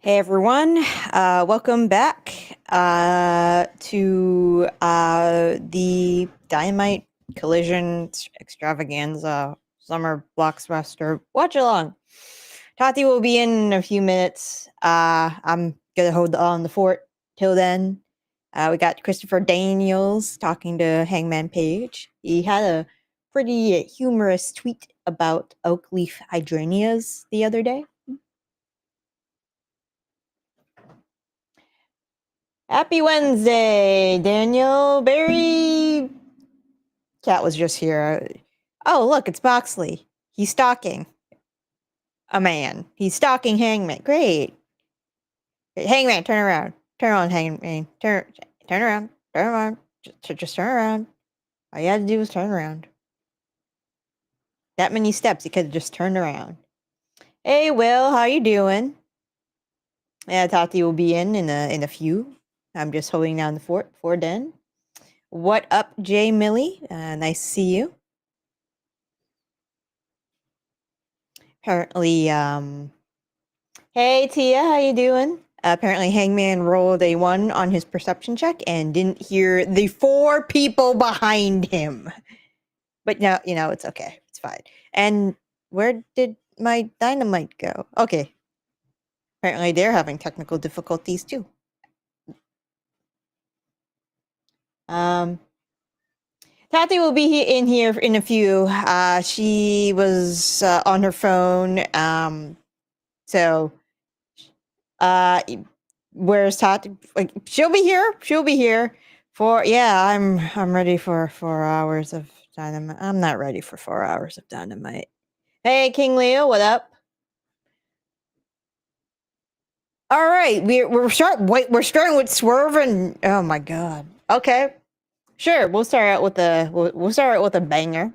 Hey everyone, welcome back to the Dynamite Collision Extravaganza Summer Blockbuster Watch Along. Tati will be in a few minutes. I'm gonna hold on the fort till then. We got Christopher Daniels talking to Hangman Page. He had a pretty humorous tweet about oak leaf hydrangeas the other day. Happy Wednesday, Daniel. Barry Cat was just here. Oh, look, it's Boxley. He's stalking a man. He's stalking Hangman. Great. Hangman, turn around. Turn on, Hangman. Turn around. Turn around. Just turn around. All you had to do was turn around. That many steps, you could have just turned around. Hey, Will, how you doing? Yeah, Tati will be in a few. I'm just holding down the fort for Den. What up, Jay Millie? Nice to see you. Apparently, hey Tia, how you doing? Apparently, Hangman rolled a 1 on his perception check and didn't hear the 4 people behind him. But now, it's okay. It's fine. And where did my Dynamite go? Okay. Apparently, they're having technical difficulties too. Tati will be in here in a few. She was on her phone. So, where's Tati? Like, she'll be here. She'll be here for. Yeah, I'm ready for 4 hours of Dynamite. I'm not ready for 4 hours of Dynamite. Hey, King Leo, what up? All right, we're starting with Swerve and oh my god. Okay, sure. We'll start out with we'll start out with a banger.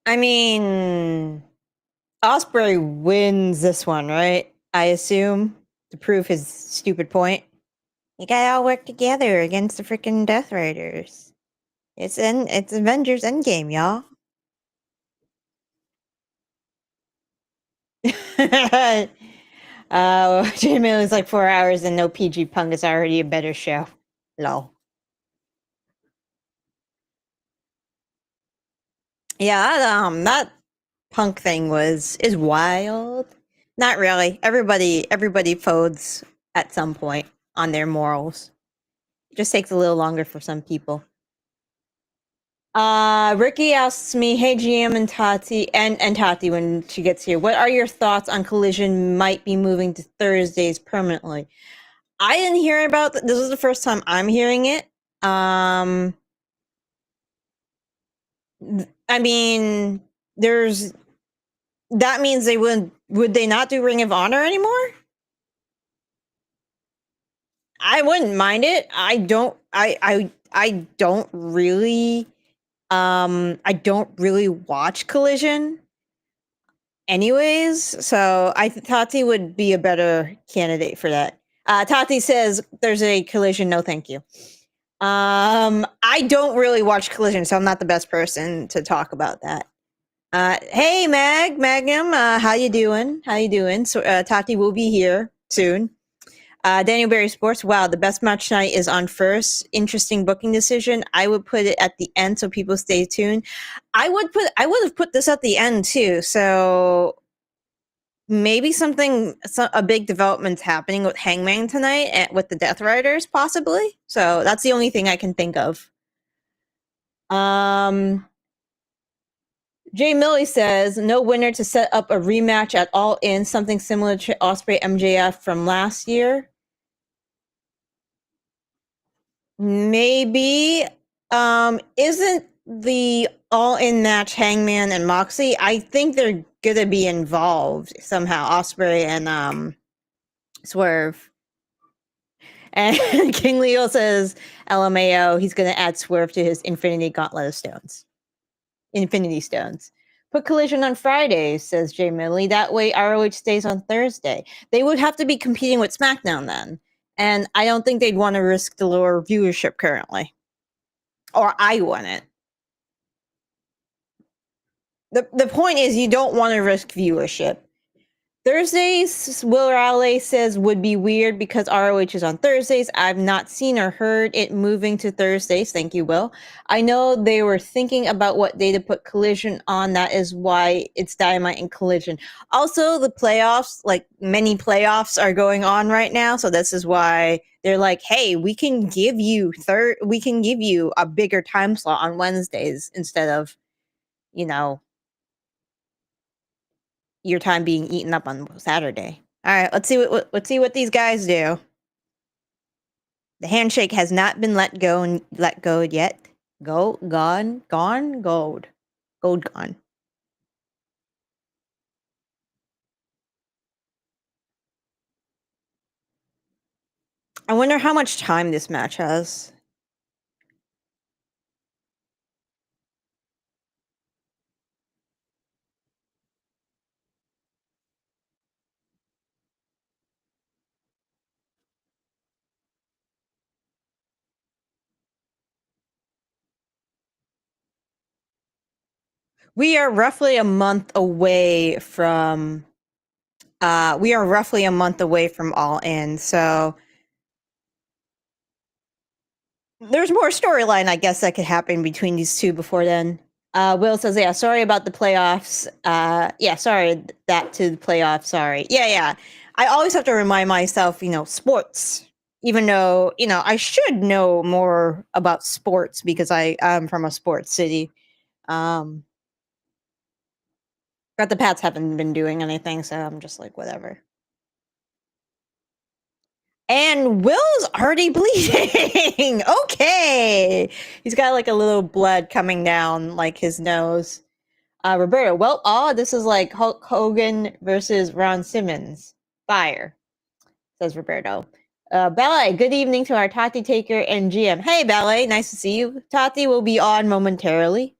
I mean, Osprey wins this one, right? I assume to prove his stupid point. You gotta all work together against the freaking Death Riders. It's Avengers Endgame, y'all. Jamie is like 4 hours and no PG Punk is already a better show. Lol. Yeah, that Punk thing is wild. Not really. Everybody folds at some point on their morals. It just takes a little longer for some people. Ricky asks me, "Hey GM and Tati and Tati when she gets here, what are your thoughts on Collision might be moving to Thursdays permanently?" I didn't hear about this is the first time I'm hearing it. I mean, that means they would they not do Ring of Honor anymore? I wouldn't mind it. I don't really I don't really watch Collision anyways, so Tati would be a better candidate for that. Tati says there's a Collision, no thank you. I don't really watch Collision, so I'm not the best person to talk about that. Hey Magnum, how you doing? So Tati will be here soon. Daniel Berry Sports. Wow, the best match tonight is on first. Interesting booking decision. I would put it at the end so people stay tuned. I would have put this at the end too. So maybe a big development's happening with Hangman tonight and with the Death Riders, possibly. So that's the only thing I can think of. Jay Millie says no winner to set up a rematch at All In, something similar to Osprey MJF from last year. Maybe. Isn't the All In match Hangman and Moxley? I think they're gonna be involved somehow. Osprey and Swerve. And King Leo says, LMAO, he's going to add Swerve to his Infinity Gauntlet of Stones. Infinity Stones. Put Collision on Friday, says Jay Millie. That way ROH stays on Thursday. They would have to be competing with SmackDown then. And I don't think they'd want to risk the lower viewership currently. Or I wouldn't. The point is you don't want to risk viewership. Thursdays, Will Raleigh says, would be weird because ROH is on Thursdays. I've not seen or heard it moving to Thursdays. Thank you, Will. I know they were thinking about what day to put Collision on. That is why it's Dynamite and Collision. Also, the playoffs, like many playoffs are going on right now. So this is why they're like, hey, we can give you a bigger time slot on Wednesdays instead of, your time being eaten up on Saturday. All right, let's see what these guys do. The handshake has not been let go yet. Gold gone. I wonder how much time this match has. We are roughly a month away from All In, so there's more storyline, I guess, that could happen between these two before then. Will says, yeah, sorry about the playoffs. Sorry that to the playoffs. Sorry. Yeah. I always have to remind myself, sports, even though, I should know more about sports because I'm from a sports city. But the Pats haven't been doing anything, so I'm just like, whatever. And Will's already bleeding. Okay. He's got like a little blood coming down like his nose. Roberto, well, this is like Hulk Hogan versus Ron Simmons. Fire, says Roberto. Ballet, good evening to our Tati Taker and GM. Hey, Ballet, nice to see you. Tati will be on momentarily.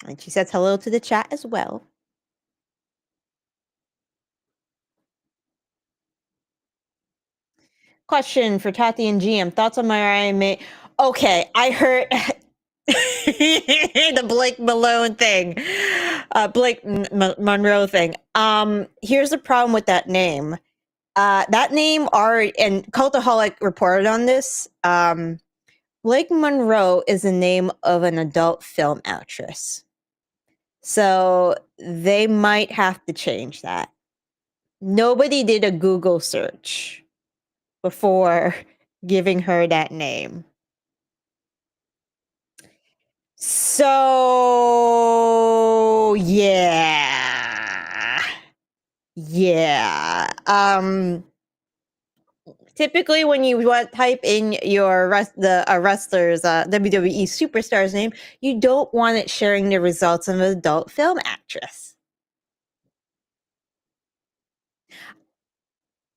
And she says hello to the chat as well. Question for Tati and GM. Thoughts on Mariah May? Okay, I heard the Blake Malone thing. Blake Monroe thing. Here's the problem with that name. That name and Cultaholic reported on this. Blake Monroe is the name of an adult film actress. So they might have to change that. Nobody did a Google search before giving her that name. So yeah. Typically when you type in your wrestler's WWE superstar's name, you don't want it sharing the results of an adult film actress.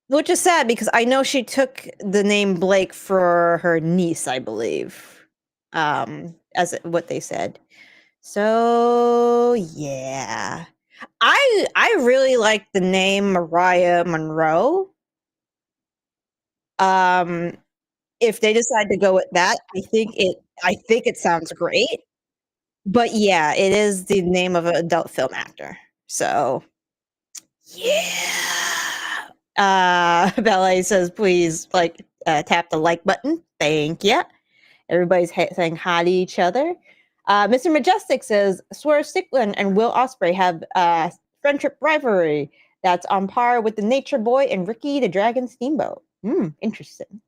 Which is sad because I know she took the name Blake for her niece, I believe. As what they said. So yeah. I really like the name Mariah Monroe. If they decide to go with that, I think it sounds great. But yeah, it is the name of an adult film actor. So yeah. Ballet says please tap the like button. Thank you. Everybody's saying hi to each other. Mr. Majestic says Swerve Strickland and Will Ospreay have friendship rivalry that's on par with the Nature Boy and Ricky the Dragon Steamboat. Interesting.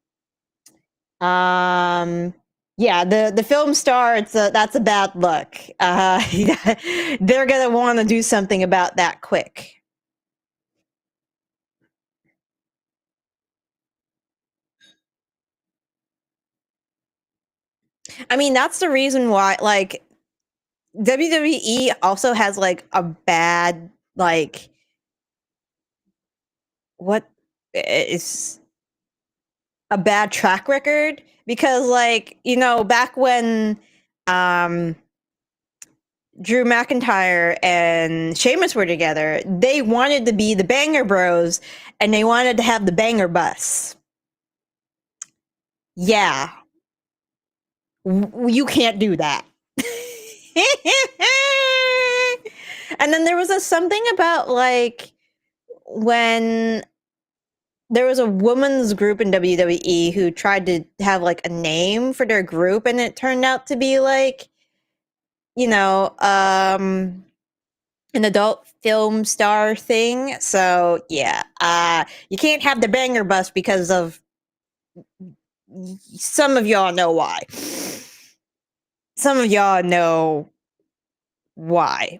Yeah, the film star, that's a bad look. They're gonna want to do something about that quick. I mean, that's the reason why, like, WWE also has like a bad what is a bad track record? Because, like, back when um Drew McIntyre and Sheamus were together, they wanted to be the Banger Bros and they wanted to have the Banger Bus. Yeah, you can't do that. And then there was something about, like, when there was a women's group in WWE who tried to have, like, a name for their group, and it turned out to be, like, you know, an adult film star thing. So yeah, you can't have the Banger Bus because of some of y'all know why. Some of y'all know why.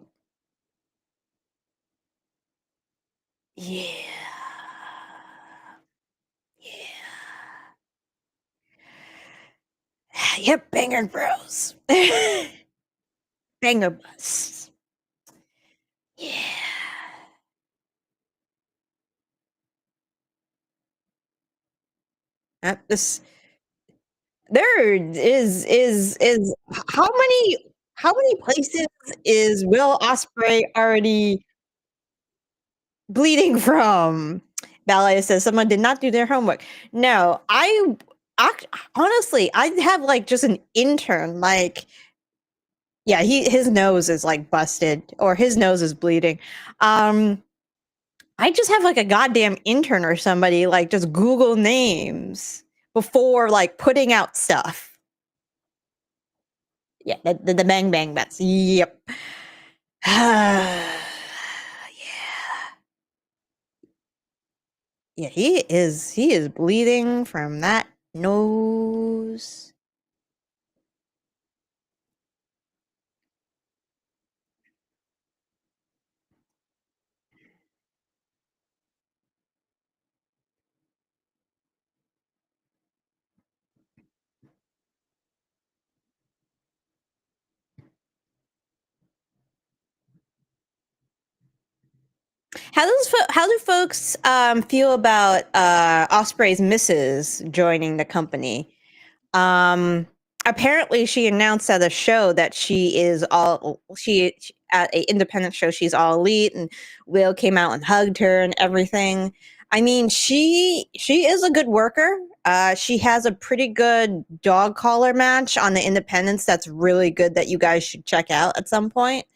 Yeah. Yeah. Yep, Banger Bros. Banger Bus. Yeah. This there is how many places is Will Ospreay already bleeding from? Ballet says someone did not do their homework. No, honestly, I have, like, just an intern. Like, yeah, his nose is, like, busted, or his nose is bleeding. I just have, like, a goddamn intern or somebody, like, just Google names before, like, putting out stuff. Yeah, the bang bang bets. Yep. Yeah. Yeah, he is bleeding from that nose. How do folks feel about Osprey's missus joining the company? Apparently she announced at a show that she at a independent show, she's all elite, and Will came out and hugged her and everything. I mean, she is a good worker. She has a pretty good dog collar match on the independents that's really good that you guys should check out at some point.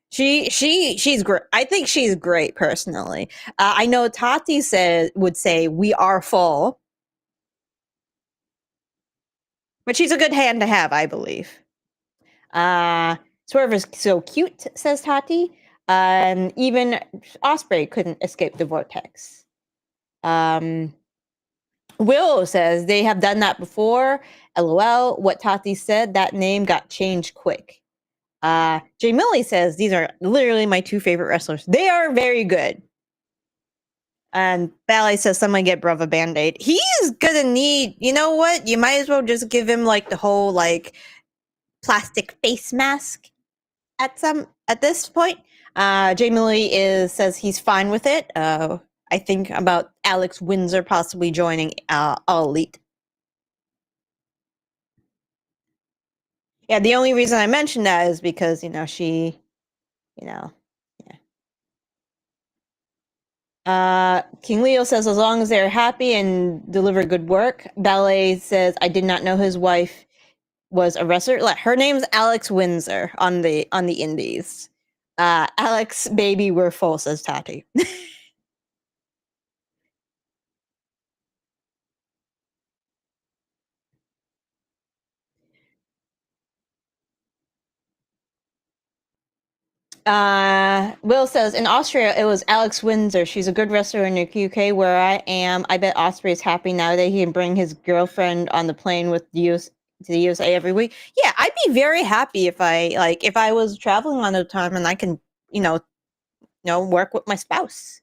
She's great. I think she's great personally. I know Tati would say we are full, but she's a good hand to have, I believe. Swerve is so cute, says Tati. And even Osprey couldn't escape the vortex. Will says they have done that before. LOL. What Tati said, that name got changed quick. Jay Millie says these are literally my two favorite wrestlers. They are very good. And Ballet says someone get Bruv a Band-Aid. He's gonna need, you know what? You might as well just give him, like, the whole, like, plastic face mask at this point. Jamie Lee says he's fine with it. I think about Alex Windsor possibly joining All Elite. Yeah, the only reason I mentioned that is because, she, yeah. King Leo says as long as they're happy and deliver good work. Ballet says I did not know his wife was a wrestler. Like, her name's Alex Windsor on the indies. Alex, baby, we're full, says Tati. Will says in Austria it was Alex Windsor. She's a good wrestler in the UK where I am. I bet Osprey is happy now that he can bring his girlfriend on the plane with to the USA every week. Yeah, I'd be very happy if I was traveling on the time and I can, work with my spouse.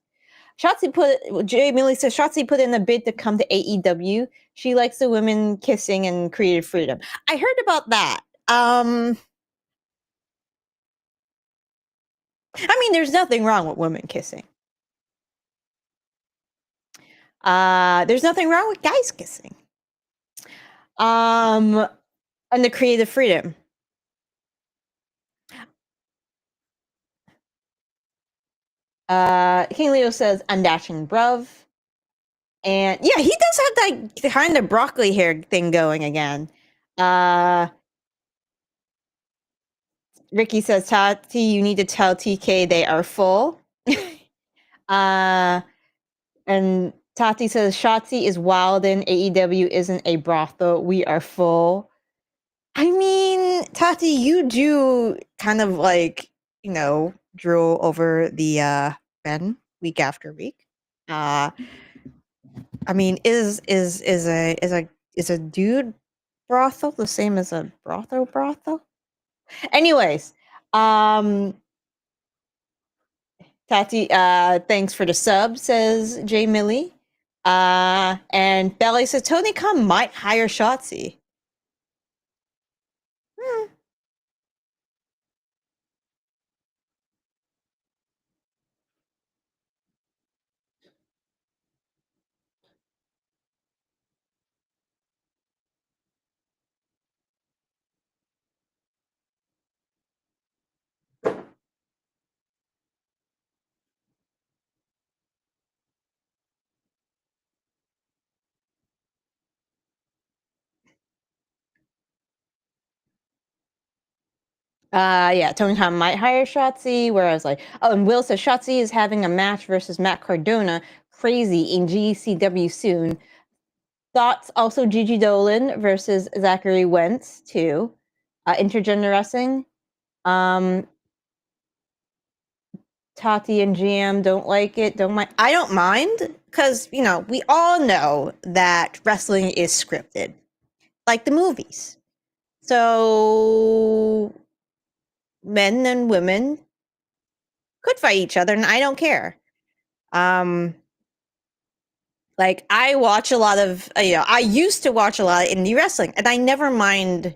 Jay Millie says Shotzi put in a bid to come to AEW. She likes the women kissing and creative freedom. I heard about that. I mean, there's nothing wrong with women kissing. There's nothing wrong with guys kissing. And the creative freedom. King Leo says undashing bruv. And yeah, he does have that kind of broccoli hair thing going again. Ricky says, Tati, you need to tell TK they are full. And Tati says, Shotzi is wild and AEW isn't a brothel. We are full. I mean, Tati, you do kind of like, drool over the men week after week. I mean, is a dude brothel the same as a brothel? Anyways, Tati, thanks for the sub, says Jay Millie. And Belly says Tony Khan might hire Shotzi. Yeah, Tony Khan might hire Shotzi, whereas and Will says Shotzi is having a match versus Matt Cardona, crazy, in GCW soon. Thoughts also Gigi Dolan versus Zachary Wentz too. Intergender wrestling. Tati and GM don't like it. Don't mind. I don't mind because we all know that wrestling is scripted, like the movies. So men and women could fight each other, and I don't care. Like I watch a lot of, I used to watch a lot of indie wrestling, and I never mind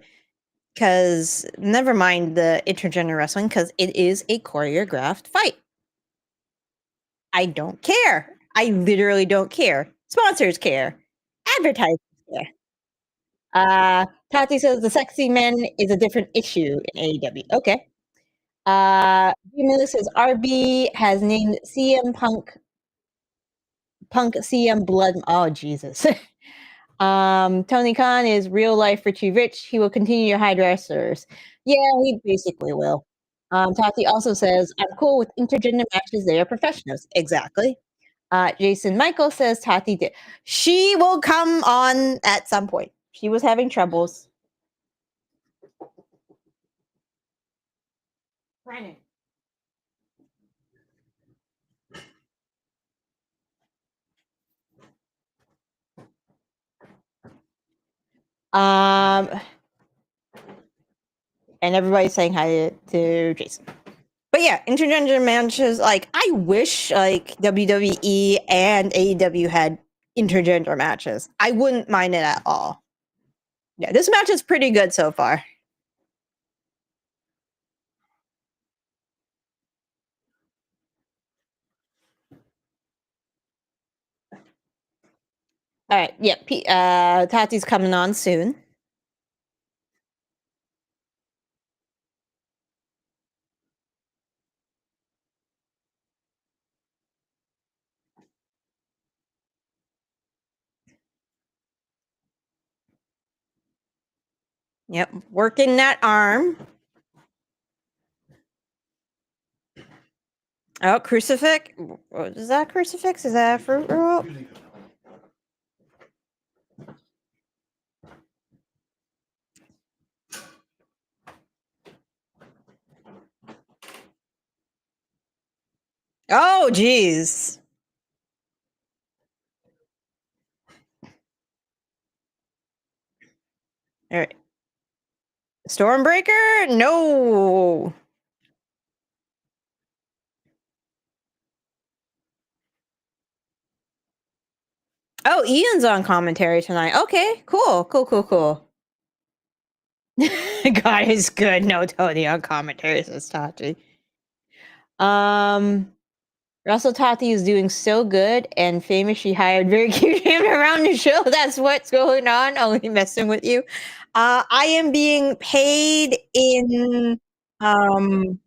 the intergender wrestling because it is a choreographed fight. I don't care. I literally don't care. Sponsors care. Advertisers care. Tati says the sexy men is a different issue in AEW. Okay. Miller says RB has named CM Punk CM Blood. Oh Jesus. Tony Khan is real life Richie Rich. He will continue to hide wrestlers. Yeah, he basically will. Tati also says, I'm cool with intergender matches. They are professionals. Exactly. Jason Michael says Tati did. She will come on at some point. She was having troubles. Brandon. And everybody's saying hi to Jason. But yeah, intergender matches, I wish WWE and AEW had intergender matches. I wouldn't mind it at all. Yeah, this match is pretty good so far. All right, yeah, Tati's coming on soon. Yep, working that arm. Oh, crucifix. Is that crucifix? Is that a fruit roll? Oh, geez. All right. Stormbreaker? No. Oh, Ian's on commentary tonight. Okay, cool. God is good. No Tony on commentary, says Tati. Russell Tati is doing so good and famous. She hired very cute him around the show. That's what's going on. Only messing with you. I am being paid in um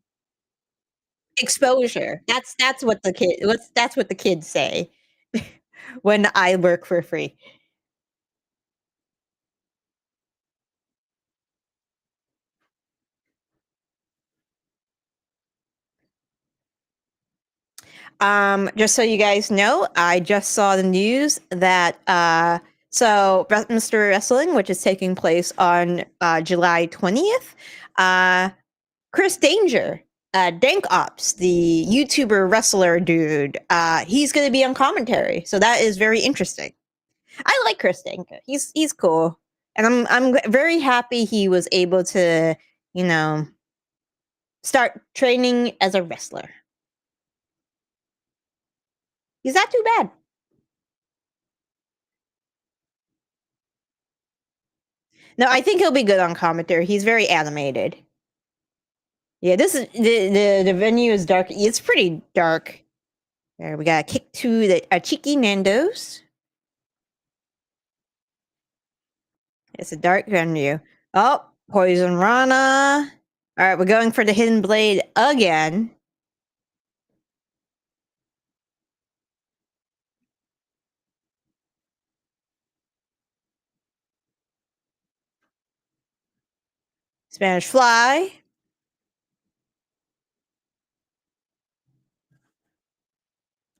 exposure. That's what that's what the kids say when I work for free. Just so you guys know, I just saw the news that Mr. Wrestling, which is taking place on July 20th, uh, Chris Danger, Dank Ops, the YouTuber wrestler dude, he's going to be on commentary. So that is very interesting. I like Chris Danger. He's cool, and I'm very happy he was able to, you know, start training as a wrestler. He's not too bad. No, I think he'll be good on commentary. He's very animated. Yeah, this is the venue is dark. It's pretty dark. There, we got a kick to the Cheeky Nando's. It's a dark venue. Oh, Poison Rana. All right, we're going for the Hidden Blade again. Spanish Fly.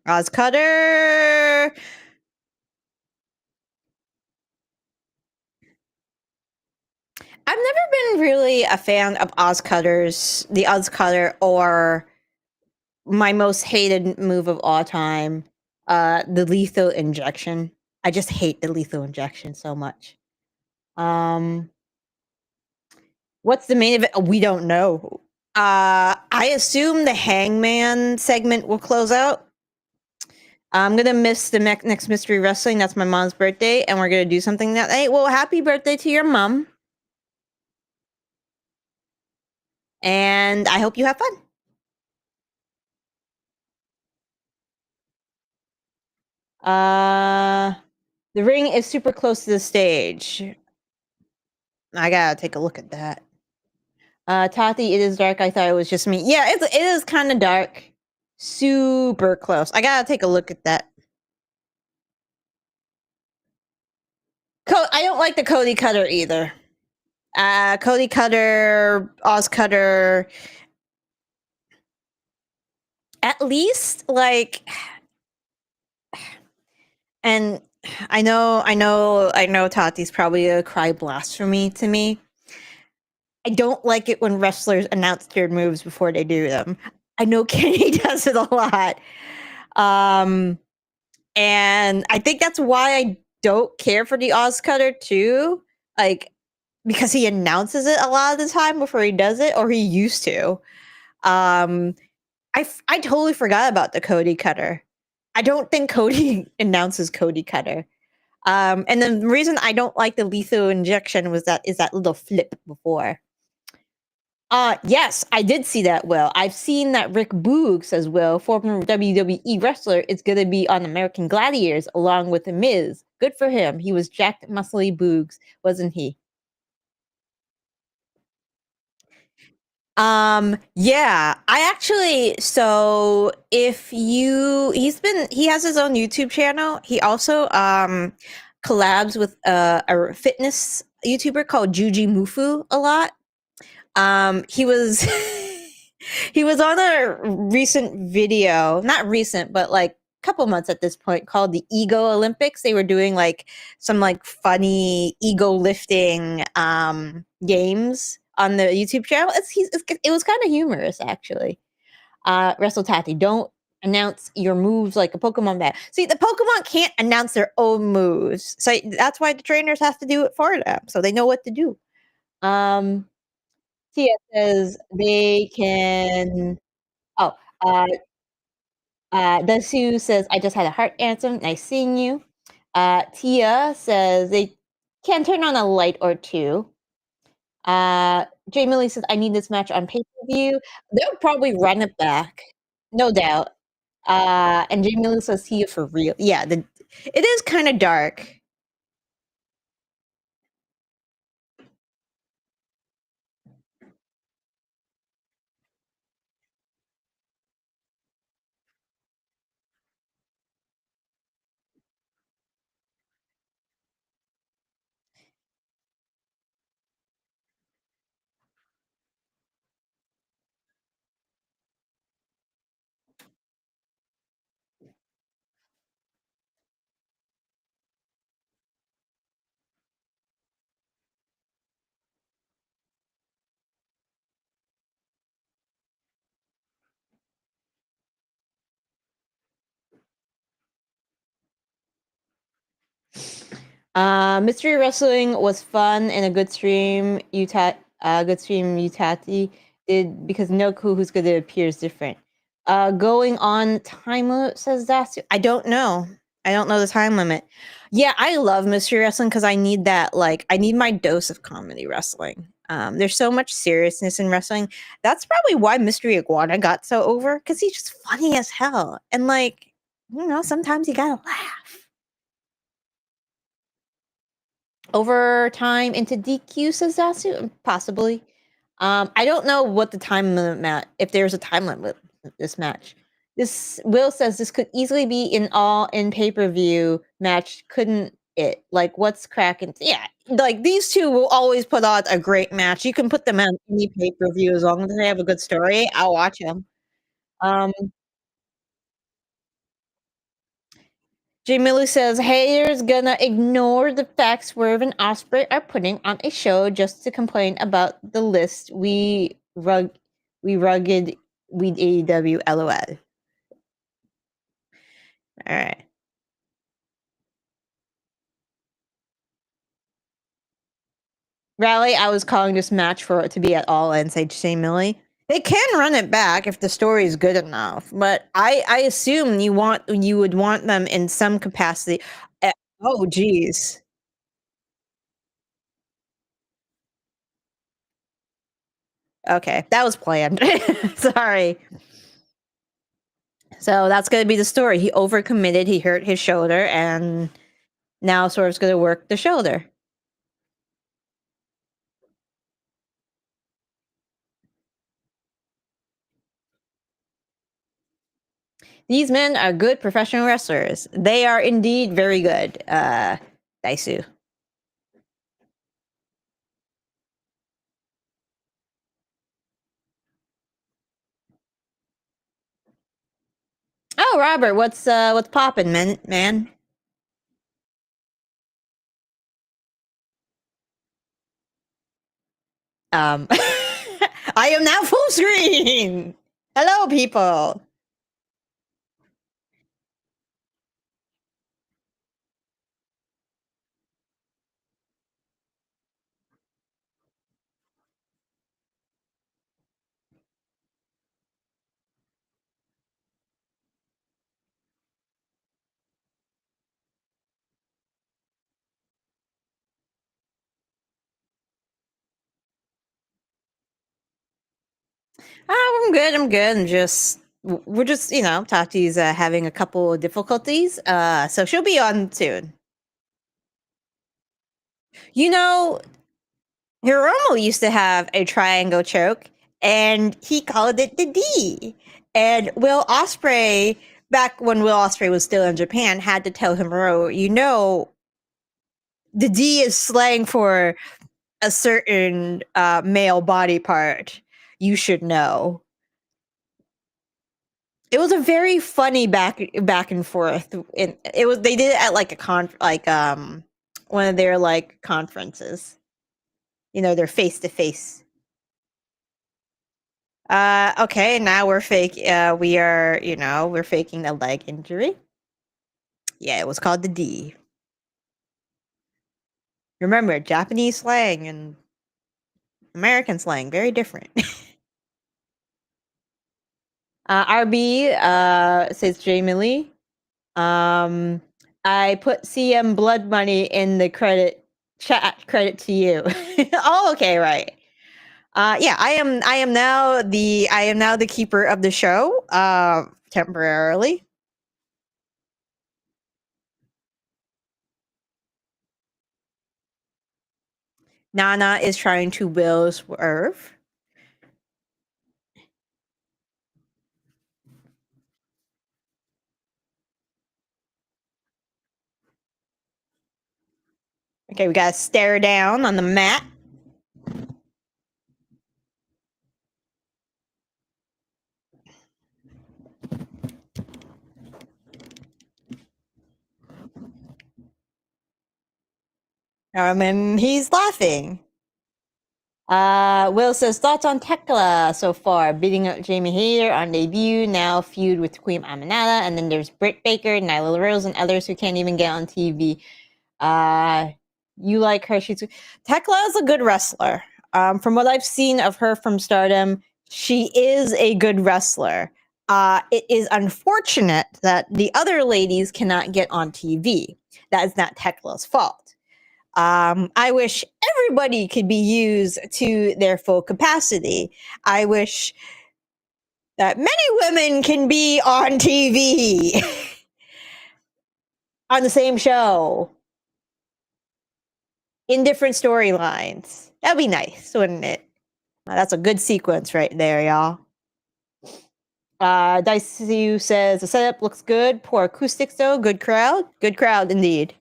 Oz Cutter. I've never been really a fan of the Oz Cutter, or my most hated move of all time, the lethal injection. I just hate the lethal injection so much. Um, what's the main event? We don't know. I assume the Hangman segment will close out. I'm gonna miss the next Mystery Wrestling. That's my mom's birthday, and we're gonna do something that night. Well, happy birthday to your mom, and I hope you have fun. Uh, the ring is super close to the stage. I gotta take a look at that. Tati, it is dark. I thought it was just me. Yeah, it is kind of dark. Super close. I gotta take a look at that. I don't like the Cody Cutter either. Cody Cutter, Oz Cutter. At least, like, and I know Tati's probably gonna cry blasphemy to me. I don't like it when wrestlers announce their moves before they do them. I know Kenny does it a lot. Um, and I think that's why I don't care for the Oz Cutter too. Like, because he announces it a lot of the time before he does it, or he used to. Um, I totally forgot about the Cody Cutter. I don't think Cody announces Cody Cutter. And the reason I don't like the lethal injection is that little flip before. Yes, I did see that, Will. I've seen that Rick Boogs as well, former WWE wrestler, is gonna be on American Gladiators along with The Miz. Good for him. He was jacked, muscly Boogs, wasn't he? Yeah, I actually, so if you he has his own YouTube channel. He also collabs with a fitness YouTuber called Juji Mufu a lot. He was he was on a recent video, not recent, but like a couple months at this point, called the Ego Olympics. They were doing like some like funny ego lifting games on the YouTube channel. It was kind of humorous actually. Wrestle Tati, don't announce your moves like a Pokemon bat. See, the Pokemon can't announce their own moves, so that's why the trainers have to do it for them, so they know what to do. Um, Tia says they can. Oh, uh, the Sue says, I just had a heart anthem. Nice seeing you. Tia says they can turn on a light or two. Jay Millie says, I need this match on pay per view. They'll probably run it back, no doubt. And Jamie Lee says, "See you for real." Yeah, it is kind of dark. Mystery Wrestling was fun and a good stream Utati did because no clue who's gonna appear is different. Going on time limit says that. I don't know. I don't know the time limit. Yeah, I love Mystery Wrestling because I need that. Like, I need my dose of comedy wrestling. There's so much seriousness in wrestling. That's probably why Mystery Iguana got so over because he's just funny as hell. And like, sometimes you gotta laugh. Overtime into DQ, says Zasu? Possibly. I don't know what the time limit if there's a time limit with this match. This Will says this could easily be an all in pay-per-view match, couldn't it? Like what's cracking? Yeah, like these two will always put on a great match. You can put them on any pay-per-view as long as they have a good story. I'll watch them. Um, Jay Miller says haters gonna ignore the facts Swerve and Osprey are putting on a show just to complain about the list. We rugged we AEW LOL. All right. Rally, I was calling this match for it to be at all and say Shane Millie. They can run it back if the story is good enough, but I assume you would want them in some capacity. Oh geez. Okay, that was planned. Sorry. So that's going to be the story. He overcommitted. He hurt his shoulder, and now Swerve's going to work the shoulder. These men are good professional wrestlers. They are indeed very good. Daisu. Oh, Robert, what's poppin', man? I am now full screen. Hello, people. I'm good. I'm good. We're just Tati's having a couple of difficulties. So she'll be on soon. You know, Hiromu used to have a triangle choke, and he called it the D. And Will Osprey, back when Will Osprey was still in Japan, had to tell Hiromu, the D is slang for a certain male body part. You should know. It was a very funny back and forth. And it was they did it at like one of their like conferences. Their face to face. Okay, now we're faking a leg injury. Yeah, it was called the D. Remember, Japanese slang and American slang, very different. RB says Jay Millie. I put CM Blood Money in the chat credit to you. Oh, okay, right. Yeah, I am now the keeper of the show. temporarily. Nana is trying to will Swerve. Okay, we got to stare down on the mat. And he's laughing. Will says, thoughts on Tekla so far? Beating up Jamie Hayter on debut, now feud with Queen Aminata, and then there's Britt Baker, Nyla Rose, and others who can't even get on TV. You like her? Tekla is a good wrestler. From what I've seen of her from Stardom, she is a good wrestler. It is unfortunate that the other ladies cannot get on TV. That is not Tekla's fault. I wish everybody could be used to their full capacity. I wish that many women can be on TV on the same show in different storylines. That'd be nice, wouldn't it? That's a good sequence right there, y'all. Dicey says the setup looks good. Poor acoustics though. Good crowd. Good crowd indeed.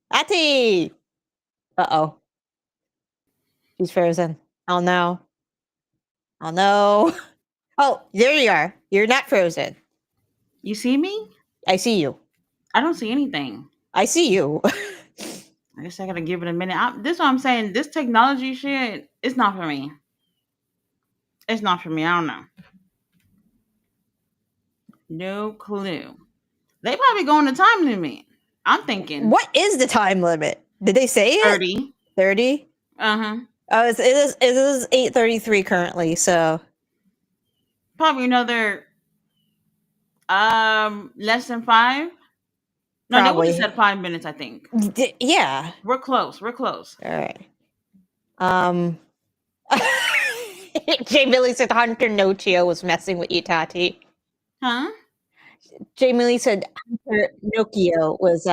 Atty! Uh-oh. She's frozen. Oh no. Oh no. Oh, there you are. You're not frozen. You see me? I see you. I don't see anything. I see you. I guess I gotta give it a minute. This is what I'm saying. This technology shit, it's not for me. It's not for me. I don't know. No clue. They probably go on the time limit. I'm thinking. What is the time limit? Did they say it? 30. 30? Uh-huh. Oh, it is 8:33 currently, so Probably another less than 5. No, they would probably have said 5 minutes, I think. Yeah. We're close. We're close. All right. Jay Billy said Hunter Nochio was messing with you, Tati. Huh? Jay Millie said Hunter Nochio was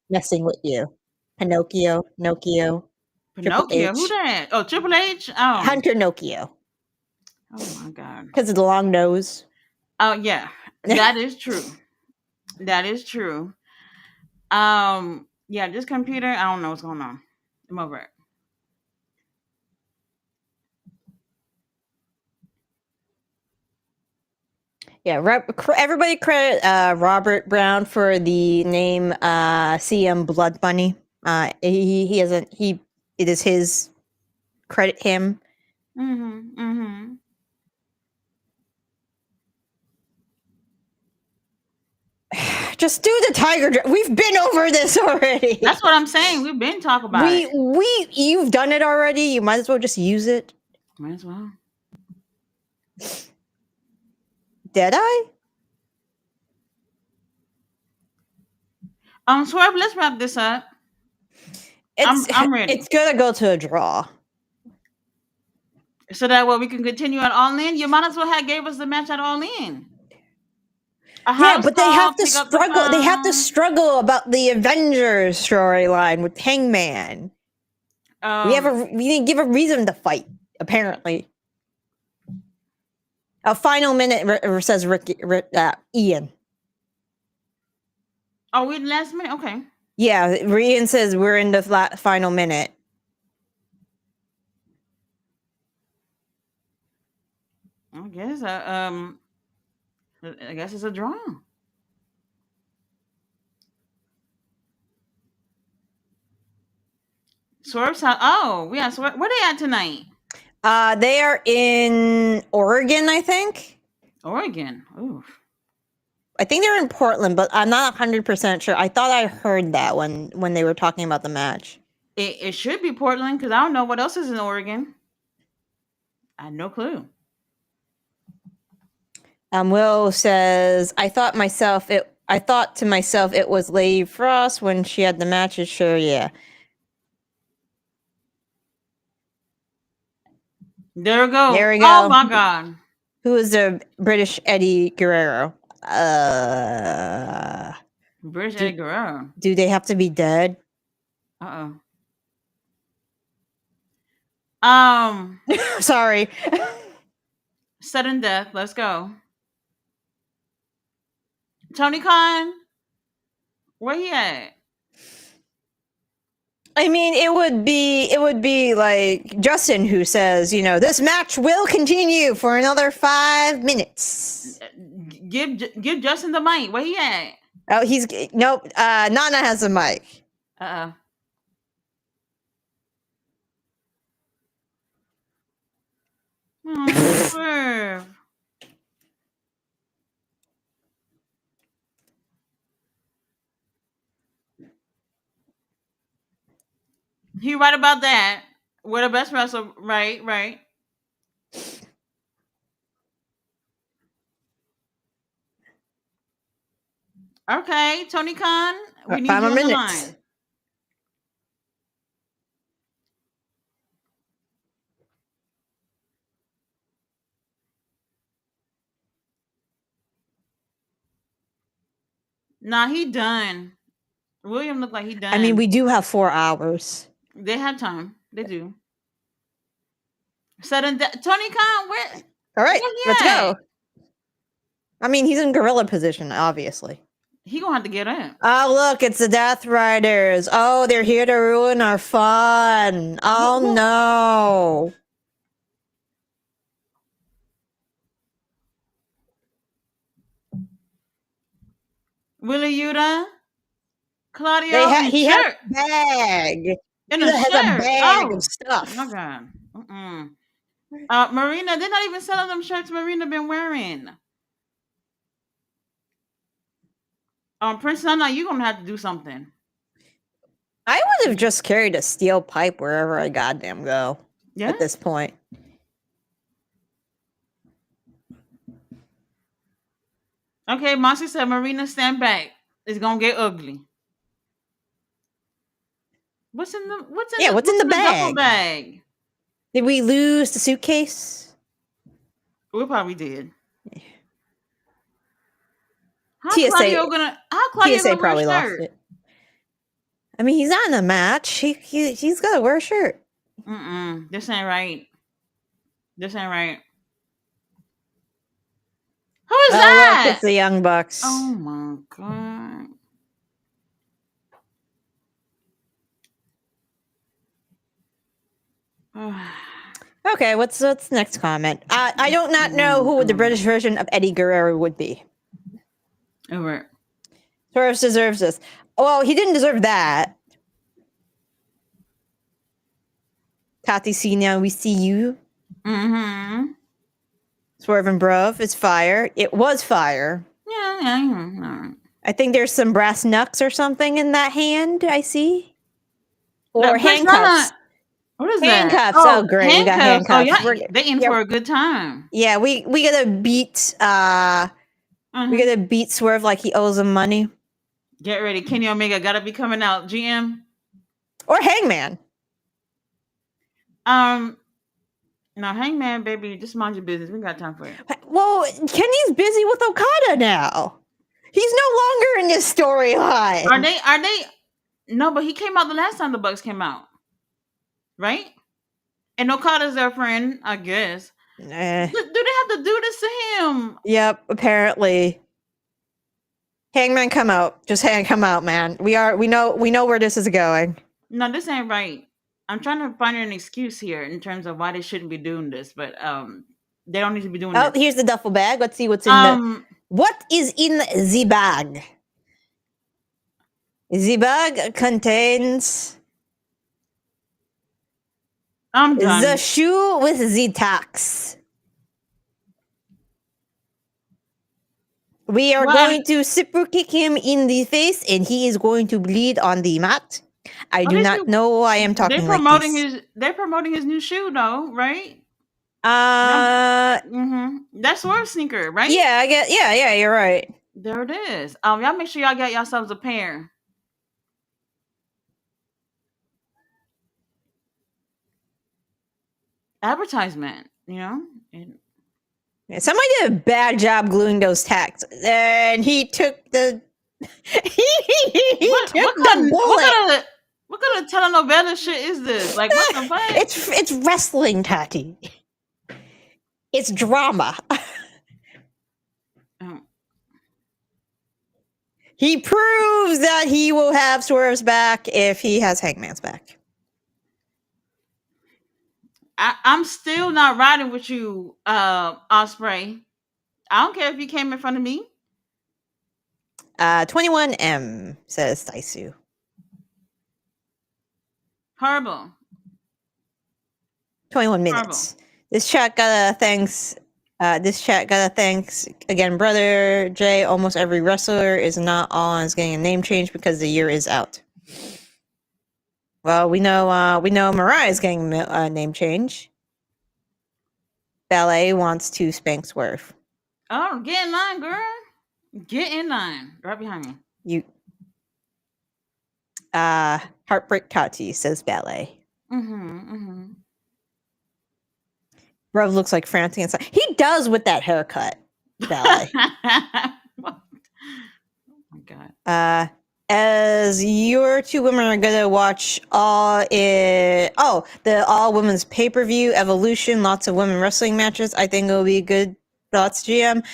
messing with you. Pinocchio, Nochio, Triple Pinocchio? H. Who that? Oh, Triple H? Oh. Hunter Nochio. Oh my God. Because of the long nose. Oh yeah. That is true. That is true. Yeah, this computer, I don't know what's going on. I'm over it. Yeah, everybody credit Robert Brown for the name CM Blood Bunny. He hasn't. It is his. Credit him. Mm-hmm. Mm-hmm. Just do the tiger. We've been over this already. That's what I'm saying. We've been talking about it. You've done it already. You might as well just use it. Might as well. Deadeye? Swerve, let's wrap this up. I'm ready. It's gonna go to a draw. So that way we can continue at All In. You might as well have gave us the match at All In. Yeah, but they have to struggle. They have to struggle about the Avengers storyline with Hangman. We didn't give a reason to fight. Apparently, a final minute says Ian. Oh, we're in the last minute. Okay. Yeah, Ian says we're in the final minute. I guess it's a draw. Swerve's house. Oh, yeah. Swerve. Where they at tonight? They are in Oregon, I think. Oregon. Ooh. I think they're in Portland, but I'm not 100% sure. I thought I heard that when they were talking about the match. It should be Portland because I don't know what else is in Oregon. I had no clue. Will says, I thought to myself it was Lady Frost when she had the matches. Sure, yeah. There we go. There we Oh go. my God. Who is the British Eddie Guerrero? British Eddie Guerrero. Do they have to be dead? Sorry. Sudden death. Let's go. Tony Khan. Where he at? I mean, it would be like Justin who says, you know, this match will continue for another 5 minutes. Give Justin the mic. Where he at? Oh, he's nope. Nana has the mic. Swerve. He right about that. We're the best wrestler. Right. Okay, Tony Khan, we need 5 you more on the minutes. line. Nah, he done. William looked like he done. I mean, we do have 4 hours. They have time. They do. Tony Khan, where? All right, let's at? go. I mean, he's in gorilla position, obviously. He gonna have to get in. Oh, look, it's the Death Riders. Oh, they're here to ruin our fun. Oh, no. Willie Yuta, Claudio, He has a bag. In He a has shirt. a bag Oh, of stuff. my God. Marina, they're not even selling them shirts Marina been wearing. Prince Nana, you're gonna have to do something. I would have just carried a steel pipe wherever I goddamn go. Yeah. At this point. Okay, Mossy said, Marina, stand back. It's gonna get ugly. What's in the duffel bag? Did we lose the suitcase? We probably did. How TSA Claudio gonna probably lost it. I mean, he's not in the match. He's gotta wear a shirt. This ain't right. Who is that? Look, it's the Young Bucks. Oh my God. Okay, what's next comment? I do not know who the British version of Eddie Guerrero would be. Over. Swerve deserves this. Well, he didn't deserve that. Tati, see now we see you. Swerve and Bruv is fire. It was fire. Yeah. I think there's some brass knucks or something in that hand. I see. Or handcuffs. What is handcuffs? that? Oh, great. We got handcuffs. Oh, yeah. They in for a good time. Yeah, we gotta beat we gotta beat Swerve like he owes him money. Get ready. Kenny Omega gotta be coming out. GM. Or Hangman. No, Hangman, baby, just mind your business. We got time for it. Well, Kenny's busy with Okada now. He's no longer in this storyline. Are they? No, but he came out the last time the Bucks came out, right? And Okada's their friend, I guess. Do they have to do this to him? Yep, apparently. Hangman, come out. Just come out, man. We know where this is going. No, this ain't right. I'm trying to find an excuse here in terms of why they shouldn't be doing this, but they don't need to be doing this. Oh, here's the duffel bag. Let's see what's in what is in the bag. The bag contains I'm done. The shoe with the tax. We are going to super kick him in the face, and he is going to bleed on the mat. I do not know why I'm talking like this. They're promoting his new shoe, though, right? That's Swerve sneaker, right? Yeah, I get. Yeah, you're right. There it is. Y'all make sure y'all get yourselves a pair. advertisement, you know. Somebody did a bad job gluing those tacks, and he took the What kind of telenovela shit is this? Like, what the fuck? It's wrestling, Tati. It's drama. Oh. He proves that he will have Swerve's back if he has Hangman's back. I'm still not riding with you, Osprey. I don't care if you came in front of me. 21M says Taisu. Horrible. 21 minutes. Horrible. This chat got a thanks again, brother Jay. Almost every wrestler is not on is getting a name change because the year is out. Well, we know Mariah is getting a name change. Ballet wants to spank Swerve. Oh, get in line, girl. Get in line. Right behind me. You. Heartbreak Tati says Ballet. Bro looks like frantic inside. He does with that haircut. Ballet. Oh my god. As your two women are gonna watch the all women's pay-per-view Evolution, lots of women wrestling matches. I think it'll be good. Thoughts, GM.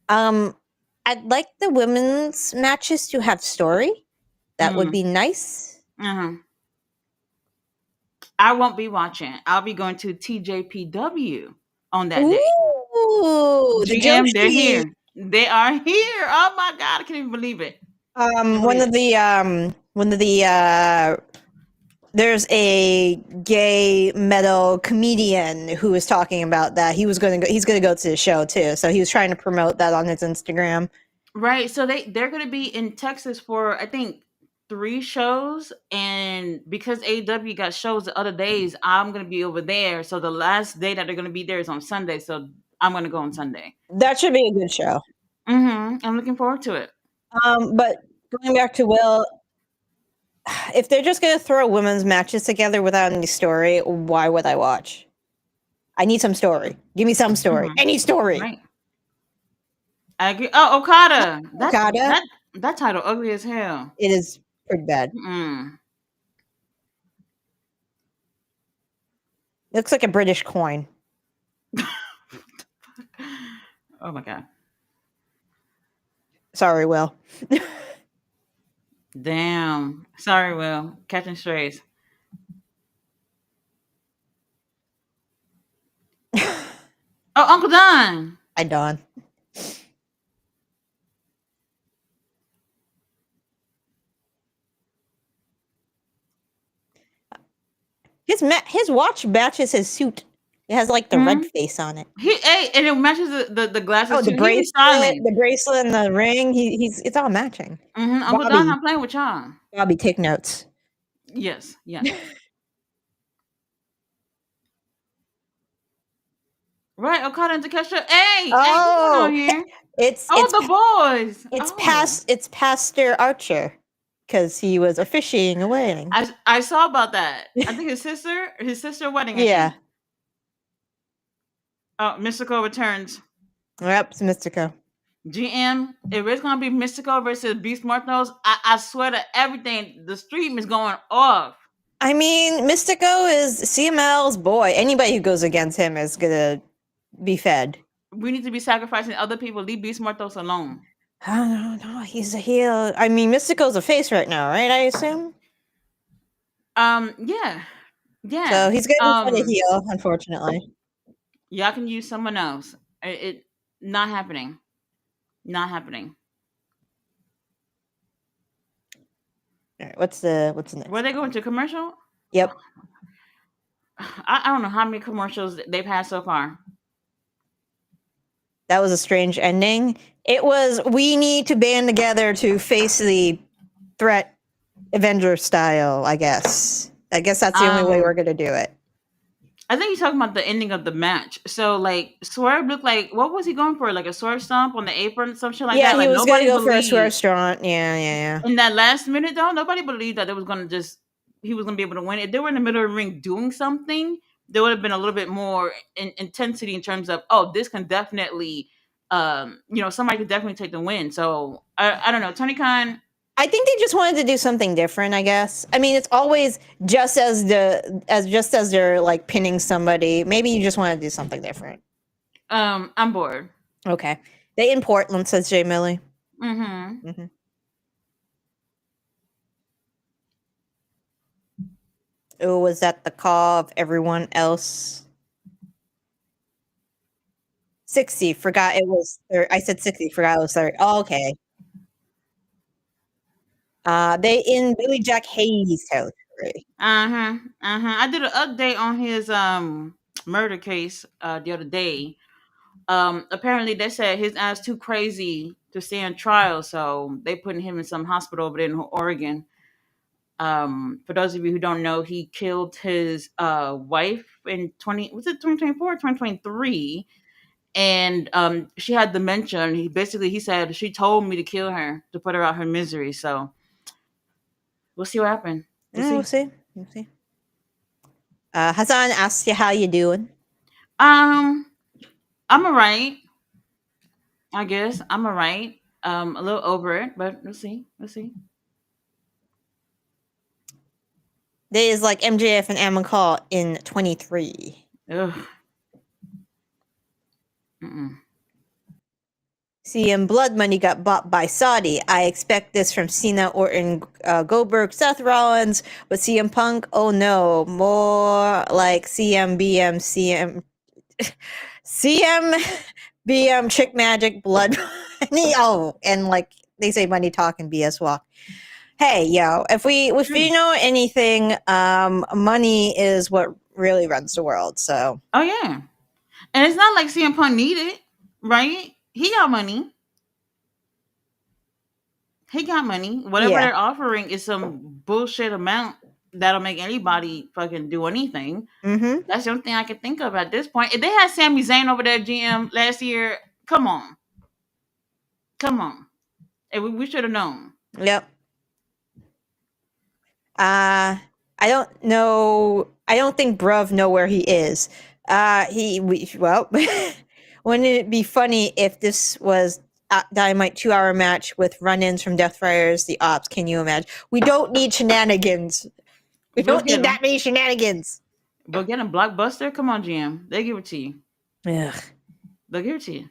I'd like the women's matches to have story. That would be nice. I won't be watching. I'll be going to TJPW on that day. Ooh, GM, they're here. They are here. Oh my god, I can't even believe it. There's a gay metal comedian who was talking about that. He's going to go to the show too. So he was trying to promote that on his Instagram. Right. So they're going to be in Texas for, I think, 3 shows, and because AEW got shows the other days, I'm going to be over there. So the last day that they're going to be there is on Sunday. So I'm going to go on Sunday. That should be a good show. I'm looking forward to it. But going back to Will, if they're just going to throw women's matches together without any story, why would I watch? I need some story. Give me some story. Any story. Right. I agree. Oh, Okada. That title ugly as hell. It is pretty bad. Looks like a British coin. Oh my god. Sorry, Will. Damn. Sorry, Will. Catching strays. Oh, Uncle Don. Hi, Don. His watch matches his suit. It has like the red face on it. And it matches the glasses. Oh, the bracelet and the ring. It's all matching. Uncle Don, I'm playing with y'all. Bobby, take notes. Yes. Right, Okada and Takeshita. Hey, oh, here. It's the boys. It's Pastor Archer. Because he was officiating a wedding. I saw about that. I think his sister wedding. Yeah. Oh, Mystico returns. Yep, it's Mystico. GM, if it's gonna be Mystico versus Beast Mortos, I swear to everything, the stream is going off. I mean, Mystico is CML's boy. Anybody who goes against him is gonna be fed. We need to be sacrificing other people. Leave Beast Mortos alone. No, he's a heel. I mean, Mystico's a face right now, right? I assume. Yeah. So he's gonna be a heel, unfortunately. Y'all can use someone else. It not happening. Not happening. All right, what's the next? Were they going to commercial? Yep. I don't know how many commercials they've had so far. That was a strange ending. It was, we need to band together to face the threat, Avenger style, I guess. I guess that's the only way we're going to do it. I think he's talking about the ending of the match. So, like, Swerve looked like, what was he going for? Like a Swerve stomp on the apron, some shit like that? Yeah, he was going to go for a Swerve stomp. Yeah. In that last minute, though, nobody believed that he was going to be able to win. If they were in the middle of the ring doing something, there would have been a little bit more intensity in terms of, this can definitely, somebody could definitely take the win. So I don't know, Tony Khan. I think they just wanted to do something different, I guess. I mean, it's always just as they're like pinning somebody. Maybe you just want to do something different. I'm bored. Okay. They in Portland, says Jay Millie. Mm-hmm. Mm-hmm. Oh, was that the call of everyone else? 60. Forgot it was third. I said 60. Forgot it was third. Oh, okay. They in Billy Jack Hayes' territory. I did an update on his murder case the other day. Apparently they said his ass too crazy to stand trial, so they putting him in some hospital over there in Oregon. For those of you who don't know, he killed his wife in 2024 2023, and she had dementia, and he said she told me to kill her to put her out her misery. So we'll see what happens. We'll see. We'll see. Hassan asks you how you doing. I'm alright. I guess I'm alright. A little over it, but we'll see. We'll see. They is like MJF and Amon Call in 23. Ugh. Mm-mm. CM Blood Money got bought by Saudi. I expect this from Cena, Orton, Goldberg, Seth Rollins, but CM Punk, oh no, more like CM Chick Magic, Blood Money. Oh, and like they say, money talk and BS walk. Hey, yo, if you know anything, money is what really runs the world. So, oh yeah, and it's not like CM Punk need it, right? He got money. He got money. Whatever yeah. they're offering is some bullshit amount that'll make anybody fucking do anything. Mm-hmm. That's the only thing I can think of at this point. If they had Sami Zayn over there GM last year, come on, and we should have known. Yep. I don't know. I don't think Bruv know where he is. Wouldn't it be funny if this was a Dynamite 2-hour match with run-ins from Death Riders, the Ops? Can you imagine? We don't need shenanigans. We We'll don't get need that many shenanigans. But getting Blockbuster, come on, GM. They give it to you. Ugh. They'll give it to you.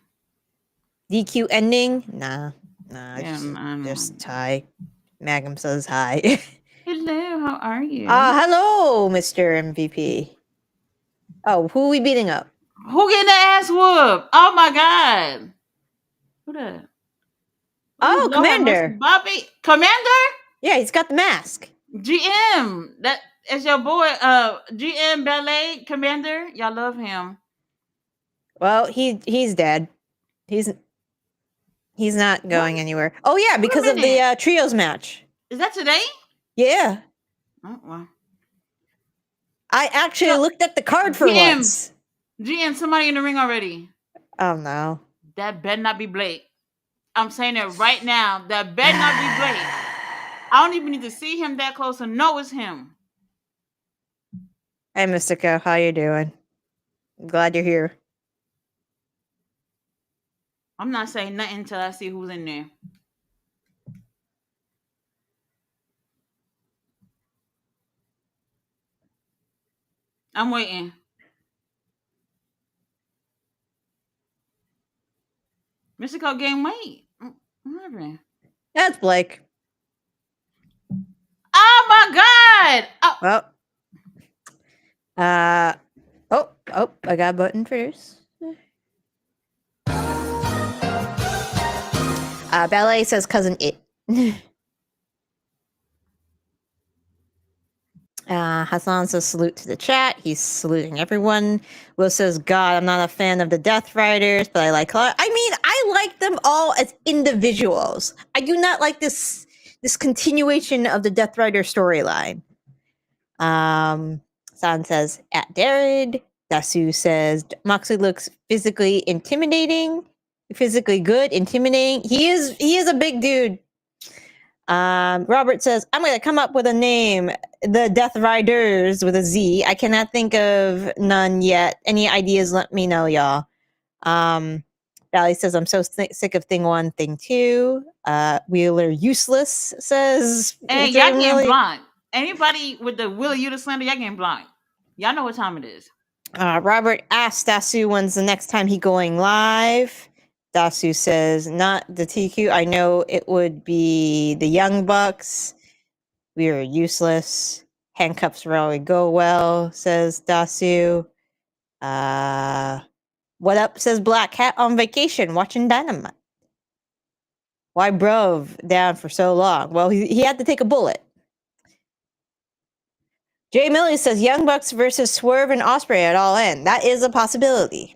DQ ending? Nah. Yeah, just hi. Magnum says hi. Hello, how are you? Hello, Mr. MVP. Oh, who are we beating up? Who getting the ass whooped? Oh my god. Who that? Oh, Commander. Bobby. Commander? Yeah, he's got the mask. GM. That is your boy, GM Ballet Commander. Y'all love him. Well, he's dead. He's not going anywhere. Oh yeah, because of the trios match. Is that today? Yeah. Oh well. I actually looked at the card for once. GM, somebody in the ring already. Oh no. That better not be Blake. I'm saying it right now. That better not be Blake. I don't even need to see him that close to know it's him. Hey, Mystica, how you doing? I'm glad you're here. I'm not saying nothing until I see who's in there. I'm waiting. Mystico gained weight. What? That's Blake. Oh my god! Oh. I got a button first. Ballet says cousin it. Hassan says salute to the chat. He's saluting everyone. Will says, God, I'm not a fan of the Death Riders, but I like. I mean, I like them all as individuals. I do not like this continuation of the Death Rider storyline. San says at Dared. Dasu says Moxley looks physically intimidating, physically good, intimidating. He is a big dude. Robert says, I'm going to come up with a name. The Death Riders with a Z. I cannot think of none yet. Any ideas, let me know, y'all. Valley says, I'm so sick of thing 1, thing 2. Wheeler Useless says, Hey, y'all Dream getting really. blocked. Anybody with the Will Uta slander, y'all getting blocked. Y'all know what time it is. Robert asked Dasu when's the next time he going live. Dasu says, not the TQ. I know it would be the Young Bucks. We are useless. Handcuffs really go well, says Dasu. What up, says Black Cat on vacation watching Dynamite. Why Brove down for so long? Well, he had to take a bullet. Jay Millie says Young Bucks versus Swerve and Osprey at All In. That is a possibility.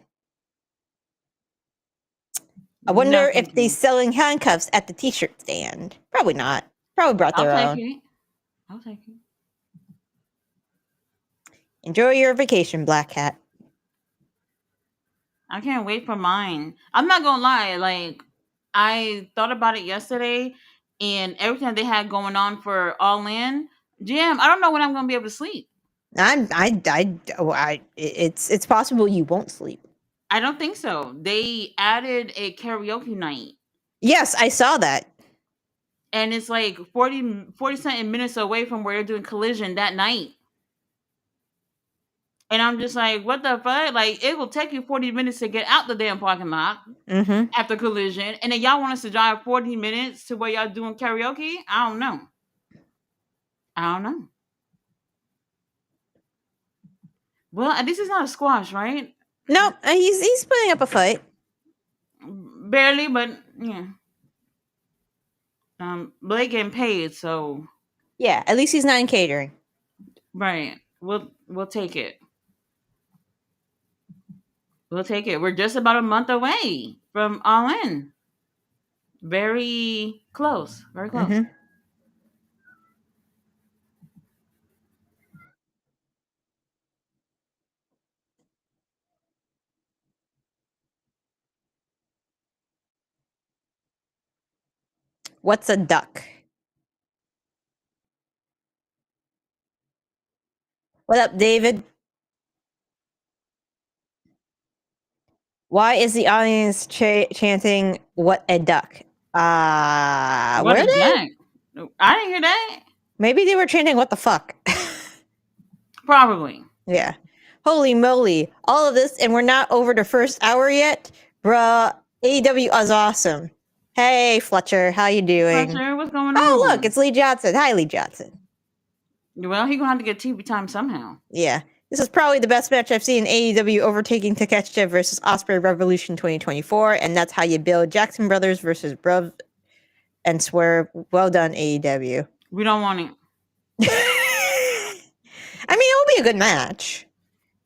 I wonder No, if thank they you. selling handcuffs at the t-shirt stand. Probably not. Probably brought I'll their take own. it. I'll take it. Enjoy your vacation, Black Cat. I can't wait for mine. I'm not gonna lie, like I thought about it yesterday and everything they had going on for All In. Jim, I don't know when I'm gonna be able to sleep. It's possible you won't sleep. I don't think so. They added a karaoke night. Yes, I saw that. And it's like 40 something minutes away from where they're doing Collision that night. And I'm just like, what the fuck? Like, it will take you 40 minutes to get out the damn parking lot Mm-hmm. after Collision. And then y'all want us to drive 40 minutes to where y'all doing karaoke? I don't know. I don't know. Well, at least it's not a squash, right? Nope, he's putting up a fight. Barely, but yeah. Blake getting paid, so Yeah, at least he's not in catering. right. We'll take it. We'll take it. We're just about a month away from All In. Very close. Very close. Mm-hmm. What's a duck? What up, David? Why is the audience chanting "What a duck"? What Were a they? jack. I didn't hear that. Maybe they were chanting "What the fuck." Probably. Yeah. Holy moly! All of this, and we're not over the first hour yet, bruh. AEW is awesome. Hey, Fletcher, how you doing? Fletcher, what's going Oh, on? look, it's Lee Johnson. Hi, Lee Johnson. Well, he gonna have to get TV time somehow. Yeah. This is probably the best match I've seen in AEW overtaking Takeshita versus Osprey Revolution 2024, and that's how you build Jackson Brothers versus Bruv and Swerve. Well done, AEW. We don't want it. I mean, it'll be a good match.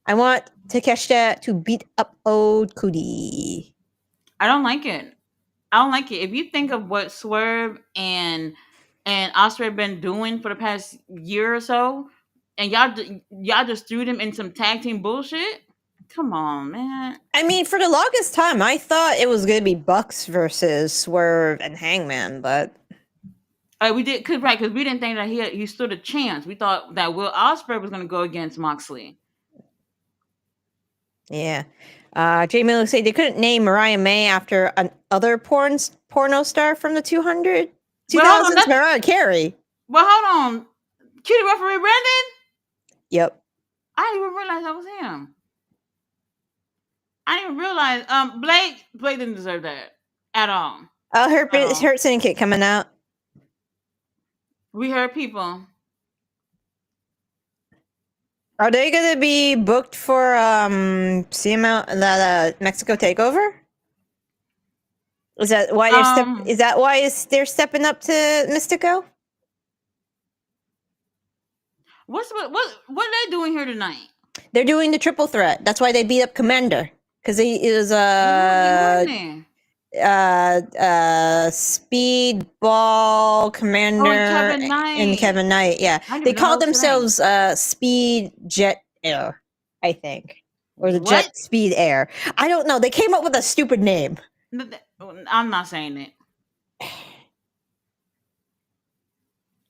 I want Takeshita to beat up old Cody. I don't like it. I don't like it. If you think of what Swerve and Osprey have been doing for the past year or so, and y'all just threw them in some tag team bullshit. Come on, man. I mean, for the longest time, I thought it was going to be Bucks versus Swerve and Hangman, but We did because we didn't think that he stood a chance. We thought that Will Ospreay was going to go against Moxley. yeah. Jay Miller said they couldn't name Mariah May after another porno star from the 2000s. Mariah Carey. Well, hold on. Cutie referee Brandon? Yep. I didn't even realize that was him. I didn't even realize. Blake didn't deserve that at all. Hurt Syndicate coming out. We heard people. Are they going to be booked for CML the Mexico Takeover? Is that why they're stepping up to Mystico? What are they doing here tonight? They're doing the triple threat. That's why they beat up Commander because he is Speedball Commander and Kevin Knight. Yeah, they called themselves Speed Jet Air, I think, or the Jet Speed Air. I don't know. They came up with a stupid name. I'm not saying it.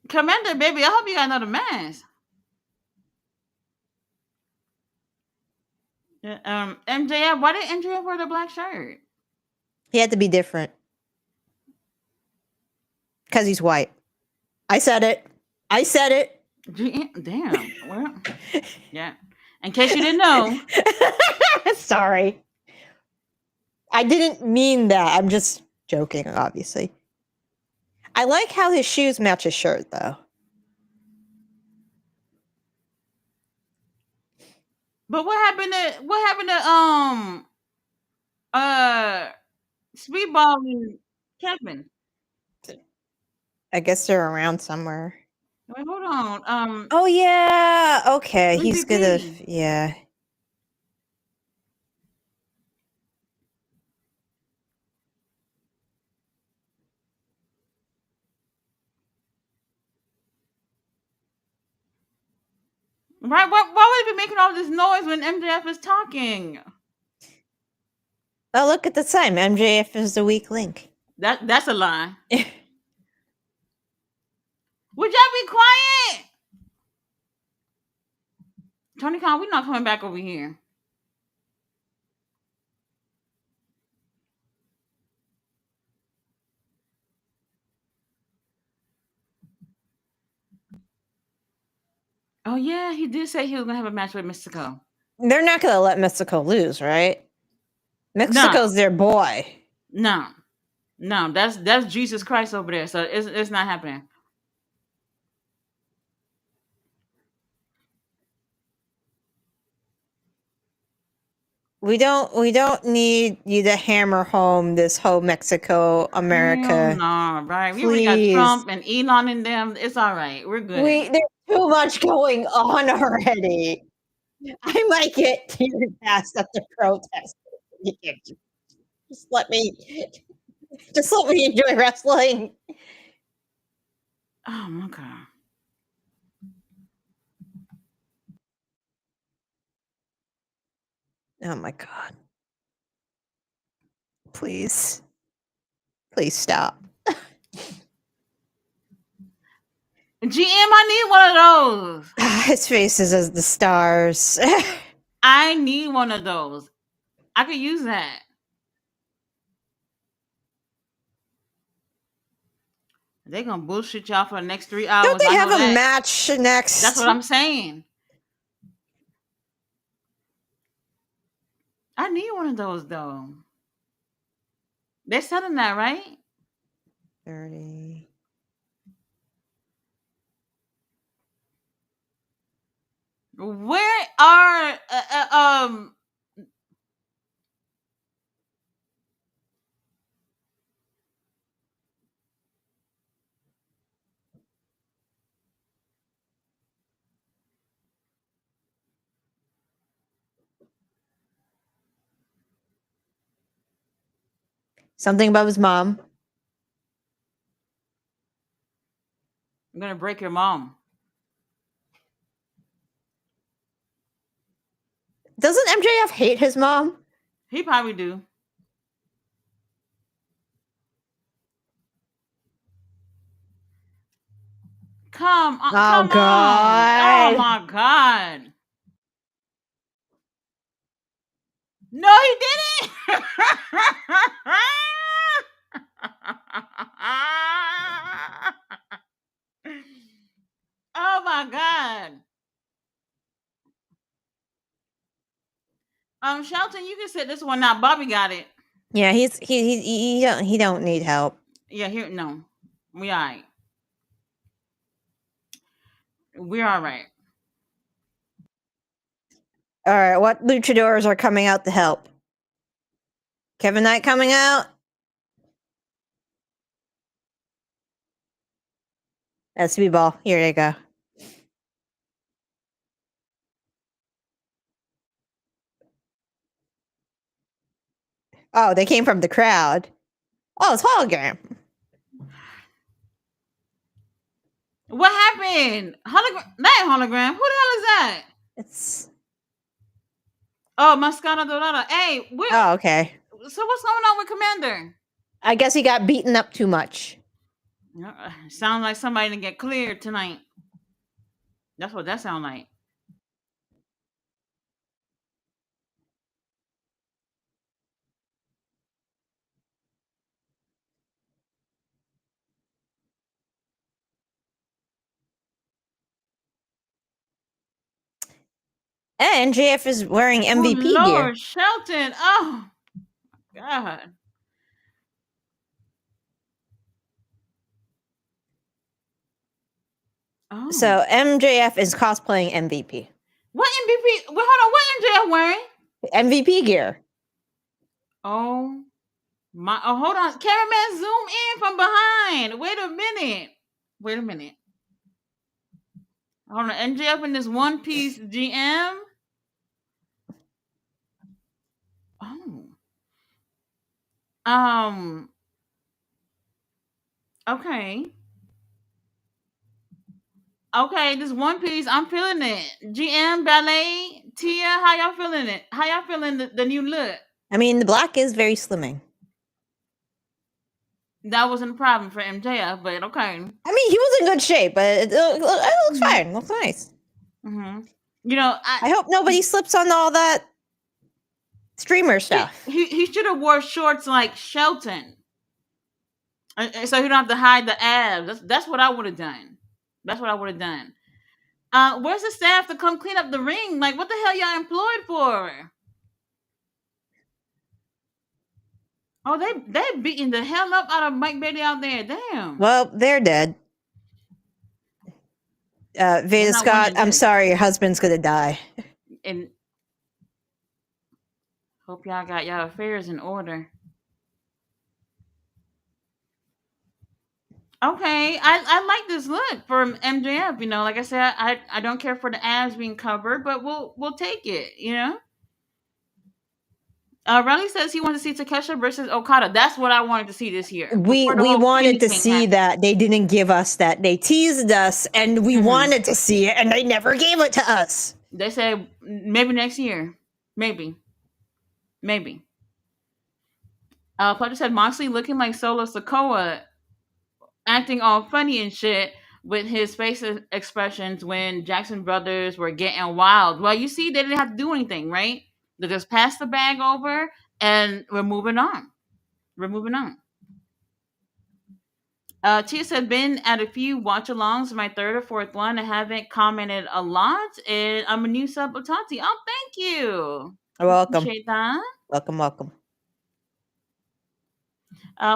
Commander, baby, I hope you got another mask. Yeah, MJF, why did MJF wear the black shirt? He had to be different. Because he's white. I said it. I said it. Damn. Well, yeah. In case you didn't know. Sorry. I didn't mean that. I'm just joking, obviously. I like how his shoes match his shirt, though. But what happened to Speedball and Kevin? I guess they're around somewhere. Wait, hold on. Oh, yeah. Okay. He's gonna. MVP. Yeah. Right? Why would he be making all this noise when MJF is talking? Oh, look at the sign. MJF is the weak link. That's a lie. Would y'all be quiet? Tony Khan, we're not coming back over here. Oh yeah, he did say he was gonna have a match with Mystico. They're not gonna let Mystico lose, right? Mystico's their boy. No, that's Jesus Christ over there. So it's not happening. We don't need you to hammer home this whole Mexico America. No, right? Please. We already got Trump and Elon in them. It's all right. We're good. There's too much going on already. I might get teared past at the protest. Just let me enjoy wrestling. Oh my god. Oh my god. Please stop. GM, I need one of those. His face is as the stars. I need one of those. I could use that. They're gonna bullshit y'all for the next 3 hours. Don't they have a match next? That's what I'm saying. I need one of those though. They're selling that, right? 30. Where are Something about his mom. I'm gonna break your mom. Doesn't MJF hate his mom? He probably do. Come on. Oh, Come God. on. Oh my god. No, he didn't. Oh my god. Shelton, you can sit this one out. Bobby got it. Yeah, he don't need help. Yeah, here no. We all right. We're all right. All right, what luchadors are coming out to help? Kevin Knight coming out? That's Speedball. Here you go. Oh, they came from the crowd. Oh, it's hologram. What happened? Hologram? That ain't hologram. Who the hell is that? It's. Oh, Mascara Dorada. Hey, Oh, okay. So what's going on with Commander? I guess he got beaten up too much. Sounds like somebody didn't get cleared tonight. That's what that sounds like. And JF is wearing Oh MVP gear. Lord, Shelton. Oh God. Oh. So MJF is cosplaying MVP. What MVP? Well, hold on. What MJF wearing? MVP gear. Oh my. Oh, hold on. Cameraman, zoom in from behind. Wait a minute. Wait a minute. Hold on. MJF in this one piece GM. Oh. Um. Okay. Okay. This one piece. I'm feeling it. GM ballet. Tia, how y'all feeling it? How y'all feeling the new look? I mean, the black is very slimming. That wasn't a problem for MJF, but okay. I mean, he was in good shape, but it looks fine. It looks nice. Mm-hmm. You know, I hope nobody slips on all that streamer stuff. he should have wore shorts like Shelton, so he don't have to hide the abs. That's what I would have done. That's what I would have done. Where's the staff to come clean up the ring? Like, what the hell y'all employed for? Oh, they beating the hell up out of Mike Bailey out there. Damn. Well, they're dead. They're Veda not Scott, winning I'm this. sorry, your husband's gonna die. And hope y'all got y'all affairs in order. Okay, I like this look for MJF. You know, like I said, I don't care for the abs being covered, but we'll take it. You know. Riley says he wants to see Takesha versus Okada. That's what I wanted to see this year. We Before the whole wanted Kenny to thing see happened. that. They didn't give us that. They teased us, and we wanted to see it, and they never gave it to us. They said maybe next year, maybe. Plutter said Moxley looking like Solo Sokoa, acting all funny and shit with his face expressions when Jackson Brothers were getting wild. Well, you see, they didn't have to do anything, right? They just passed the bag over, and we're moving on. We're moving on. Tia said, been at a few watch alongs, my third or fourth one. I haven't commented a lot, and I'm a new sub of Tati. Oh, thank you. Welcome. Appreciate that. Welcome.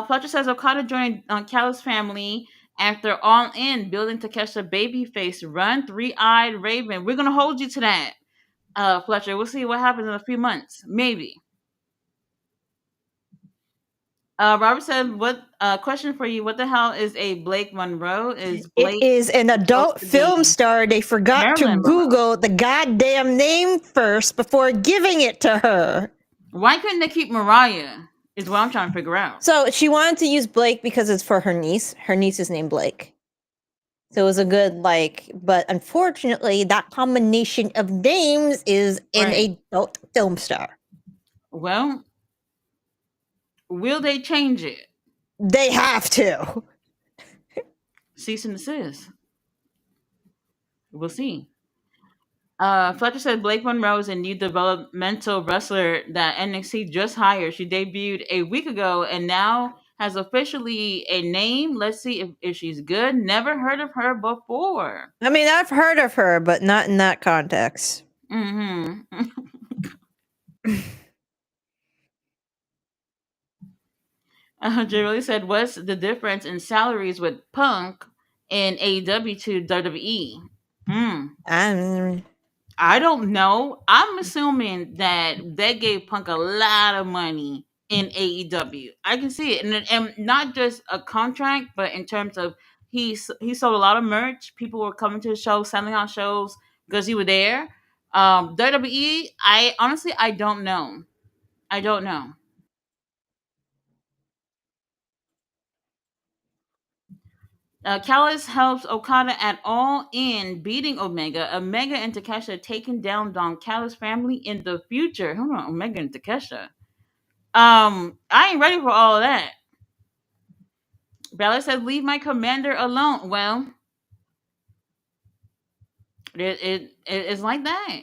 Fletcher says Okada joined Callus family after All In, building Takesha babyface run, three-eyed Raven. We're gonna hold you to that, Fletcher. We'll see what happens in a few months, maybe. Robert said, "What question for you? What the hell is a Blake Monroe? Is Blake It is an adult supposed to film be star. They forgot to Marilyn Monroe? Google the goddamn name first before giving it to her. Why couldn't they keep Mariah? Is what I'm trying to figure out. So she wanted to use Blake because it's for her niece. Her niece is named Blake. So it was a good, like, but unfortunately, that combination of names is an Right. adult film star. Well, will they change it? They have to. Cease and desist. We'll see. Fletcher said Blake Monroe is a new developmental wrestler that NXT just hired. She debuted a week ago and now has officially a name. Let's see if she's good. Never heard of her before. I mean, I've heard of her, but not in that context. Mm-hmm. Jay really said, what's the difference in salaries with Punk in AEW to WWE? I don't know. I'm assuming that they gave Punk a lot of money in AEW. I can see it, and not just a contract, but in terms of he sold a lot of merch. People were coming to the show, selling out shows because he was there. WWE, I honestly I don't know. I don't know. Callis helps Okada at All In, beating Omega. Omega and Takesha taking down Don Callis family in the future. Hold on, Omega and Takesha. I ain't ready for all of that. Bella says, "Leave my commander alone." Well, it's like that.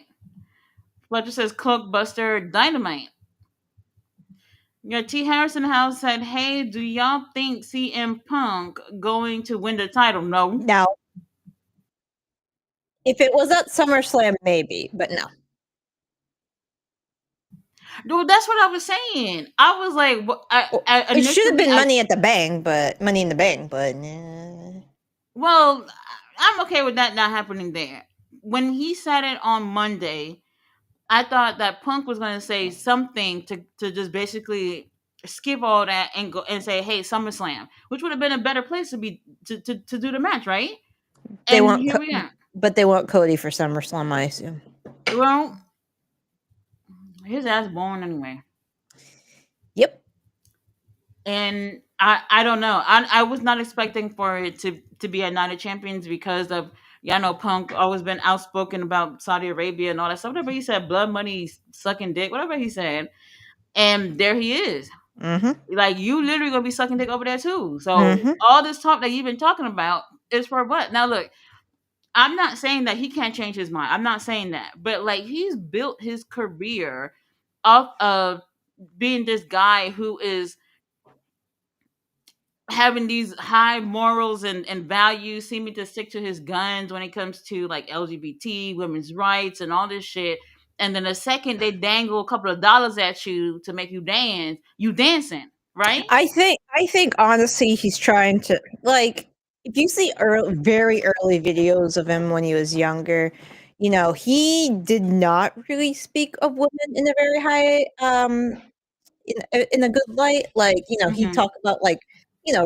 Fletcher says, "Cloakbuster Dynamite." Yeah, T. Harrison House said, "Hey, do y'all think CM Punk going to win the title?" No. Now, if it was at SummerSlam, maybe, but no. Dude, that's what I was saying. I was like, Well, I it should have initially, been Money at the Bank, but Money in the Bank, but well, I'm okay with that not happening there. When he said it on Monday, I thought that Punk was going to say something to just basically skip all that and go and say, "Hey, SummerSlam," which would have been a better place to be to do the match, right? they And want, here we are. but they want Cody for SummerSlam, I assume. Well, his ass born anyway. Yep. And I don't know. I was not expecting for it to be a Night of Champions because of, yeah, I know Punk always been outspoken about Saudi Arabia and all that stuff. Whatever he said, blood money, sucking dick, whatever he said, and there he is. Mm-hmm. Like, you literally gonna be sucking dick over there too. So Mm-hmm. all this talk that you've been talking about is for what? Now look, I'm not saying that he can't change his mind. I'm not saying that, but like, he's built his career off of being this guy who is having these high morals and values, seeming to stick to his guns when it comes to like LGBT, women's rights, and all this shit. And then the second they dangle a couple of dollars at you to make you dance, you dancing, right? I think honestly, he's trying to, like, if you see very early videos of him when he was younger, he did not really speak of women in a very high in a good light. Like, he'd Mm-hmm. talk about, like,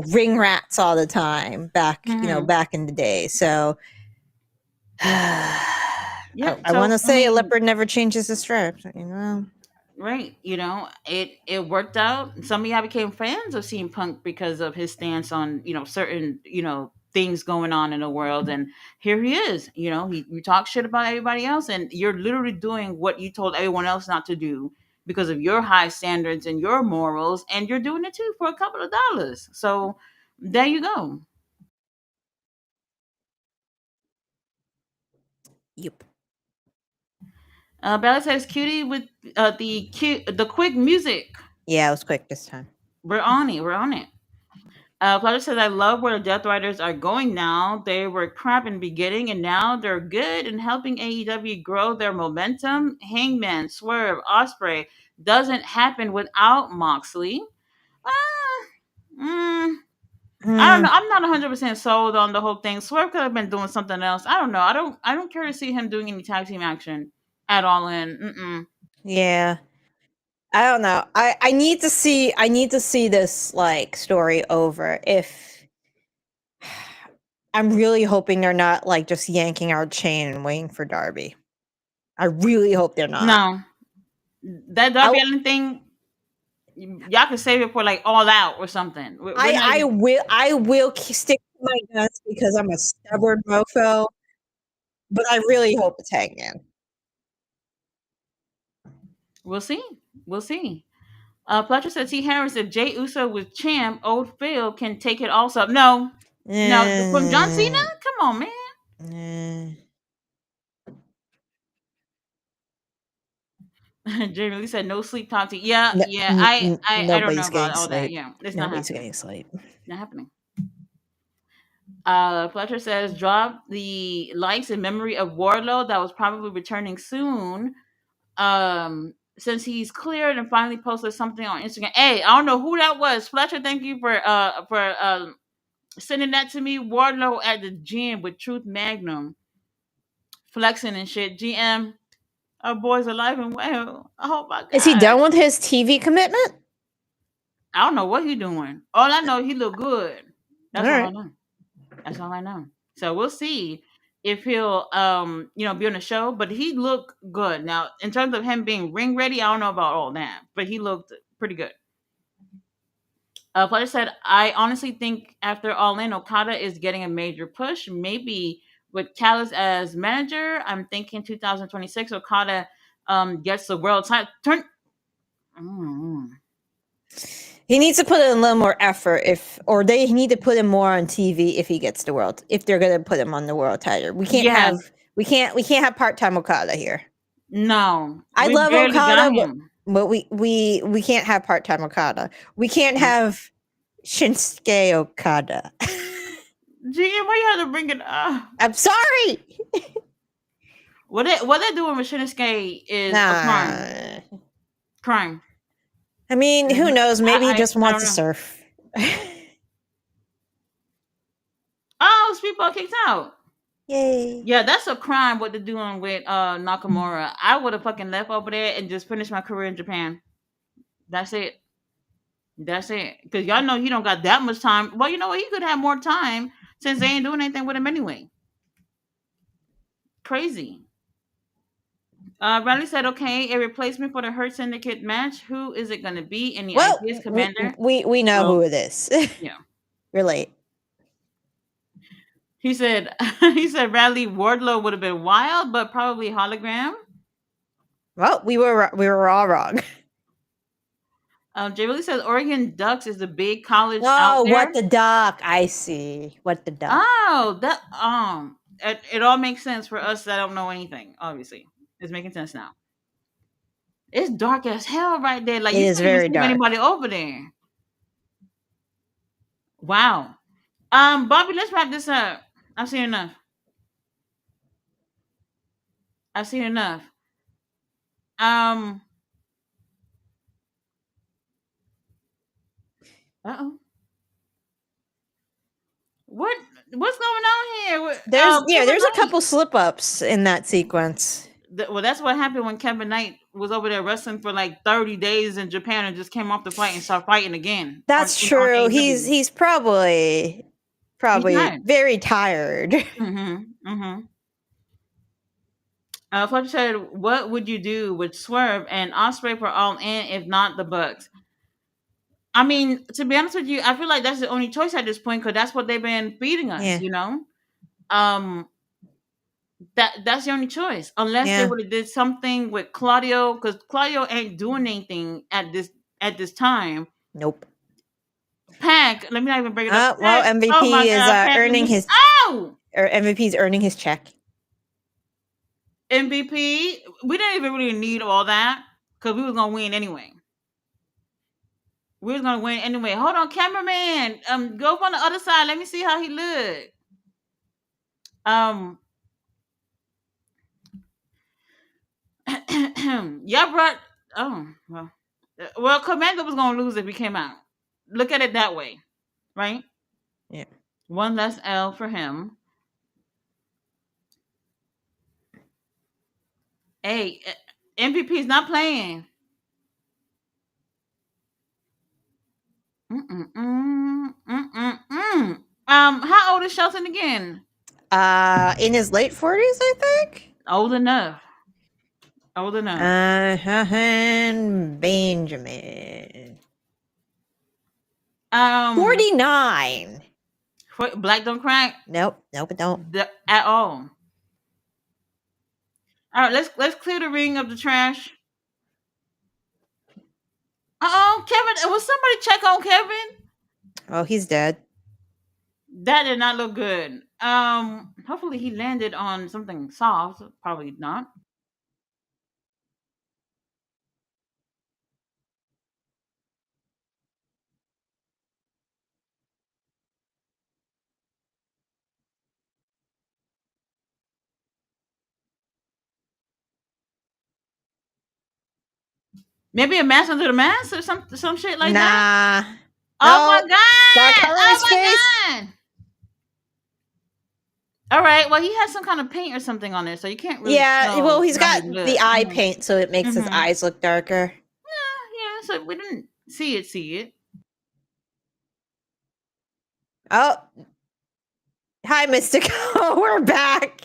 ring rats all the time Mm-hmm. back in the day. So Yeah. I want So to I say a mean, leopard never changes his stripes. right, it worked out. Some of y'all became fans of CM Punk because of his stance on, certain, things going on in the world. And here he is. You talk shit about everybody else, and you're literally doing what you told everyone else not to do because of your high standards and your morals, and you're doing it too for a couple of dollars. So there you go. Yep. Bella says, "Cutie with the quick music." Yeah, it was quick this time. We're on it. We're on it. Flutter says, "I love where the Death Riders are going now. They were crap in the beginning, and now they're good and helping AEW grow their momentum. Hangman, Swerve, Osprey doesn't happen without Moxley." Ah, mm, I don't Hmm. know. I'm not 100% sold on the whole thing. Swerve could have been doing something else. I don't know. I don't care to see him doing any tag team action at all. In Yeah. I don't know. I need to see this, like, story over. If I'm really hoping they're not, like, just yanking our chain and waiting for Darby. I really hope they're not. no, that I Darby Allin thing, y'all can save it for like All Out or something. We're I not I even. will I will stick to my guns because I'm a stubborn mofo, but I really hope it's Hangman. We'll see. We'll see. Fletcher said, "T. Harris, if Jay Uso was champ, old Phil can take it also." No, no, from John Cena. Eh, Come on, man. eh. Jamie Lee said, "No sleep, Tati." Yeah, N yeah. I don't know Nobody's about getting all that. sleep. Yeah, it's not Nobody's happening. getting sleep. Not happening. Fletcher says, "Drop the likes in memory of Warlow that was probably returning soon. Since he's cleared and finally posted something on Instagram." Hey, I don't know who that was. Fletcher, thank you for sending that to me. Wardlow at the gym with Truth Magnum flexing and shit. GM, our boy's alive and well. Oh my Is he god. done with his TV commitment? I don't know what he doing. All I know, he look good. That's all I Alright. know. That's all I know. So we'll see if he'll be on the show. But he looked good. Now, in terms of him being ring ready, I don't know about all that, but he looked pretty good. Fletcher said, "I honestly think after All In, Okada is getting a major push. Maybe with Callis as manager, I'm thinking 2026 Okada gets the world title." Turn. Mm. He needs to put in a little more effort or they need to put him more on TV if he gets the world. If they're gonna put him on the world title, we can't Yeah, have part-time Okada here. no, I we love barely got Okada, him. but we can't have part-time Okada. We can't have Shinsuke Okada. GM, why you have to bring it up? I'm sorry. What they doing with Shinsuke is a crime. Nah. Crime. I mean, who knows? Maybe he just I wants don't to know. surf. Oh, Speedball kicked out. Yay. Yeah, that's a crime what they're doing with Nakamura. I would have fucking left over there and just finished my career in Japan. That's it. That's it. Because y'all know he don't got that much time. Well, you know what? He could have more time since they ain't doing anything with him anyway. Crazy. Riley said, okay, a replacement for the Hurt Syndicate match. Who is it going to be? Any ideas, Well, Commander? we know Well, who it is. yeah. We're late. He said he said Riley Wardlow would have been wild, but probably hologram. Well, we were all wrong. Jay Willie says Oregon Ducks is the big college out Oh, there. what the duck? I see. What the duck? Oh, that it all makes sense for us that don't know anything. Obviously, it's making sense now. It's dark as hell right there. Like It you is can't even very see dark. anybody over there. Wow. Bobby, let's wrap this up. I've seen enough. I've seen enough. Um. Uh oh. What's going on here? There's a Knight. couple slip ups in that sequence. Well, that's what happened when Kevin Knight was over there wrestling for like 30 days in Japan and just came off the fight and started fighting again. That's on true. AEW. He's probably He's tired. very tired. Mm-hmm. Mm-hmm. Fletcher said, "What would you do with Swerve and Ospreay for All In if not the Bucks?" I mean, to be honest with you, I feel like that's the only choice at this point because that's what they've been feeding us. Yeah. You know, um, that's the only choice unless they Yeah. would have did something with Claudio because Claudio ain't doing anything at this time. Nope. Pack, let me not even bring it up. Well, Pack, MVP oh my is God, Pack, earning his or MVP's earning his check. MVP. We didn't even really need all that because we was gonna win anyway. We was gonna win anyway. Hold on, cameraman. Go on the other side. Let me see how he look. Y'all brought. Oh well, Commander was gonna lose if he came out. Look at it that way, right? Yeah. One less L for him. Hey, MVP's not playing. How old is Shelton again? In his late 40s, I think. Old enough. Old enough. Benjamin. 49. 49. Black don't crack. Nope, it don't. At all. All right, let's clear the ring of the trash. Kevin, will somebody check on Kevin? Oh, he's dead. That did not look good. Hopefully he landed on something soft. Probably not. Maybe a mask under the mask or some shit like that. Nah. Oh my God! Got color in his Oh face. my God! All right. Well, he has some kind of paint or something on there, so you can't really. Yeah. Well, he's got he the eye paint, so it makes his eyes look darker. Yeah. So we didn't see it. Oh. Hi, Mystico. We're back.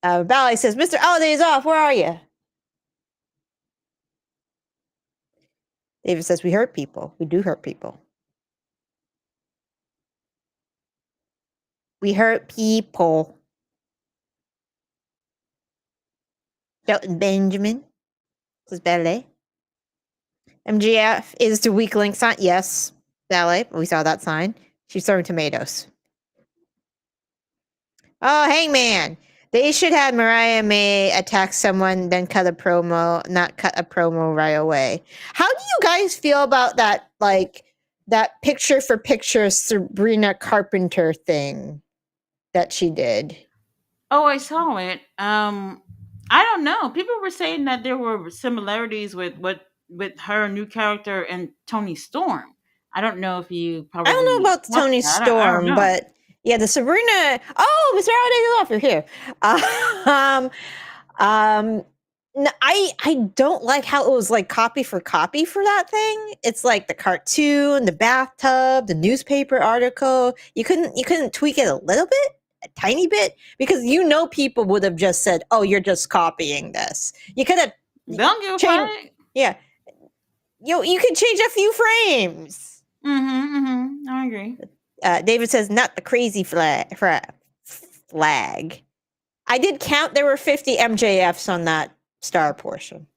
Ballet says, Mr. Holiday is off. Where are you? David says, we hurt people. We do hurt people. We hurt people. Shelton Benjamin says ballet. MGF is the weak link sign. Yes, ballet. We saw that sign. She's throwing tomatoes. Oh, Hangman. They should have Mariah May attack someone, then cut a promo, not cut a promo right away. How do you guys feel about that, like, that picture for picture Sabrina Carpenter thing that she did? Oh, I saw it. I don't know. People were saying that there were similarities with her new character and Tony Storm. I don't know if you I don't know probably about watched Tony that. I don't Storm, know. but yeah, the Sabrina. Oh, Mr. Holiday, you're here. I don't like how it was like copy for copy for that thing. It's like the cartoon, the bathtub, the newspaper article. You couldn't tweak it a little bit, a tiny bit, because people would have just said, "Oh, you're just copying this." You could have Don't give a changed. fuck. Yeah, you could change a few frames. I agree. David says, "Not the crazy flag." I did count. There were 50 MJFs on that star portion.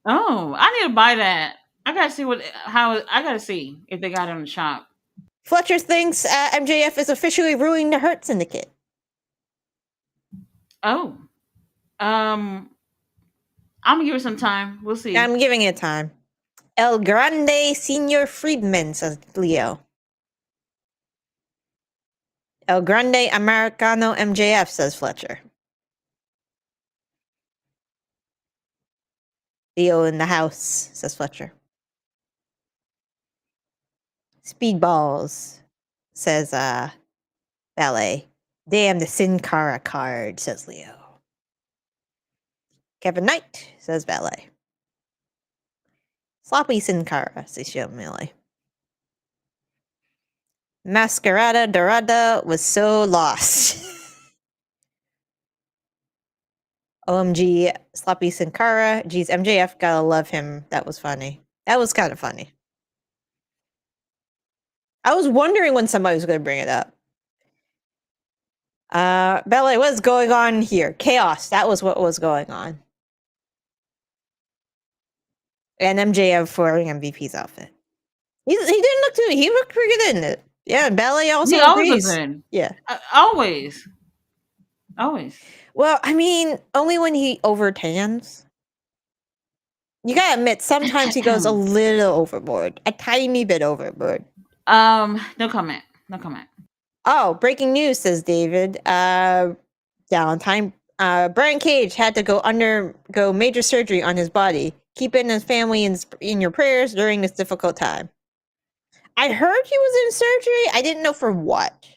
Oh, I need to buy that. I gotta see I gotta see if they got it in the shop. Fletcher thinks MJF is officially ruining the Hurt Syndicate. Oh, I'm gonna give it some time. We'll see. I'm giving it time. El Grande Senor Friedman, says Leo. El Grande Americano MJF, says Fletcher. Leo in the house, says Fletcher. Speedballs, says Ballet. Damn, the Sin Cara card, says Leo. Kevin Knight, says Ballet. Sloppy Sin Cara, says Joe Millie. Masquerada Dorada was so lost. OMG, Sloppy Sin Cara. Geez, MJF, gotta love him. That was funny. That was kind of funny. I was wondering when somebody was going to bring it up. Ballet, what's going on here? Chaos. That was what was going on. And MJF wearing MVP's outfit. He didn't look too. He looked pretty good in it. Yeah, and Ballet also He always agrees. looks good. Yeah, always. Well, I mean, only when he overtans. You gotta admit, sometimes he goes a little overboard, a tiny bit overboard. No comment. No comment. Oh, breaking news, says David. Downtime. Brian Cage had to go major surgery on his body. Keep in his family in your prayers during this difficult time. I heard he was in surgery. I didn't know for what.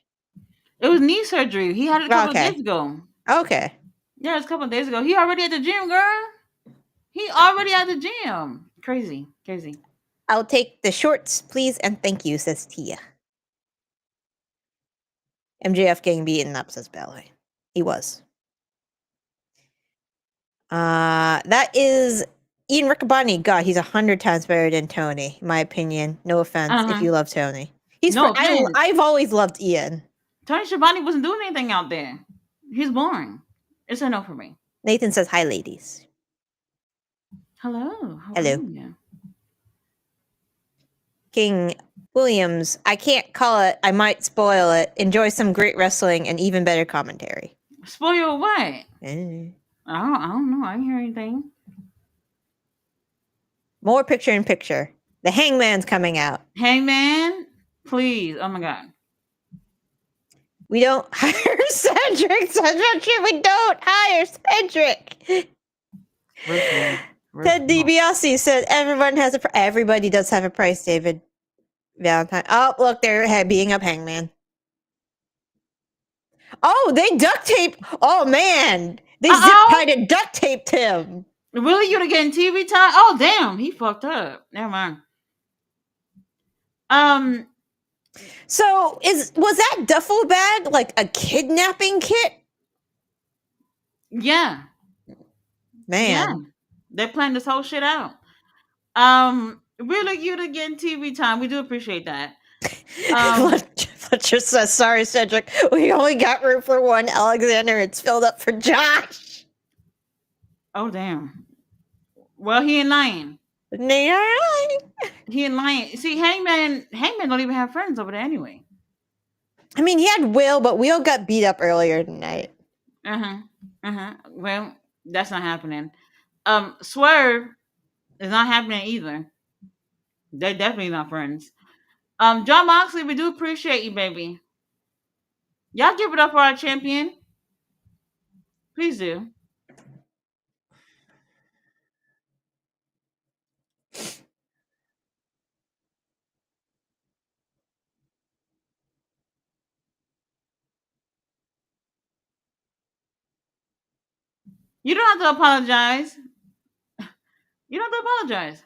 It was knee surgery. He had it a couple of days ago. Okay. Yeah, it's a couple of days ago. He already at the gym, girl. He already at the gym. Crazy. I'll take the shorts, please, and thank you, says Tia. MJF getting beaten up, says Ballet. He was. That is Ian Riccaboni. God, he's 100 times better than Tony, in my opinion. No offense if you love Tony. I've always loved Ian. Tony Schiavone wasn't doing anything out there. He's boring. It's a no for me. Nathan says, hi, ladies. Hello. Hello. King Williams, I can't call it. I might spoil it. Enjoy some great wrestling and even better commentary. Spoil what? I Eh. don't know. I didn't hear anything. More picture-in-picture. The Hangman's coming out. Hangman? Please. Oh, my God. We don't hire Cedric. We don't hire Cedric. Ted DiBiase said everyone has everybody does have a price, David. Valentine. Oh, look, they're beating up Hangman. Oh, they duct tape. Oh, man. They zip-tied and duct taped him. Really? You're getting TV time? Oh, damn. He fucked up. Never mind. So was that duffel bag like a kidnapping kit? Yeah. Man. Yeah. They're playing this whole shit out. Really, you to getting TV time. We do appreciate that. Fletcher says, sorry, Cedric. We only got room for one Alexander. It's filled up for Josh. Oh damn. Well, he ain't lying. I He ain't lying. See, Hangman don't even have friends over there anyway. mean, he had Will, but Will got beat up earlier tonight. Well, that's not happening. Swerve is not happening either. They're definitely not friends. John Moxley, we do appreciate you, baby. Y'all give it up for our champion. Please do. You don't have to apologize. You don't have to apologize.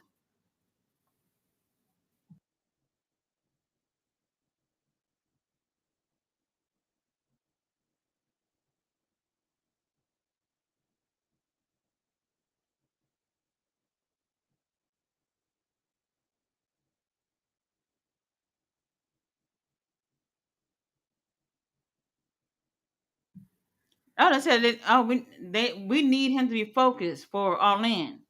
Oh, they said that. Oh, we need him to be focused for All In.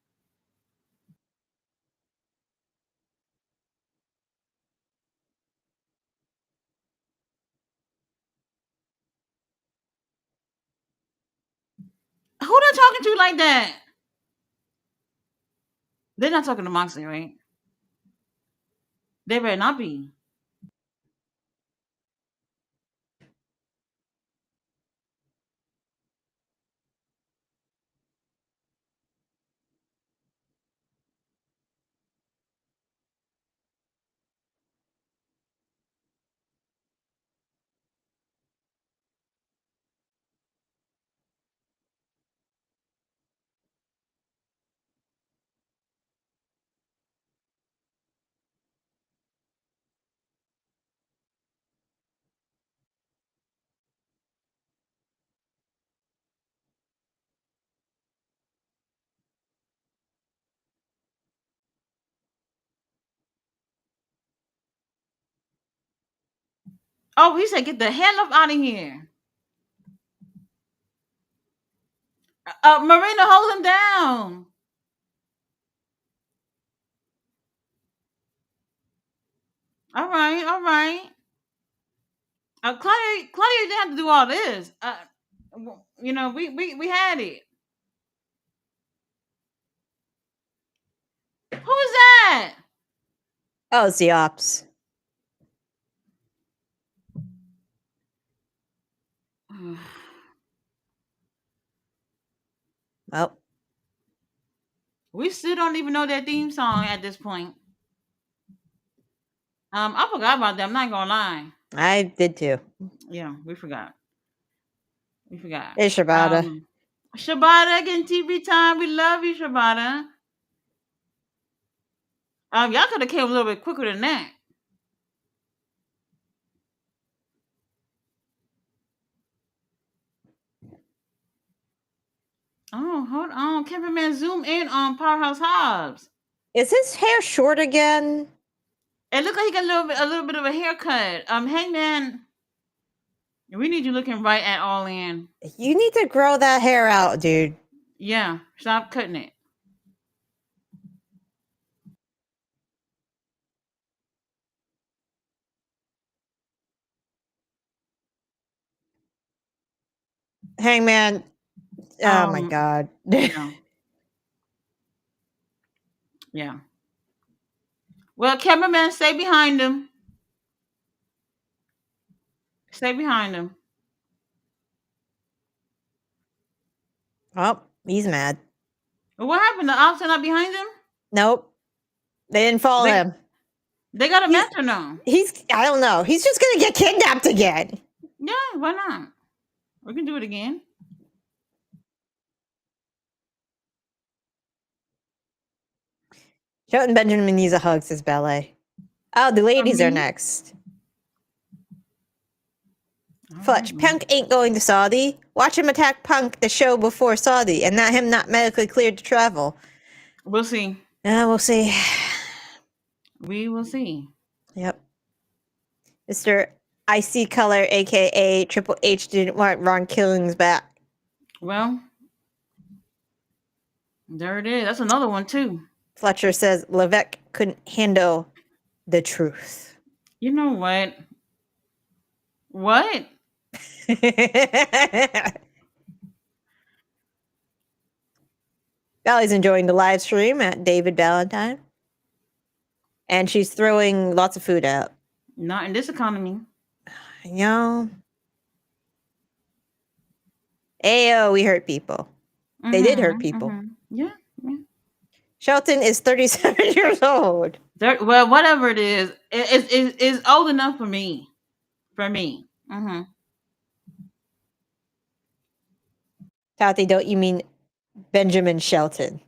Who they talking to like that? They're not talking to Moxley, right? They better not be. Oh, he said, "Get the hell up out of here." Marina, hold him down. All right, all right. Claudia didn't have to do all this. We had it. Who is that? Oh, it's the ops. Well, We still don't even know their theme song at this point. I forgot about that. I'm not gonna lie. I did too. Yeah, we forgot. We forgot. Hey, Shibata. Shibata getting TV time. We love you, Shibata. Y'all could have came a little bit quicker than that. Oh, hold on. Cameraman, zoom in on Powerhouse Hobbs. Is his hair short again? It looked like he got a little bit of a haircut. Hangman, we need you looking right at All In. You need to grow that hair out, dude. Yeah, stop cutting it. Hangman. Oh my god. Yeah. Yeah. Well, cameraman, stay behind him. Stay behind him. Oh, he's mad. Well, what happened? The ops are not behind him? Nope. They didn't follow They him. they got a He's- metronome. I don't know. He's just gonna get kidnapped again. Yeah, why not? We can do it again. Shelton Benjamin needs a hug, says Ballet. Oh, the ladies are me? next. All Fletch, right, Punk ain't going to Saudi. Watch him attack Punk the show before Saudi, and him not medically cleared to travel. we'll see. We'll see. We will see. Yep. Mr. Icy Color, aka Triple H, didn't want Ron Killings back. Well, There it is. That's another one too. Fletcher says Levesque couldn't handle the truth. You know what? What? Valley's enjoying the live stream at David Valentine. And she's throwing lots of food out. Not in this economy. You know? Ayo, we hurt people. They did hurt people. Yeah. Shelton is 37 years old. Well, whatever it is, it's old enough for me. For me. Tati, don't you mean Benjamin Shelton?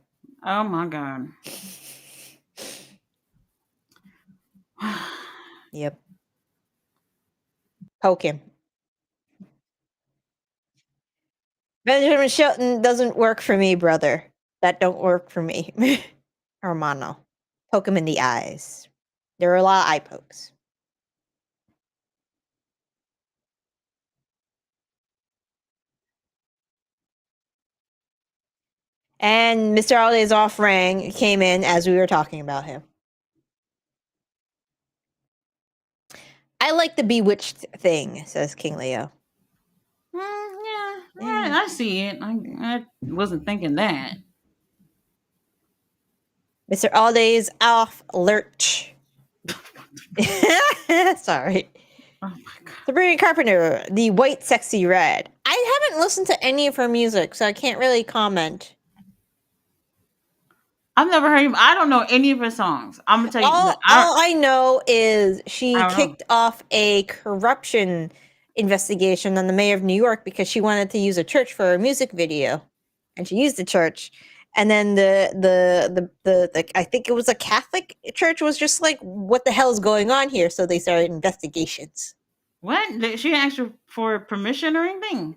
Oh my God. Yep. Poke him. Benjamin Shelton doesn't work for me, brother. That don't work for me. Hermano. Poke him in the eyes. There are a lot of eye pokes. And Mr. Holiday's off rang came in as we were talking about him. I like the bewitched thing, says King Leo. Yeah. I see it. I wasn't thinking that. Mr. Holiday's off lurch. Sorry. Oh my God. Sabrina Carpenter, the white sexy red. I haven't listened to any of her music, so I can't really comment. I've never heard. I don't know any of her songs. I'm gonna tell you. All I know is she kicked off a corruption investigation on the mayor of New York because she wanted to use a church for a music video, and she used the church. And then the I think it was a Catholic church was just like, what the hell is going on here? So they started investigations. What? She didn't ask for permission or anything?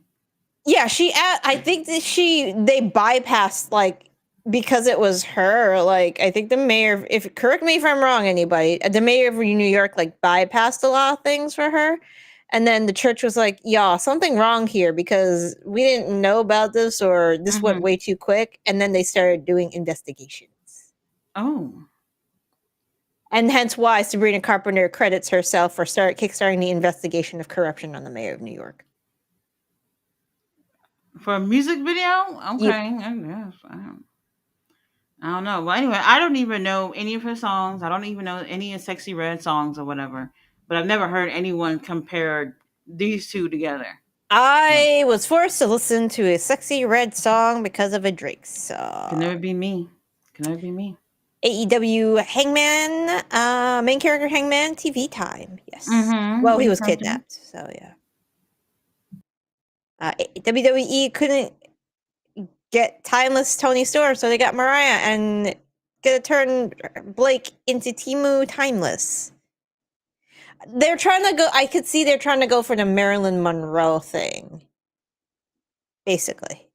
Yeah, I think that they bypassed, like, because it was her, like, I think the mayor, correct me if I'm wrong, anybody, the mayor of New York, like, bypassed a lot of things for her. And then the church was like, yeah, something wrong here because we didn't know about this or this went way too quick. And then they started doing investigations. Oh. And hence why Sabrina Carpenter credits herself for kickstarting the investigation of corruption on the mayor of New York. For a music video? Okay. Yep. I guess. I don't know. Well, anyway, I don't even know any of her songs. I don't even know any of Sexy Red songs or whatever. But I've never heard anyone compare these two together. I was forced to listen to a Sexy Red song because of a Drake song. Can never be me. AEW Hangman, main character Hangman, TV time. Yes. Well, he was kidnapped, so yeah. WWE couldn't get timeless Tony Storm, so they got Mariah and gonna turn Blake into Timu Timeless. They're trying to go. I could see they're trying to go for the Marilyn Monroe thing, basically.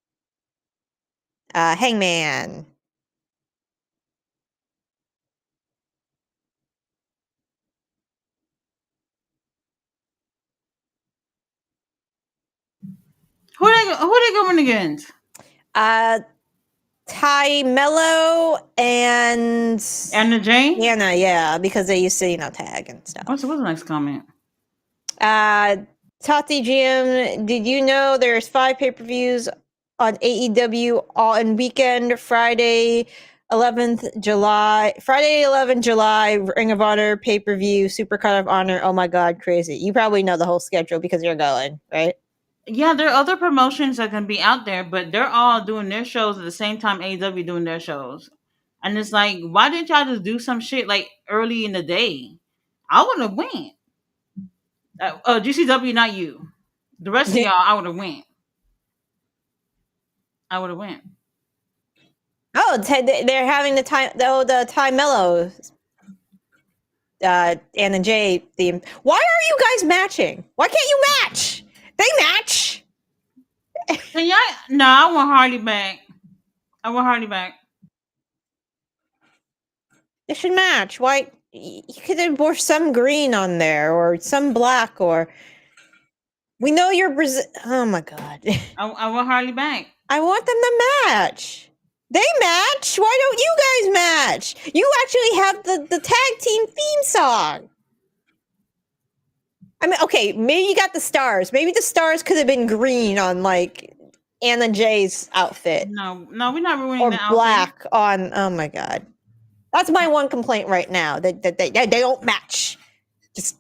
Hangman. Who they going against? Ty Mello and Anna Jane? Anna, yeah, because they used to, tag and stuff. What's the next comment? Tati Jim, did you know there's 5 pay-per-views on AEW all in weekend? Friday 11th July, Ring of Honor pay-per-view, Supercard of Honor. Oh my God, crazy. You probably know the whole schedule because you're going, right? Yeah, there are other promotions that can be out there, but they're all doing their shows at the same time AEW doing their shows. And it's like, why didn't y'all just do some shit like early in the day? I would have went. GCW, not you. The rest of y'all, I would have went. Oh, they're having the Ty Mello, Anna Jay theme. Why are you guys matching? Why can't you match? They match. Can y'all? No, I want Harley back. They should match. Why? You could have wore some green on there or some black, or we know you're Brazil. Oh my God. I want Harley back. I want them to match. They match. Why don't you guys match? You actually have the tag team theme song. I mean, okay, maybe you got the stars. Maybe the stars could have been green on like Anna Jay's outfit, No, no, we're not ruining or the outfit. black on. Oh my god, that's my one complaint right now. That they don't match.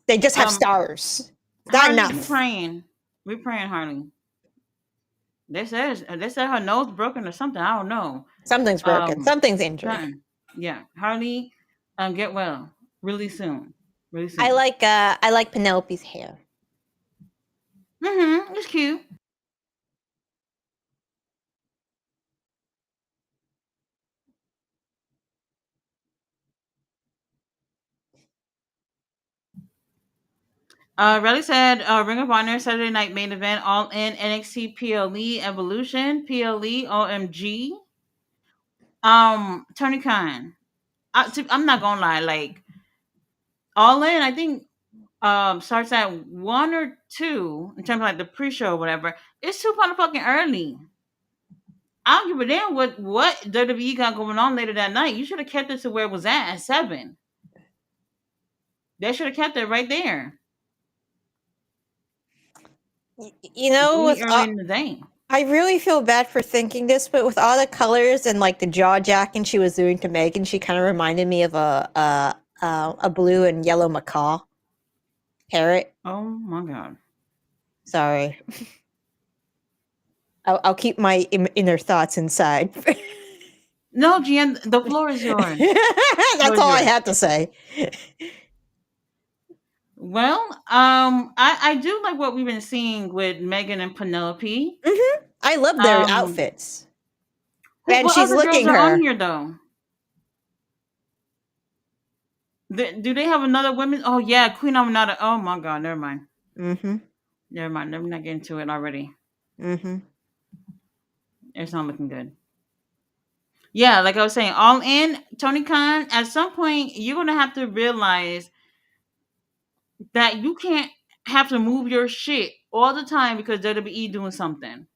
They just have stars. It's not Harley, we enough. praying. We praying, Harley. They said her nose broken or something. I don't know. Something's broken. Um, Something's injured. something. Yeah, Harley, get well really soon. Really I soon. like Penelope's hair. It's cute. Relly said, Ring of Honor Saturday Night Main Event, All In NXT PLE Evolution PLE OMG. Tony Khan. I'm not gonna lie, like All In, I think starts at 1 or 2 in terms of like the pre-show or whatever. It's too fucking early. I don't give a damn what WWE got going on later that night. You should have kept it to where it was at 7. They should have kept it right there. You know, Really early in the day. I really feel bad for thinking this, but with all the colors and like the jaw jacking she was doing to Megan, she kind of reminded me of a blue and yellow macaw parrot. Oh my god. Sorry, I'll keep my inner thoughts inside. No, Jan, the floor is yours. That's all I had to say. Well, I do like what we've been seeing with Megan and Penelope. I love their outfits. And what she's other girls licking are her. on here though? Do they have another women? Oh yeah, Queen Aminata. Oh my god, never mind. Never mind. Let me not get into it already. It's not looking good. Yeah, like I was saying, All In, Tony Khan. At some point, you're gonna have to realize that you can't have to move your shit all the time because WWE doing something.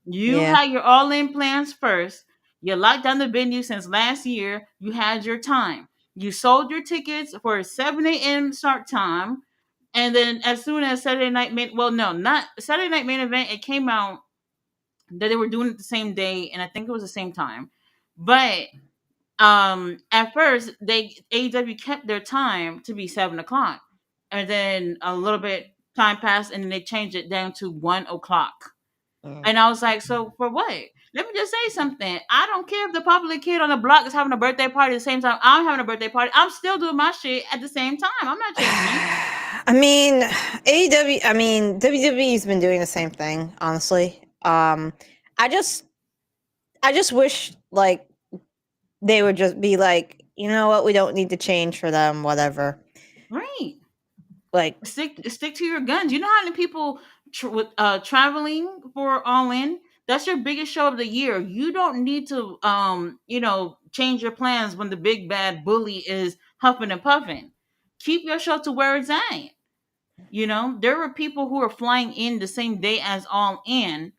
You Yeah. had your All In plans first. You locked down the venue since last year. You had your time. You sold your tickets for a 7 a.m. start time. And then as soon as Saturday night main, well, no, not Saturday night main event, it came out that they were doing it the same day, and I think it was the same time. But at first they AEW kept their time to be 7 o'clock, and then a little bit time passed, and then they changed it down to 1 o'clock. And I was like, so for what? Let me just say something. I don't care if the popular kid on the block is having a birthday party at the same time I'm having a birthday party. I'm still doing my shit at the same time. I'm not changing. I mean, AEW. I mean, WWE's been doing the same thing. Honestly, I just wish like they would just be like, you know what, we don't need to change for them. Whatever. Right. Like, stick to your guns. You know how many people traveling for All In? That's your biggest show of the year. You don't need to change your plans when the big bad bully is huffing and puffing. Keep your show to where it's at. There were people who are flying in the same day as All In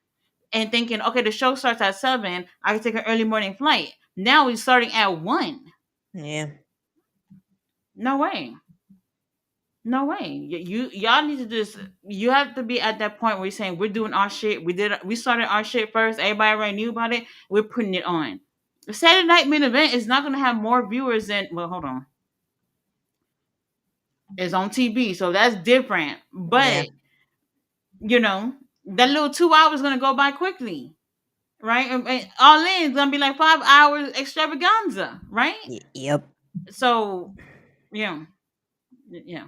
and thinking, okay, the show starts at 7. I can take an early morning flight. Now we're starting at 1. yeah. No way. No way. Y'all need to just, you have to be at that point where you're saying we're doing our shit. We started our shit first. Everybody already knew about it. We're putting it on. The Saturday night main event is not gonna have more viewers than, well, hold on. It's on TV, so that's different. But that little 2 hours gonna go by quickly. Right? And All In is gonna be like 5 hours extravaganza, right? Yep. So yeah. Yeah.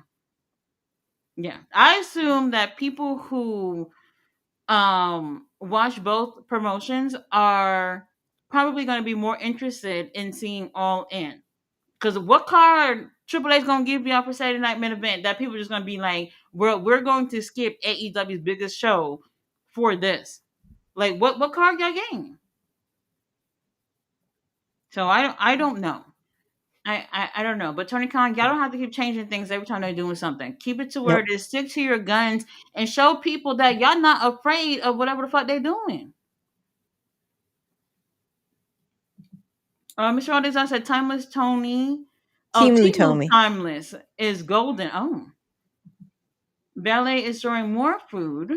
Yeah. I assume that people who watch both promotions are probably going to be more interested in seeing All In, because what card Triple H going to give y'all for Saturday Night Main Event that people are just going to be like, we're going to skip AEW's biggest show for this? Like, what card y'all getting? So I don't know. I don't know. But Tony Khan, y'all don't have to keep changing things every time they're doing something. Keep it to where Nope. it is. Stick to your guns and show people that y'all not afraid of whatever the fuck they're doing. Mr. Rodriguez said Timeless Tony. Oh, Timu Timu Tomi. Timeless is golden. Oh. Ballet is storing more food.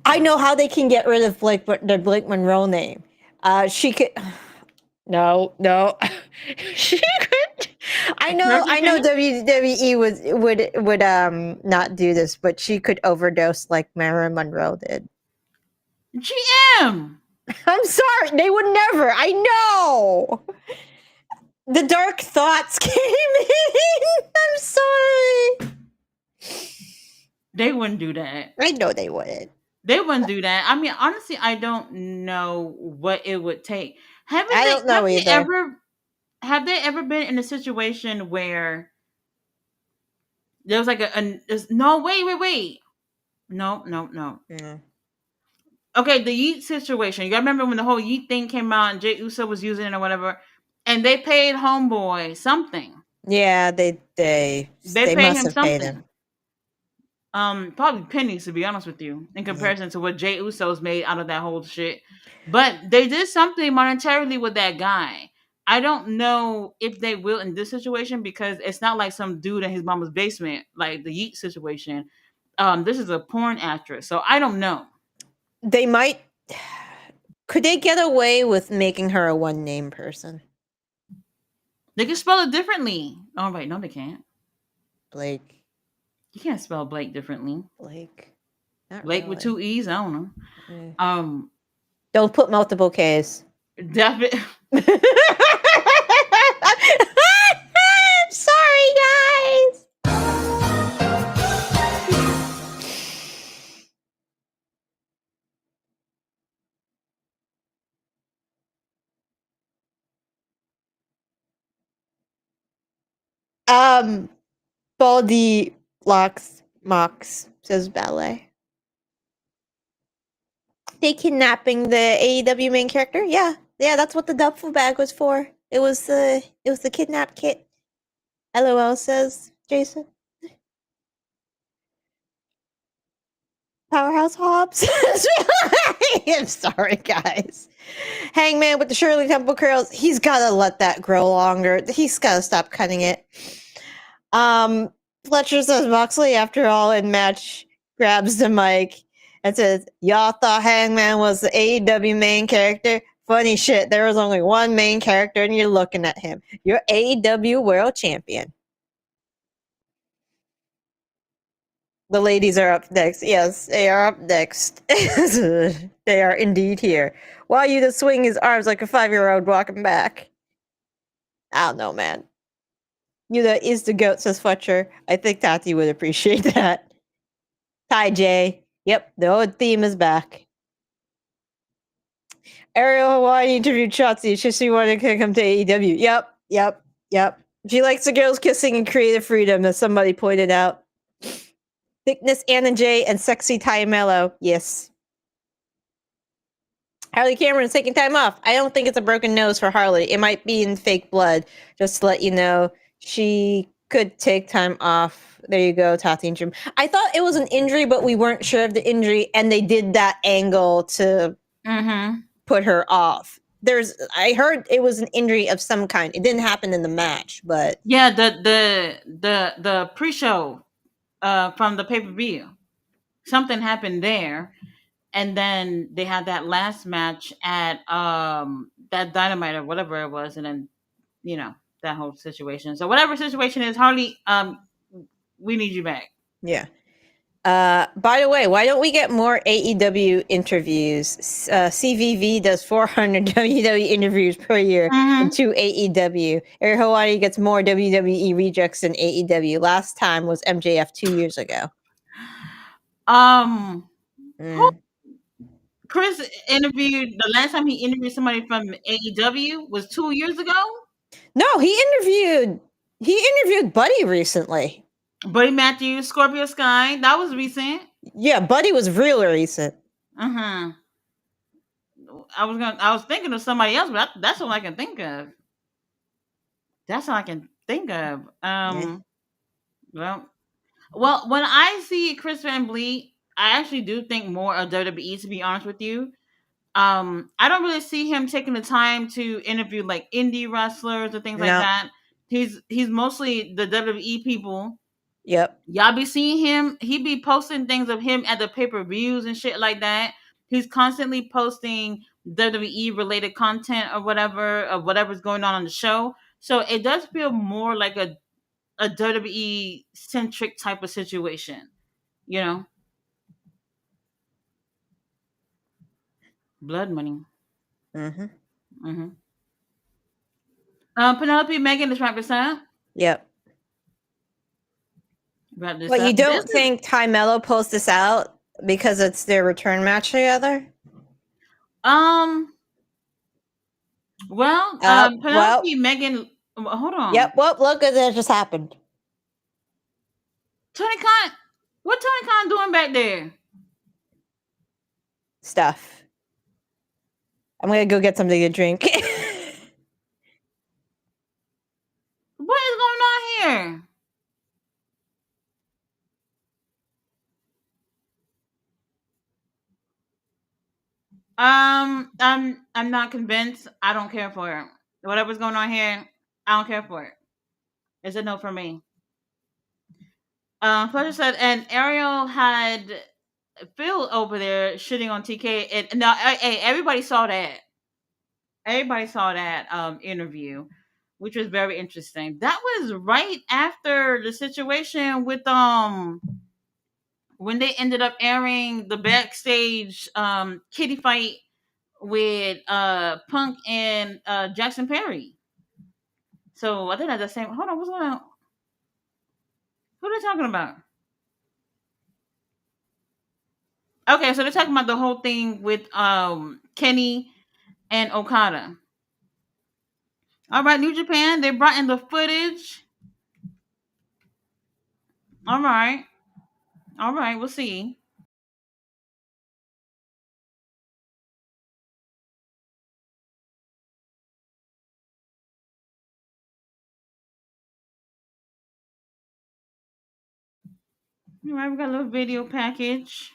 I know how they can get rid of the Blake Monroe name. She could. No, no. She could. I know. I know. President? WWE would not do this, but she could overdose like Marilyn Monroe did. GM! I'm sorry. They would never. I know. The dark thoughts came in. I'm sorry. They wouldn't do that. I know they wouldn't. They wouldn't do that. I mean, honestly, I don't know what it would take. I don't know either. Have they ever been in a situation where there was like no, wait. No, no, no. Yeah. Okay, the Yeet situation. You gotta remember when the whole Yeet thing came out and Jay Uso was using it or whatever, and they paid Homeboy something. Yeah, they They paid must him have paid him. something. Probably pennies to be honest with you, in comparison to what Jay Uso's made out of that whole shit. But they did something monetarily with that guy. I don't know if they will in this situation because it's not like some dude in his mama's basement, like the Yeet situation. This is a porn actress, so I don't know. They might. Could they get away with making her a one name person? They can spell it differently. Oh wait, no, they can't. Blake. You can't spell Blake differently. Blake. Not Blake with really. 2 E's. I don't know. Yeah. Don't put multiple K's. Definitely. I'm sorry, guys. Baldy Locks Mox says ballet. They kidnapping the AEW main character? Yeah. Yeah, that's what the duffel bag was for. It was the kidnap kit. LOL says Jason. Powerhouse Hobbs. I'm sorry, guys. Hangman with the Shirley Temple curls. He's gotta let that grow longer. He's gotta stop cutting it. Fletcher says Moxley, after all, in match grabs the mic and says, "Y'all thought Hangman was the AEW main character? Funny shit, there was only one main character and you're looking at him. You're AEW World Champion." The ladies are up next. Yes, they are up next. They are indeed here. While you to swing his arms like a 5-year-old walking back. I don't know, man. Yuta is the goat, says Fletcher. I think Tati would appreciate that. Ty J. Yep, the old theme is back. Ariel Hawaii interviewed Shotzi. She wanted to come to AEW. Yep. She likes the girls kissing and creative freedom, as somebody pointed out. Thickness Anna J and sexy Ty Mello. Yes. Harley Cameron's taking time off. I don't think it's a broken nose for Harley. It might be in fake blood. Just to let you know, she could take time off. There you go, Tati and Jim. I thought it was an injury, but we weren't sure of the injury, and they did that angle to put her off. I heard it was an injury of some kind. It didn't happen in the match, but yeah, the pre-show from the pay-per-view, something happened there, and then they had that last match at that Dynamite or whatever it was, and then that whole situation. So whatever situation is, Harley, we need you back. Yeah. By the way, why don't we get more AEW interviews? CVV does 400 WWE interviews per year into AEW. Air Hawaii gets more WWE rejects than AEW. Last time was MJF 2 years ago. Chris interviewed the last time he interviewed somebody from AEW was 2 years ago. No, he interviewed Buddy recently. Buddy Matthews, Scorpio Sky, that was recent. Yeah, Buddy was real recent. I was thinking of somebody else, but that's all I can think of. Well, when I see Chris Van Vliet, I actually do think more of WWE, to be honest with you. I don't really see him taking the time to interview like indie wrestlers or things like No. that. He's mostly the WWE people. Yep. Y'all be seeing him. He be posting things of him at the pay-per-views and shit like that. He's constantly posting WWE related content or whatever of whatever's going on the show. So it does feel more like a WWE centric type of situation, you know. Blood money. Mm-hmm. Hmm. Penelope Megan is wrap this up. Yep. Wrap this Well, you up. This don't is think Ty Mello posts this out because it's their return match together? um. Well, Well, Penelope Megan. Hold on. yep. Well, look at that just happened. Tony Khan. What Tony Khan doing back there? Stuff. I'm gonna go get something to drink. What is going on here? I'm not convinced. I don't care for it. Whatever's going on here, I don't care for it. It's a no for me. Fletcher said, and Ariel had Phil over there shitting on TK. And now, hey, everybody saw that. Everybody saw that interview, which was very interesting. That was right after the situation with when they ended up airing the backstage kitty fight with Punk and Jackson Perry. So I think that's the same. Hold on, what's going on? Who are they talking about? Okay, so they're talking about the whole thing with Kenny and Okada. All right, New Japan, they brought in the footage. All right, all right, we'll see. All right, we got a little video package.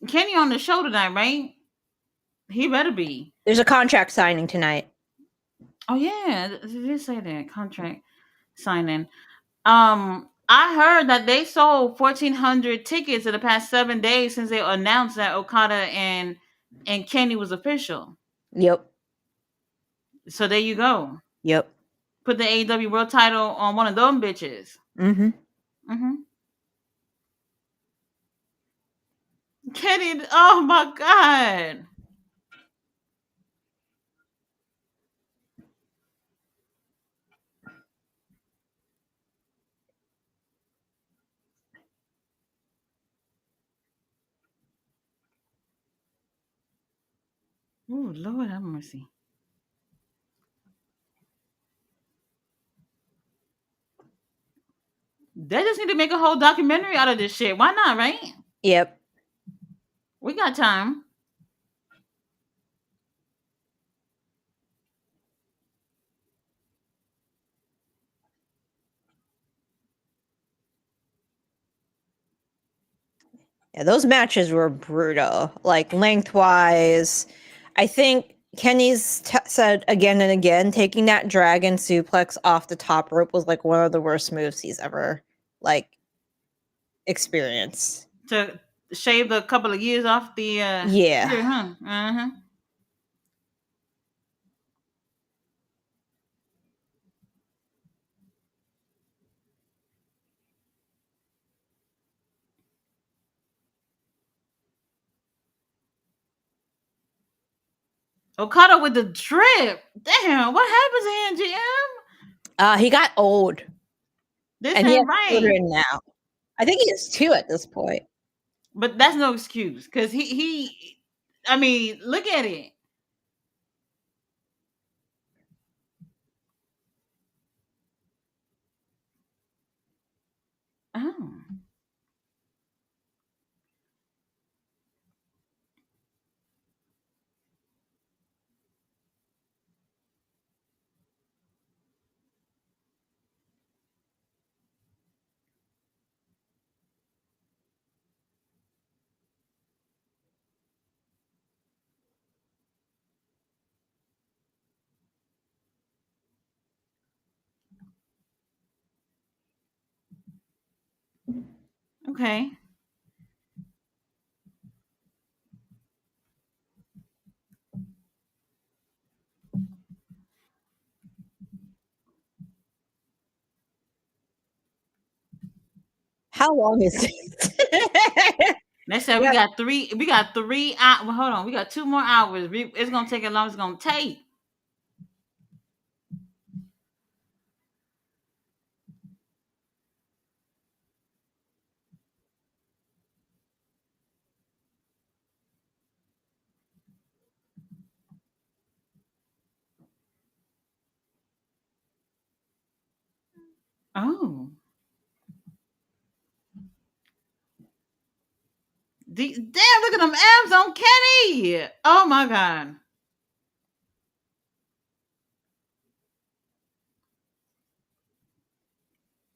Kenny on the show tonight, right? He better be. There's a contract signing tonight. Oh yeah, they did say that contract signing. I heard that they sold 1,400 tickets in the past 7 days since they announced that Okada and Kenny was official. Yep. So there you go. Yep. Put the AEW World Title on one of them bitches. Mm-hmm. Mm-hmm. Kenny, oh my god. Oh Lord have mercy. They just need to make a whole documentary out of this shit. Why not, right? Yep. We got time. Yeah, those matches were brutal. Like lengthwise, I think Kenny's said again and again, taking that dragon suplex off the top rope was like one of the worst moves he's ever like experienced. To shave a couple of years off the Yeah. career, huh? Uh-huh. Okada with the drip. Damn, what happens here, GM? He got old This and he has ain't right. children now. I think he has two at this point. But that's no excuse. Cause he I mean, look at it. Oh. Okay. How long is it? They said we Yeah. got three. We got 3 hours. Well, hold on. We got 2 more hours. It's gonna take as long as it's gonna take. Oh, damn! Look at them abs on Kenny. Oh my god.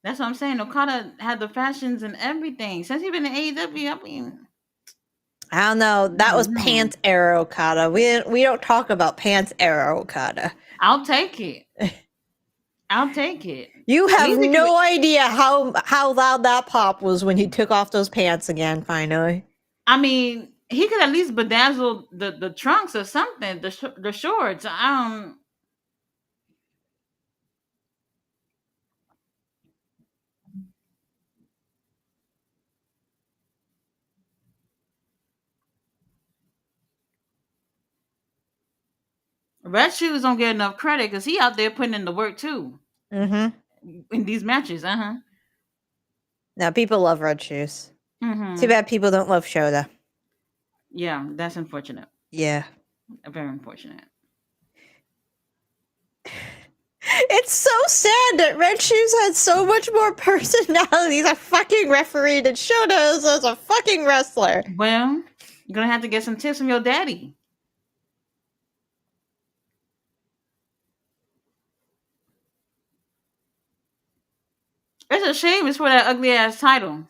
That's what I'm saying. Okada had the fashions and everything since he been in AEW. I mean, I don't know. That was mhm. Pants Era Okada. We don't talk about Pants Era Okada. I'll take it. I'll take it. You At have least he could. no idea how loud that pop was when he took off those pants again. Finally, I mean, he could at least bedazzle the trunks or something. The shorts. I don't. Red Shoes don't get enough credit because he out there putting in the work too mm-hmm. in these matches. Now people love Red Shoes. Too Mm-hmm. bad people don't love Shota. Yeah, that's unfortunate. Yeah. Very unfortunate. It's so sad that Red Shoes had so much more personality. He's a fucking referee than Shota is as a fucking wrestler. Well, you're gonna have to get some tips from your daddy. It's a shame it's for that ugly ass title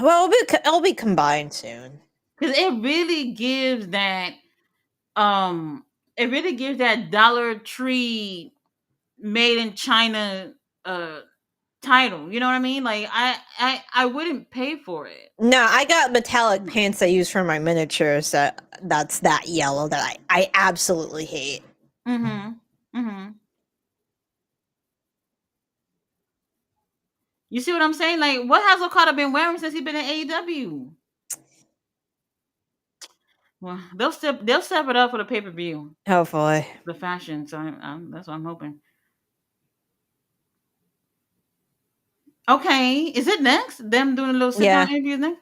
Well, it'll be combined soon. because um it really gives that Dollar Tree made in China uh title. You know what I mean? Like I wouldn't pay for it. No, I got metallic pants I use for my miniatures that's that yellow that I absolutely hate. Mm-hmm. Mm-hmm. You see what I'm saying? Like, what has Okada been wearing since he been in AEW? Well, they'll step it up for the pay per view, Hopefully. the fashion. So that's what I'm hoping. Okay, is it next? Them doing a little sit down Yeah, interview next?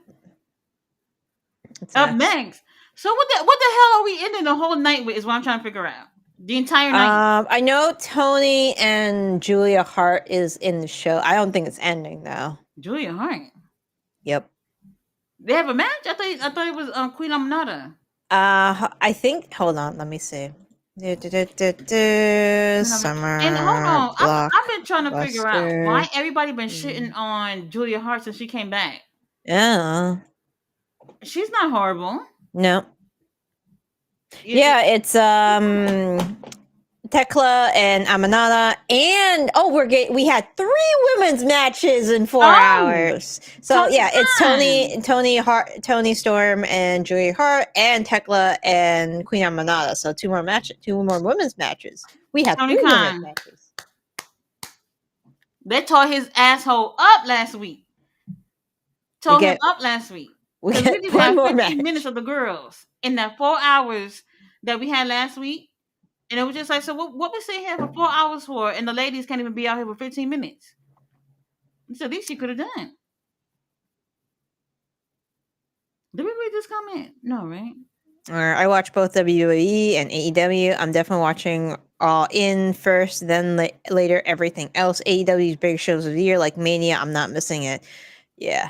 it's Up next. next. So what the hell are we ending the whole night with? Is what I'm trying to figure out. The entire night. I know Tony and Julia Hart is in the show. I don't think it's ending though. Julia Hart. Yep. They have a match. I thought it was Queen Aminata. I think. Hold on. Let me see. And hold Summer on, I've been trying to figure out why Blockbuster. everybody been shitting on Julia Hart since she came back. Yeah. She's not horrible. No. It- Yeah, it's Tekla and Aminata, and we had 3 women's matches in 4 hours. So Tony yeah, it's Khan. Tony Storm, and Julia Hart, and Tekla and Queen Aminata. So 2 more women's matches. We have Tony 3 women's Khan. matches. They tore his asshole up last week. We Tore him get up last week we because we get didn't one have more 15 minutes match. of the girls in that 4 hours that we had last week. And it was just like, so what we sitting here for 4 hours for, and the ladies can't even be out here for 15 minutes. It's the least you could have done. Did we read this comment? No, right? Or I watch both WWE and AEW. I'm definitely watching All In first, then later everything else. AEW's big shows of the year like Mania. I'm not missing it. Yeah.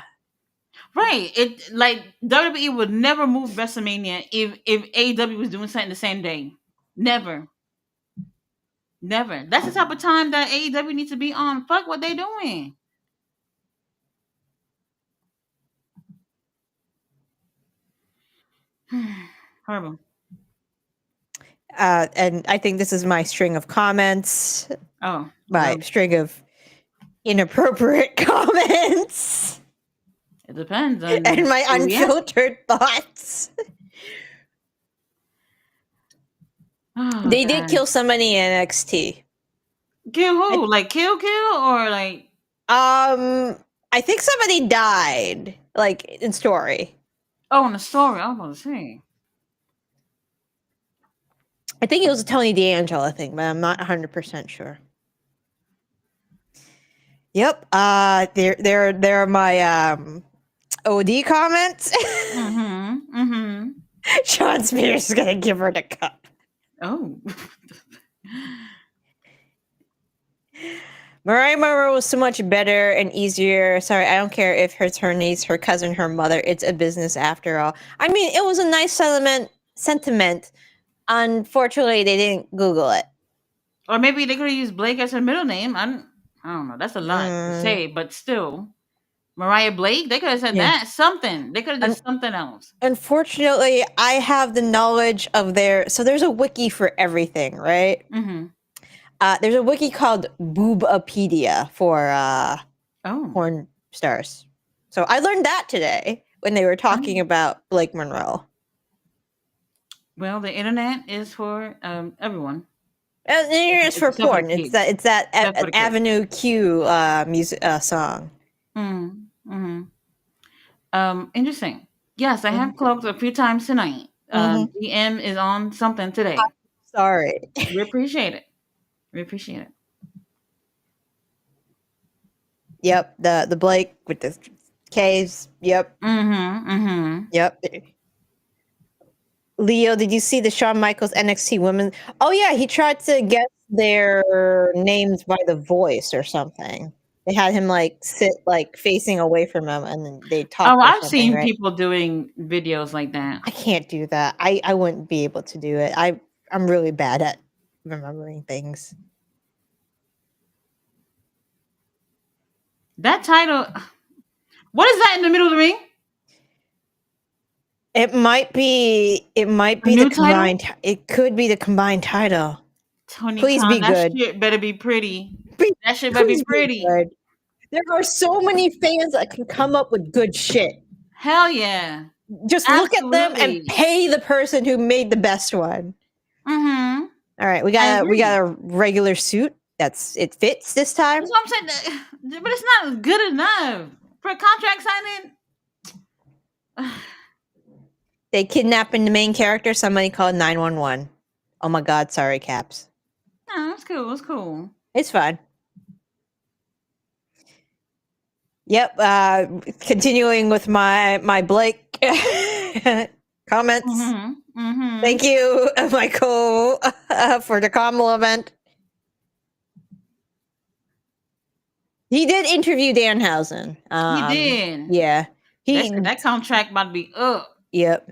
Right. It like WWE would never move WrestleMania if AEW was doing something the same day. Never. Never. That's the type of time that AEW needs to be on. Fuck what they doing. Horrible. And I think this is my string of comments, Oh, my go. string of inappropriate comments. It depends on And my who we ask. unfiltered thoughts. Oh, They did God. kill somebody in NXT. Kill who? I- Like kill or like? I think somebody died, like in story. Oh, in the story. I was about to say. I think it was a Tony D'Angelo thing, but I'm not 100% sure. Yep. There are my OD comments. Mm-hmm. Sean Spears is gonna give her the cup. Oh. Mariah Monroe was so much better and easier. Sorry, I don't care if it's her niece, her cousin, her mother. It's a business after all. I mean, it was a nice sentiment. Unfortunately, they didn't Google it. Or maybe they could have used Blake as her middle name. I don't know. That's a lot to say, but still. Mariah Blake, they could have said Yeah. that. Something. They could have did something else. Unfortunately, I have the knowledge of so there's a wiki for everything, right? Mm-hmm. There's a wiki called Boobapedia for Oh. porn stars. So I learned that today when they were talking about Blake Monroe. Well, the internet is for everyone. And it's for except for the porn. kids. It's that Except for the kids. Avenue Q music song. Mm-hmm. Interesting. Yes, I have cloaked a few times tonight. GM is on something today. Sorry. We appreciate it. We appreciate it. Yep, the Blake with the K's. Yep. Yep. Leo, did you see the Shawn Michaels NXT women? Oh yeah, he tried to guess their names by the voice or something. They had him like sit like facing away from him, and then they talk. Oh, I've something, seen right? people doing videos like that. I can't do that. I wouldn't be able to do it. I'm really bad at remembering things. That title. What is that in the middle of the ring? It might be the new combined. It could be the combined title. Tony Please Khan, be that good. shit better be pretty. Please- That shit better be please pretty. good. There are so many fans that can come up with good shit. Hell yeah. Just look at them and Absolutely. pay the person who made the best one. Mm-hmm. All right, we got a regular suit. It fits this time. That's what I'm saying. But it's not good enough for a contract signing. They kidnapping the main character. Somebody called 911. Oh my god, sorry, Caps. No, it's cool. It's cool. It's fine. Yep. Continuing with my Blake comments. Thank you, Michael, for the compliment. He did interview Danhausen. He did. Yeah. That contract about to be up. Yep.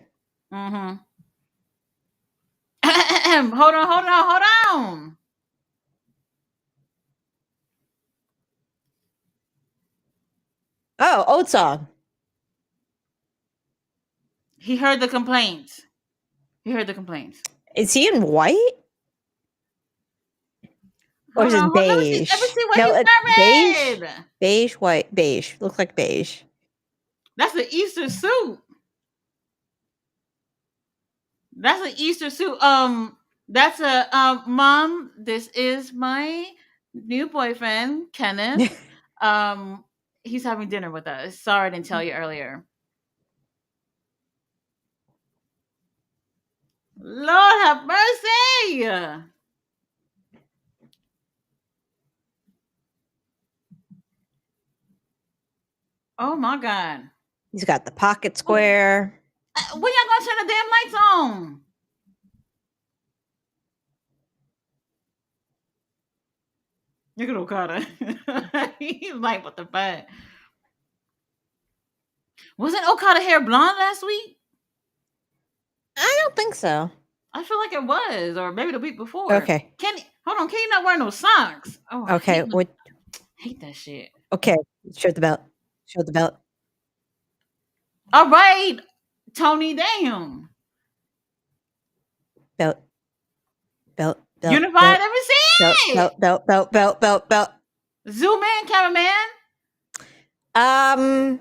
Hold on. Oh, old song. He heard the complaints. Is he in white? Or is it beige? Let me see what he's wearing. Beige? Beige, white, beige. Looks like beige. That's an Easter suit. That's a Mom, this is my new boyfriend, Kenneth. He's having dinner with us. Sorry I didn't tell you earlier. Lord have mercy. Oh my God. He's got the pocket square. When y'all gonna turn the damn lights on? Look at Okada. He's like, what the fuck? Wasn't Okada hair blonde last week? I don't think so. I feel like it was, or maybe the week before. Okay. Hold on, can you not wear no socks? Oh, okay. I hate that shit. Okay. Show the belt. Show the belt. All right, Tony, damn. Belt. Unified ever since. Belt. Zoom in, cameraman.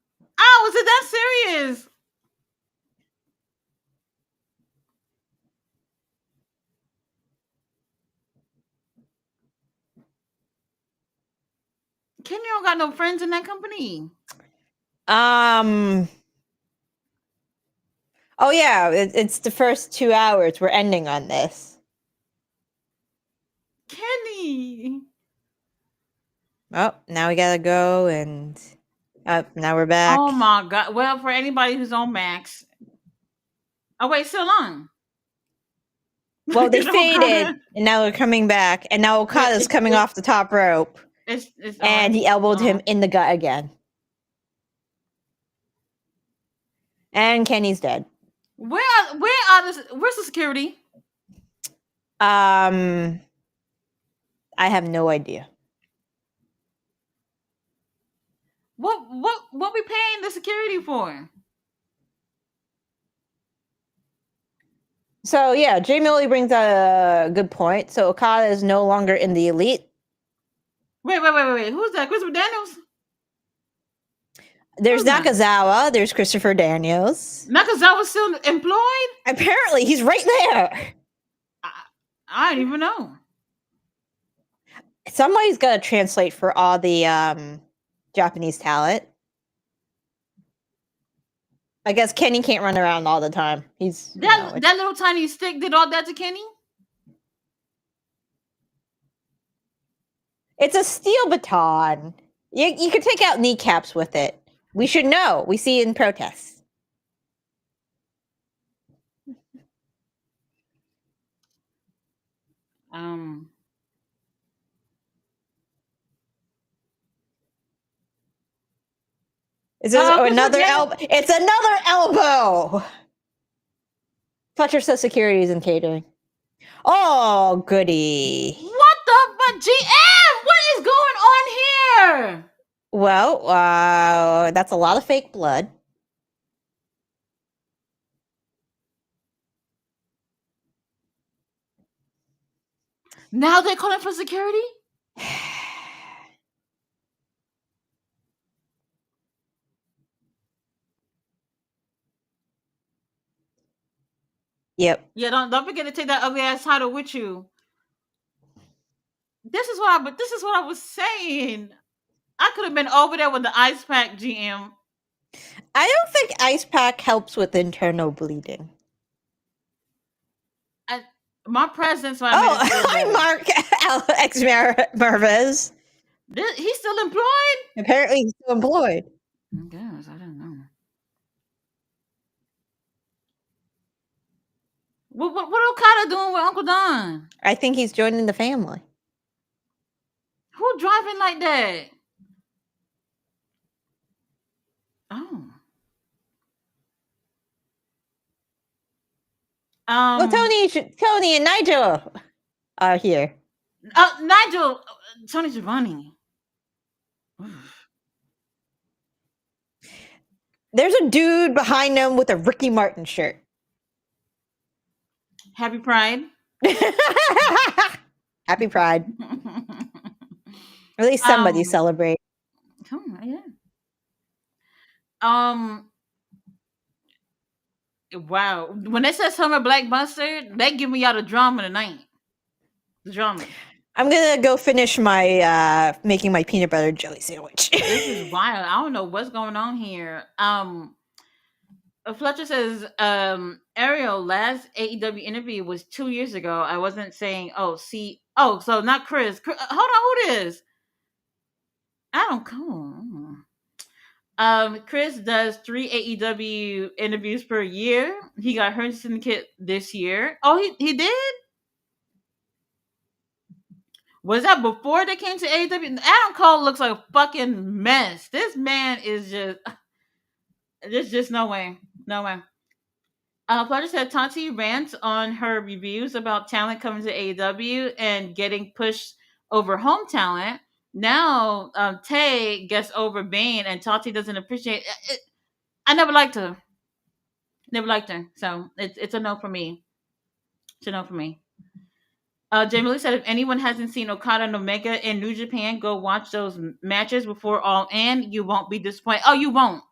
Wow, is it that serious? Kenny don't got no friends in that company. Um. Oh yeah, it's the first 2 hours. We're ending on this. Kenny. Oh, now we gotta go, and now we're back. Oh my god. Well, for anybody who's on Max. Oh wait, still on. Well, they You know, faded, Okada- and now they're coming back, and now Okada's coming off the top rope, and he elbowed him in the gut again. And Kenny's dead. Where's the security? I have no idea. What we paying the security for? So yeah, Jay Millie brings out a good point. So Okada is no longer in the elite. Wait. Who's that? Christopher Daniels? There's Who's that? Nakazawa. There's Christopher Daniels. Nakazawa's still employed? Apparently, he's right there. I don't even know. Somebody's got to translate for all the Japanese talent. I guess Kenny can't run around all the time. He's that little tiny stick did all that to Kenny? It's a steel baton. You could take out kneecaps with it. We should know. We see it in protests. Is this another elbow? It's another elbow. Fletcher says security is in catering. Oh, goody. What the fuck? GM, what is going on here? Well, that's a lot of fake blood. Now they're calling for security? Yep. Yeah, don't forget to take that ugly ass title with you. This is what I was saying. I could have been over there with the ice pack, GM. I don't think ice pack helps with internal bleeding. My presence. Hi, Mark Alex Marvez. He's still employed? Apparently, he's still employed. I guess. I don't know. What Okada doing with Uncle Don? I think he's joining the family. Who driving like that? Oh. Tony and Nigel are here. Nigel, Tony Giovanni. There's a dude behind them with a Ricky Martin shirt. Happy Pride. Happy Pride. At least somebody celebrate. Yeah. Wow. When they said Summer Blockbuster, they give me out a drama tonight. The drama. I'm gonna go finish my making my peanut butter jelly sandwich. This is wild. I don't know what's going on here. Fletcher says, Ariel, last AEW interview was 2 years ago. I wasn't saying, so not Chris. Hold on, who it is? I don't know. Chris does 3 AEW interviews per year. He got Hurt Syndicate this year. Oh, he did? Was that before they came to AEW? Adam Cole looks like a fucking mess. This man is just... There's just no way. No way. Fletcher said Tati rants on her reviews about talent coming to AEW and getting pushed over home talent. Now Tay gets over Bane and Tati doesn't appreciate it. I never liked her. So it's a no for me. It's a no for me. Jamie Lee said if anyone hasn't seen Okada and Omega in New Japan, go watch those matches before All In. You won't be disappointed. Oh, you won't.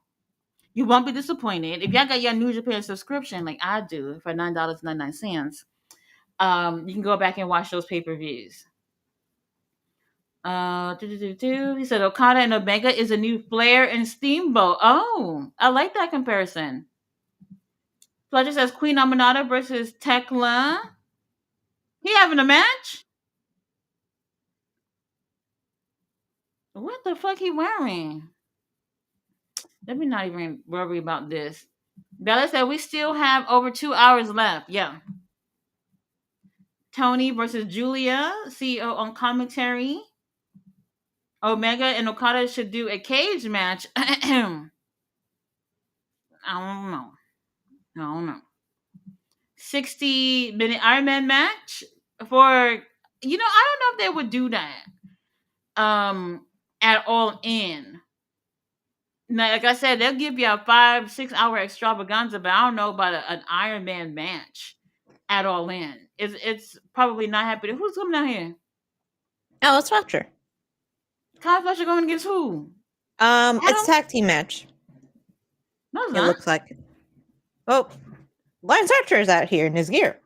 You won't be disappointed if y'all got your New Japan subscription, like I do, for $9.99. You can go back and watch those pay-per-views. He said Okada and Omega is a new Flair and Steamboat. Oh, I like that comparison. Fletcher says Queen Aminata versus Tekla. He having a match? What the fuck he wearing? Let me not even worry about this. Bella said we still have over 2 hours left. Yeah. Tony versus Julia, CEO on commentary. Omega and Okada should do a cage match. I don't know. I don't know. 60-minute Iron Man match for I don't know if they would do that. At all in. Now, like I said, they'll give you a 5-6 hour extravaganza, but I don't know about an Iron Man match at all in. It's probably not happening. Who's coming down here? Oh, it's Fletcher. Kyle Fletcher going against who? It's a tag team match. No, it's It not. looks like. Oh, Lance Archer is out here in his gear.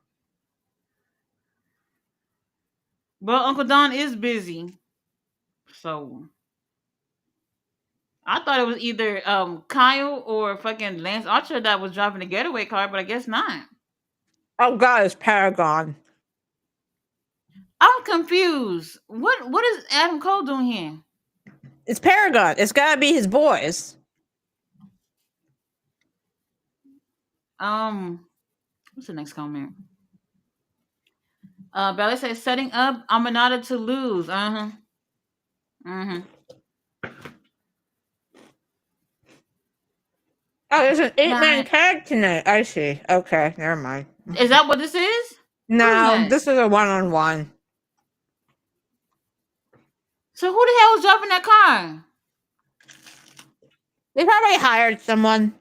Well, Uncle Don is busy. So I thought it was either Kyle or fucking Lance Archer that was driving the getaway car, but I guess not. Oh God, it's Paragon. I'm confused. What is Adam Cole doing here? It's Paragon. It's gotta be his boys. What's the next comment? Ballet says setting up Aminata to lose. Oh, there's an 8-man tag tonight. I see. Okay, never mind. Is that what this is? No, this is a 1-on-1. So who the hell is driving that car? They probably hired someone.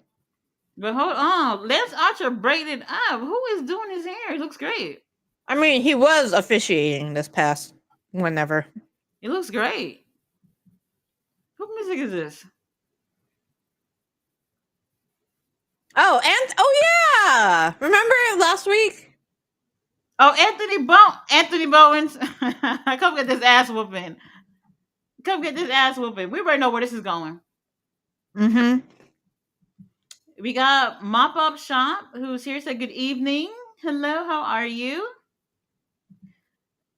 But hold on, Lance Archer braided up. Who is doing his hair? It looks great. I mean, he was officiating this past whenever. It looks great. What music is this? Oh, and yeah, remember last week? Oh, Anthony Bowens. Come get this ass whooping. We already know where this is going. Mm-hmm. We got Mop Up Shop, who's here. Said good evening. Hello, how are you?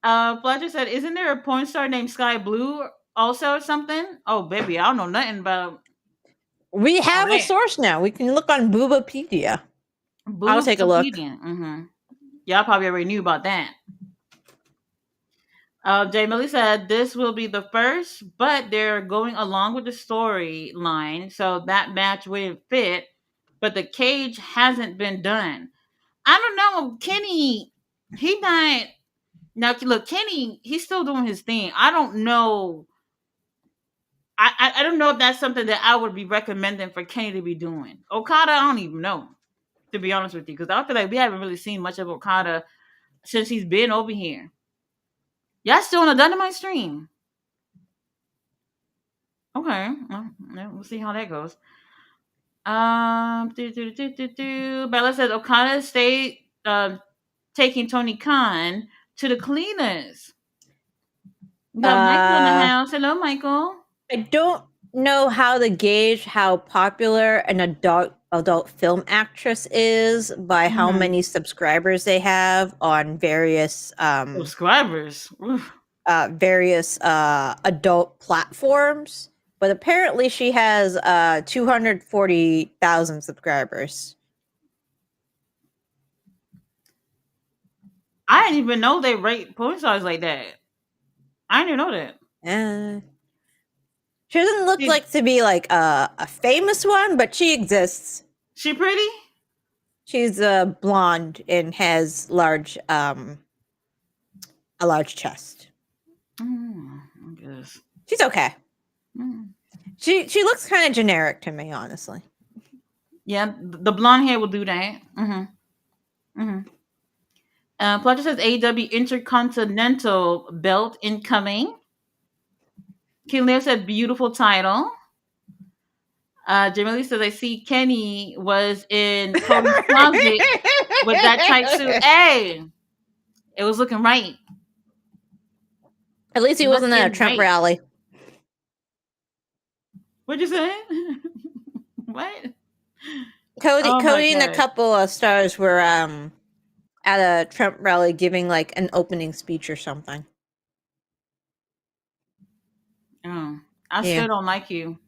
Fletcher said, isn't there a porn star named Sky Blue also or something? Oh, baby, I don't know nothing about. We have a source now. We can look on Boobapedia. I'll take a look. Mm-hmm. Y'all probably already knew about that. Jay Millie said this will be the first, but they're going along with the storyline, so that match wouldn't fit. But the cage hasn't been done. I don't know, Kenny. He not now. Look, Kenny. He's still doing his thing. I don't know. I don't know if that's something that I would be recommending for Kenny to be doing. Okada, I don't even know, to be honest with you, because I feel like we haven't really seen much of Okada since he's been over here. Y'all still on a Dynamite stream? Okay, well, we'll see how that goes. Bella says Okada stayed taking Tony Khan to the cleaners. We got Michael in the house. Hello, Michael. I don't know how to gauge how popular an adult film actress is by how many subscribers they have on various subscribers. Various adult platforms. But apparently she has 240,000 subscribers. I didn't even know they rate porn stars like that. I didn't know that. She doesn't look like to be like a famous one, but she exists. She pretty? She's blonde and has a large chest. I guess. She's okay. She looks kind of generic to me, honestly. Yeah, the blonde hair will do that. Fletcher says AEW Intercontinental Belt incoming. Kim Leo said beautiful title. Jamila says, I see Kenny was in Cody's closet with that tight suit. Hey, it was looking right. At least he wasn't at a Looking Trump right. rally. What'd you say? What? Cody, Oh my Cody, and a god. couple of stars were at a Trump rally giving like an opening speech or something. Oh, I Yeah. still don't like you.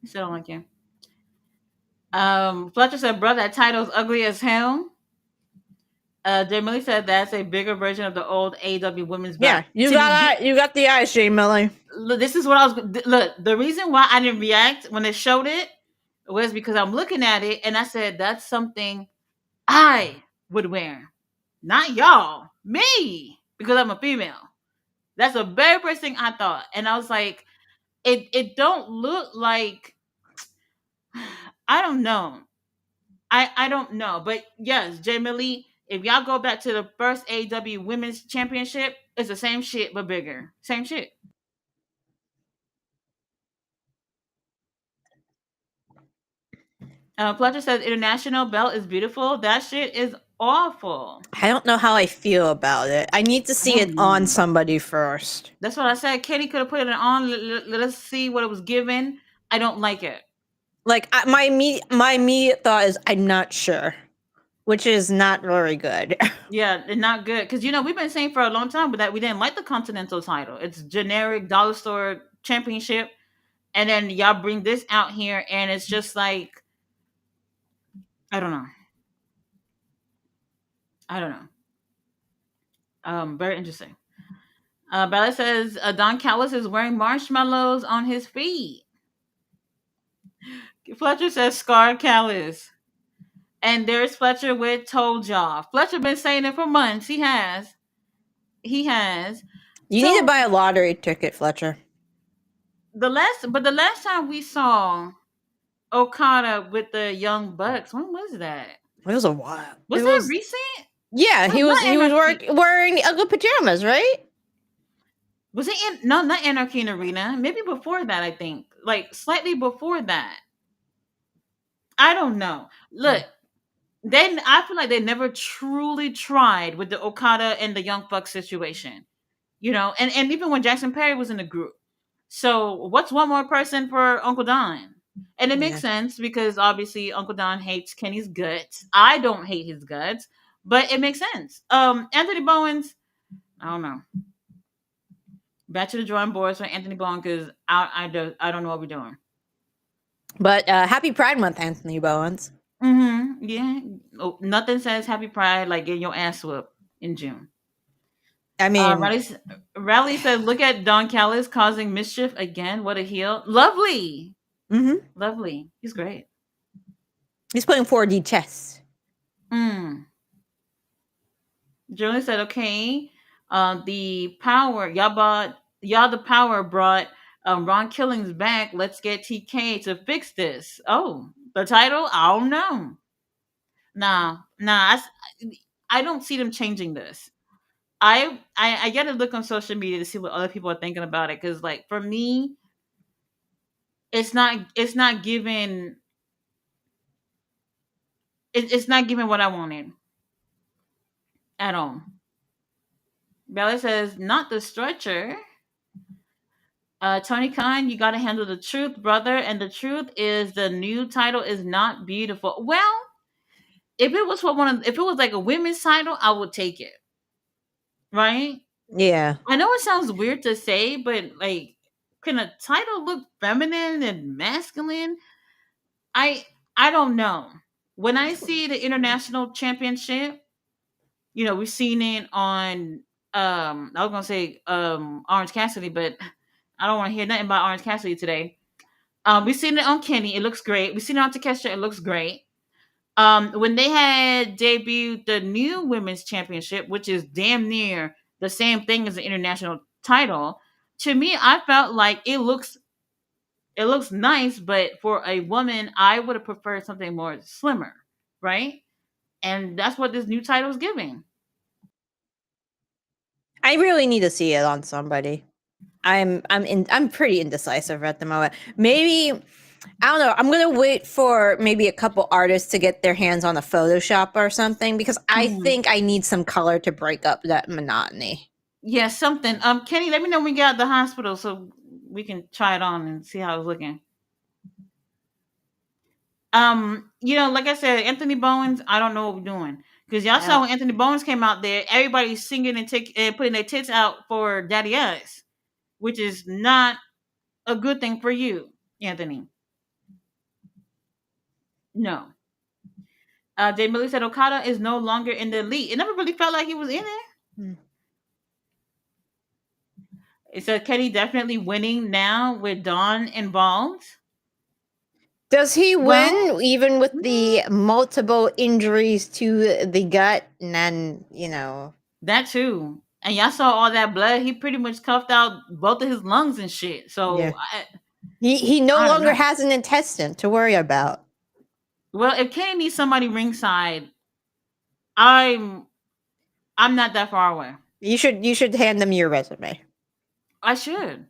I still don't like you. Fletcher said, "Bro, that title's ugly as hell." Jamila said that's a bigger version of the old AEW women's belt. Yeah, you To got you got the eyes, Shane Millie. look, this is what I was. Look, the reason why I didn't react when they showed it was because I'm looking at it and I said that's something I would wear, not y'all, me, because I'm a female. That's the very first thing I thought, and I was like, it don't look like. I don't know. I don't know, but yes, Jay Millie. If y'all go back to the first AEW Women's Championship, it's the same shit but bigger. Same shit. Fletcher says international belt is beautiful. That shit is awful. I don't know how I feel about it. I need to I see it don't on know. somebody first. That's what I said. Kenny could have put it on. Let us see what it was given. I don't like it. Like my immediate thought is I'm not sure, which is not very good. Yeah, it's not good because we've been saying for a long time, but that we didn't like the Continental title. It's generic dollar store championship, and then y'all bring this out here, and it's just like I don't know. I don't know. Very interesting. Bella says Don Callis is wearing marshmallows on his feet. Fletcher says Scar Callis. And there's Fletcher with toe jaw. Fletcher been saying it for months. He has. He has. You need to So buy a lottery ticket, Fletcher. the last time we saw Okada with the Young Bucks, when was that? It was a while. Was It that was recent? yeah. No, He not was Anarchy. wearing ugly pajamas, right? Was it in no, not Anarchy in Arena? Maybe before that, I think. Like slightly before that. I don't know. Look, I feel like they never truly tried with the Okada and the Young Bucks situation. And even when Jackson Perry was in the group. So what's one more person for Uncle Don? And it makes Yeah. sense because obviously Uncle Don hates Kenny's guts. I don't hate his guts, but it makes sense. Anthony Bowens, I don't know. Back to the drawing boards for Anthony Bowen because I don't know what we're doing. But happy Pride Month, Anthony Bowens. Yeah. Oh, nothing says Happy Pride like getting your ass whooped in June. I mean, Riley said, "Look at Don Callis causing mischief again. What a heel! Lovely, mm-hmm. lovely. He's great." He's playing 4D chess. Julie said, "Okay, the power y'all the power brought Ron Killings back. Let's get TK to fix this." Oh, the title? I don't know. Nah. I don't see them changing this. I get to look on social media to see what other people are thinking about it because, like, for me, it's not giving it's not giving what I wanted at all. Bella says, "Not the stretcher." Tony Khan, you got to handle the truth, brother. And the truth is, the new title is not beautiful. Well, if it was like a women's title, I would take it. Right? Yeah. I know it sounds weird to say, but like, can a title look feminine and masculine? I I don't know. When I see the international championship, we've seen it on I was gonna say Orange Cassidy, but I don't want to hear nothing about Orange Cassidy today. We've seen it on Kenny, it looks great. We've seen it on Takesha, it looks great. When they had debuted the new women's championship, which is damn near the same thing as the international title, to me, I felt like it looks nice, but for a woman, I would have preferred something more slimmer, right? And that's what this new title is giving. I really need to see it on somebody. I'm pretty indecisive at the moment. Maybe I don't know. I'm gonna wait for maybe a couple artists to get their hands on a Photoshop or something because I Mhm. think I need some color to break up that monotony. Yeah, something. Kenny, let me know when we get out of the hospital so we can try it on and see how it's looking. Like I said, Anthony Bowens, I don't know what we're doing. Because y'all saw when Anthony Bowens came out there, everybody's singing and putting their tits out for Daddy Us, which is not a good thing for you, Anthony. No. Jay Miller said Okada is no longer in the elite. It never really felt like he was in it. Hmm. It said Kenny definitely winning now with Dawn involved. Does he Well, win even with the mm, multiple injuries to the gut? And then, that too. And y'all saw all that blood. He pretty much cuffed out both of his lungs and shit. yeah. So He no I don't longer know. has an intestine to worry about. Well, if Kenny needs somebody ringside, I'm I'm not that far away. You should hand them your resume. I should.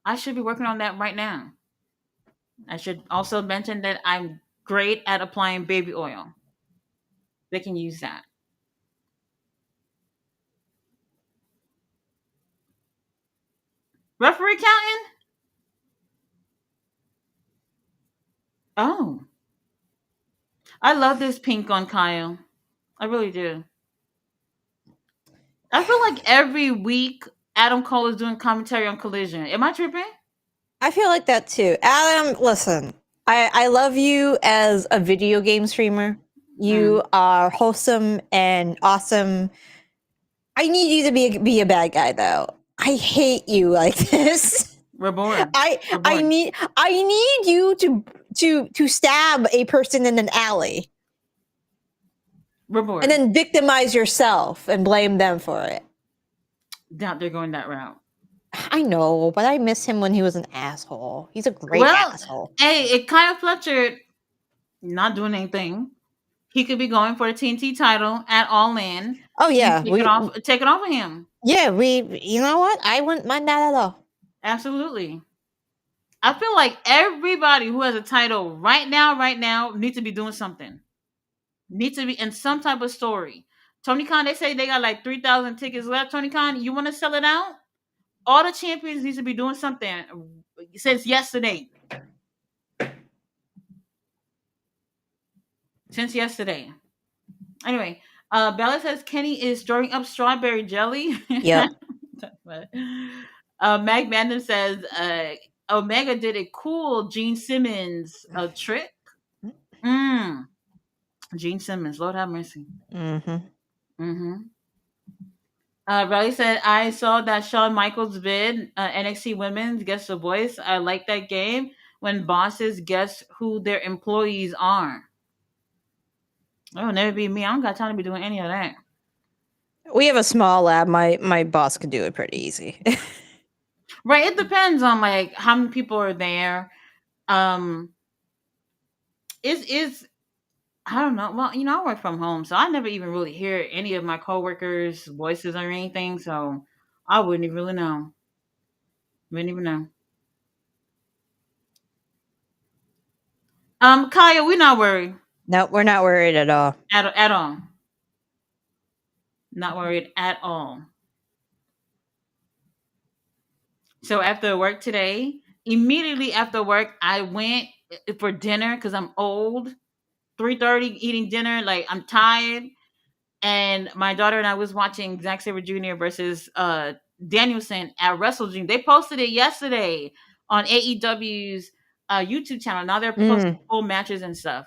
I should be working on that right now. I should also mention that I'm great at applying baby oil. They can use that. Referee counting? Oh. I love this pink on Kyle. I really do. I feel like every week Adam Cole is doing commentary on Collision. Am I tripping? I feel like that too. Adam, listen, I love you as a video game streamer. Mm. You are wholesome and awesome. I need you to be a bad guy though. I hate you like this. We're bored. I We're I bored. need I need you to stab a person in an alley We're and bored. then victimize yourself and blame them for it. Doubt they're going that route. I know, but I miss him when he was an asshole. He's a great Well, asshole. hey, it Kyle Fletcher not doing anything. He could be going for the TNT title at All In Oh and yeah, take it off of him. we you know what? I wouldn't mind that at all. Absolutely. I feel like everybody who has a title right now, needs to be doing something. Needs to be in some type of story. Tony Khan, they say they got like 3,000 tickets left. Tony Khan, you want to sell it out? All the champions needs to be doing something since yesterday. Since yesterday. Anyway, Bella says Kenny is stirring up strawberry jelly. Yep. Mag Mandem says Omega did a cool Gene Simmons trick. Mm. Gene Simmons, Lord have mercy. Mm-hmm. Mm-hmm. Riley said, I saw that Shawn Michaels vid, NXT Women's Guess the Voice. I like that game when bosses guess who their employees are. Oh, never be me. I don't got time to be doing any of that. We have a small lab. My boss could do it pretty easy. Right. It depends on like how many people are there. Um, is I don't know. Well, I work from home, so I never even really hear any of my coworkers' voices or anything. So I wouldn't even really know. Wouldn't even know. Kaya, we're not worried No, we're not worried at all. at all. Not worried at all. So after work today, immediately after work, I went for dinner because I'm old. 3:30 eating dinner, like I'm tired. And my daughter and I was watching Zack Sabre Jr. versus Danielson at Wrestle Dream. They posted it yesterday on AEW's YouTube channel. Now they're posting Mm. full matches and stuff.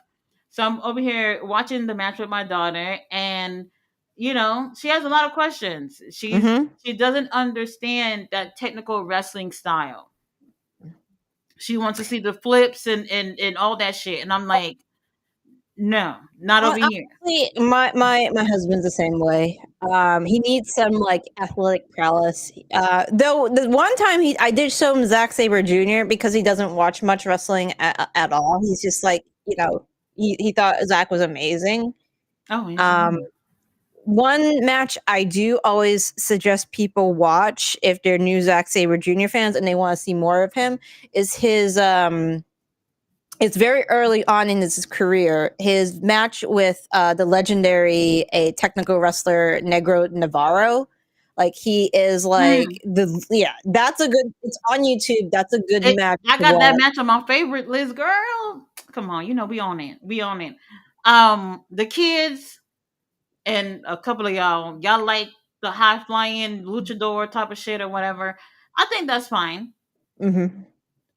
So I'm over here watching the match with my daughter, and she has a lot of questions. Mm-hmm. She doesn't understand that technical wrestling style. She wants to see the flips and all that shit, and I'm like, no, not over here. Honestly, my husband's the same way. He needs some like athletic prowess. Though the one time I did show him Zack Saber Jr. because he doesn't watch much wrestling at all. He's just like he thought Zack was amazing. Oh, yes, I Um, know. One match I do always suggest people watch if they're new Zack Saber Jr. fans and they want to see more of him is his it's very early on in his career. His match with the legendary a technical wrestler Negro Navarro, like he is like Mm. that's a good. It's on YouTube. That's a good match I to got that watch. match on my favorite list, girl. Come on, you know we on it. We on it. The kids and a couple of y'all like the high flying luchador type of shit or whatever. I think that's fine. Mm-hmm.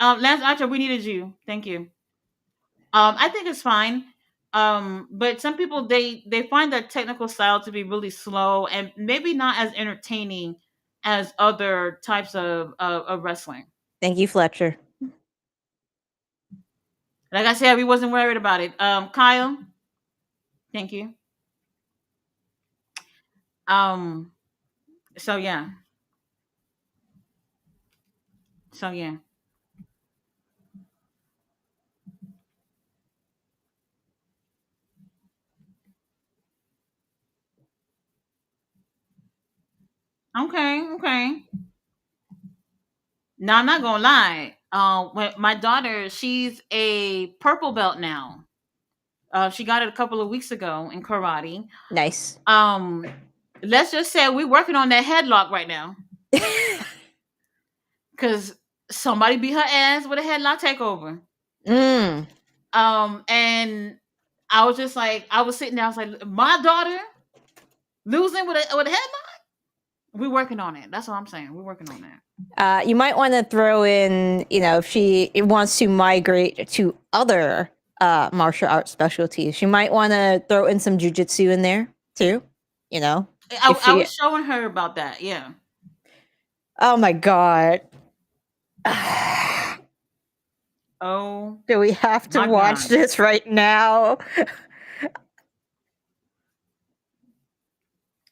Lance Archer, we needed you. Thank you. I think it's fine. But some people they find that technical style to be really slow and maybe not as entertaining as other types of wrestling. Thank you, Fletcher. Like I said, we wasn't worried about it. Kyle, thank you. Um, so yeah, so yeah. Okay, okay. Now I'm not gonna lie. When my daughter, she's a purple belt now. She got it a couple of weeks ago in karate. Nice. Um, let's just say we're working on that headlock right now because somebody beat her ass with a headlock takeover. Mm. And I was just like, I was sitting there, I was like, my daughter losing with a headlock. We're working on it. That's what I'm saying. We're working on that. You might want to throw in, if she wants to migrate to other martial arts specialties, she might want to throw in some jujitsu in there too. If I she, was showing her about that. Yeah. oh my god, Oh do we have to my watch god. this right now?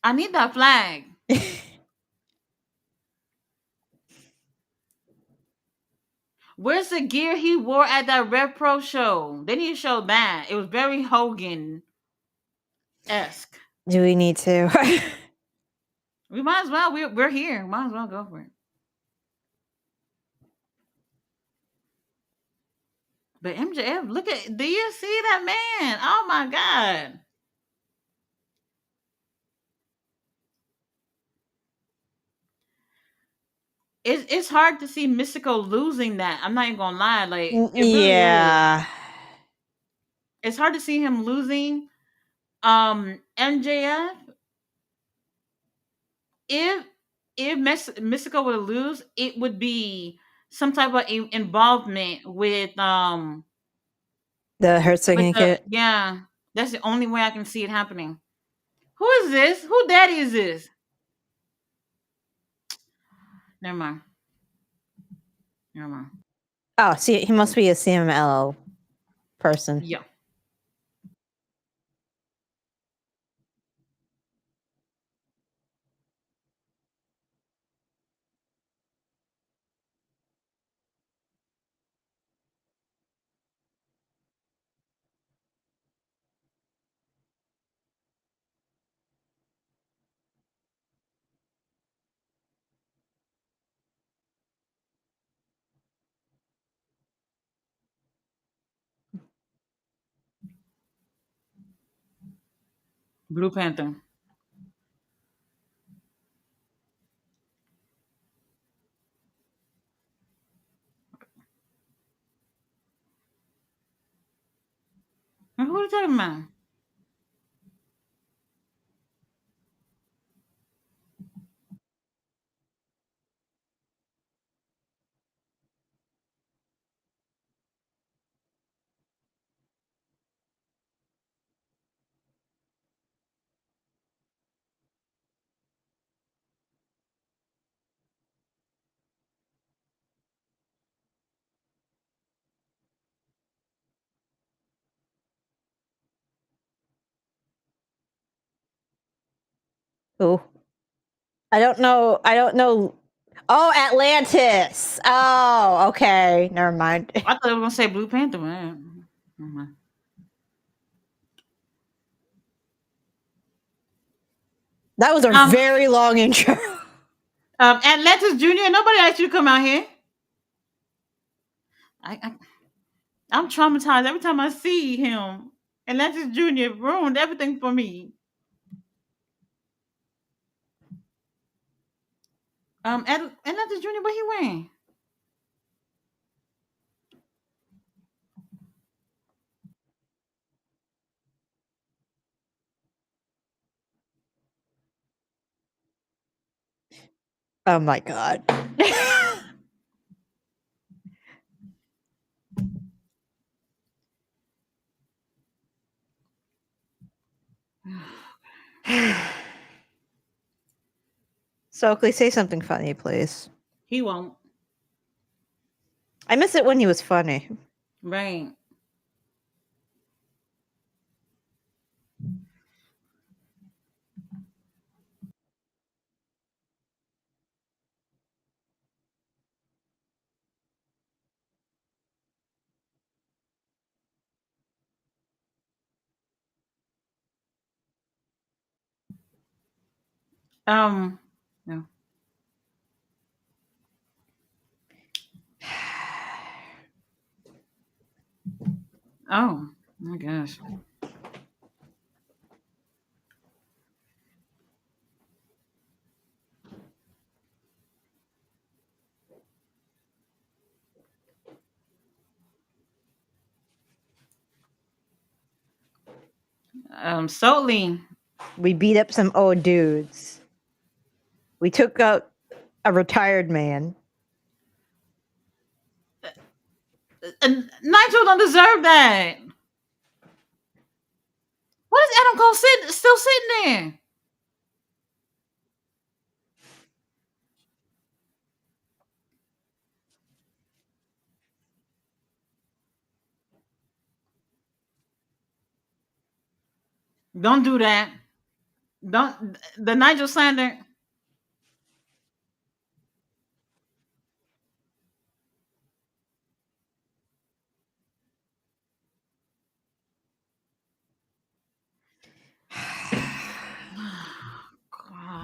I need that flag. Where's the gear he wore at that Rev Pro show? They need to show that. It was very Hogan esque. Do we need to? We might as well. We're here. Might as well go for it. But MJF, look at. Do you see that man? Oh my god. It's hard to see Mystico losing that. I'm not even gonna lie. Like it really is. Yeah. It's hard to see him losing. MJF, if Mystico were to lose, it would be some type of involvement The with Herzogening the kit. yeah. That's the only way I can see it happening. Who is this? Who daddy is this? Never mind. Never mind. Oh, see, he must be a CMLL person. Yeah. Blue Panther. Who are you talking about? Who? I don't know. I don't know. Oh, Atlantis. Oh, okay. Never mind. I thought I was gonna say Blue Panther. Man. Never mind. That was a Um, very long intro. Atlantis Junior. Nobody asked you to come out here. I I'm traumatized every time I see him. And that's just Junior ruined everything for me. And that's Junior, what he wearing? Oh my god. So, Oakley, say something funny, please. He won't. I miss it when he was funny. Right. No. Oh my gosh. Solely. We beat up some old dudes. We took out a retired man. And Nigel don't deserve that. What is Adam Cole still sitting there? Don't do that. Don't the Nigel slander.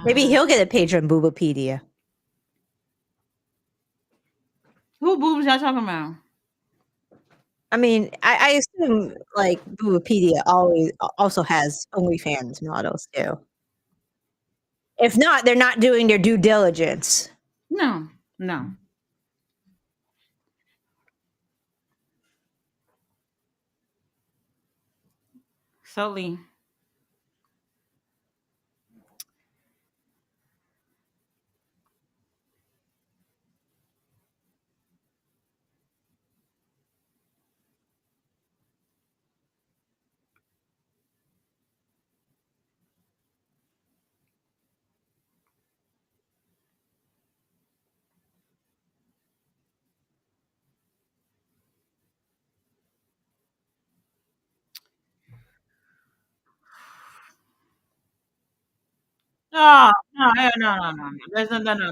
Maybe he'll get a page on Boobopedia. Who boobs y'all talking about? I mean, I assume like Boobopedia always also has OnlyFans models too. If not, they're not doing their due diligence. No, no. Solely. Oh, no, no, no, no, no. There's no.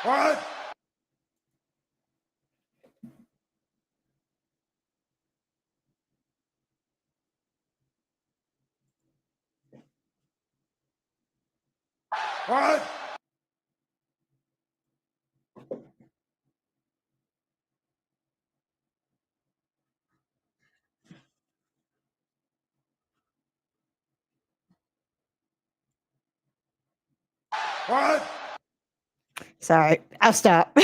What? What? What? Sorry, I'll stop.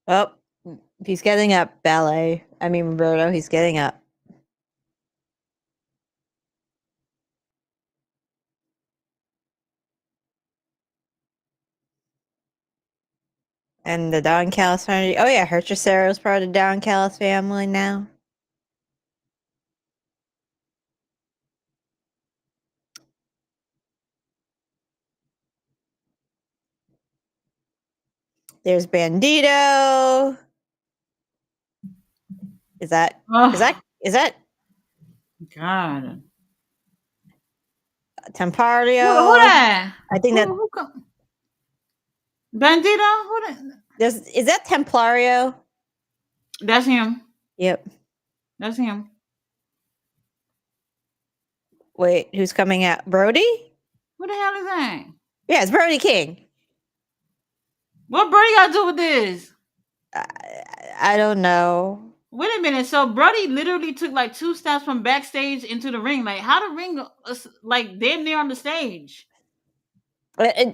Oh, he's getting up, ballet. I mean, Roberto, he's getting up. And the Don Callis family. Oh yeah, Herchesero is part of the Don Callis family now. There's Bandito. Is that God. Tempario? Who that? I think that Who come? Bandito? Who that? is that Templario? That's him. Yep. That's him. Wait, who's coming out? Brody? Who the hell is that? Yeah, it's Brody King. What Brody got to do with this? I don't know. Wait a minute. So Brody literally took like 2 steps from backstage into the ring. Like, how the ring, like, damn near on the stage? Somebody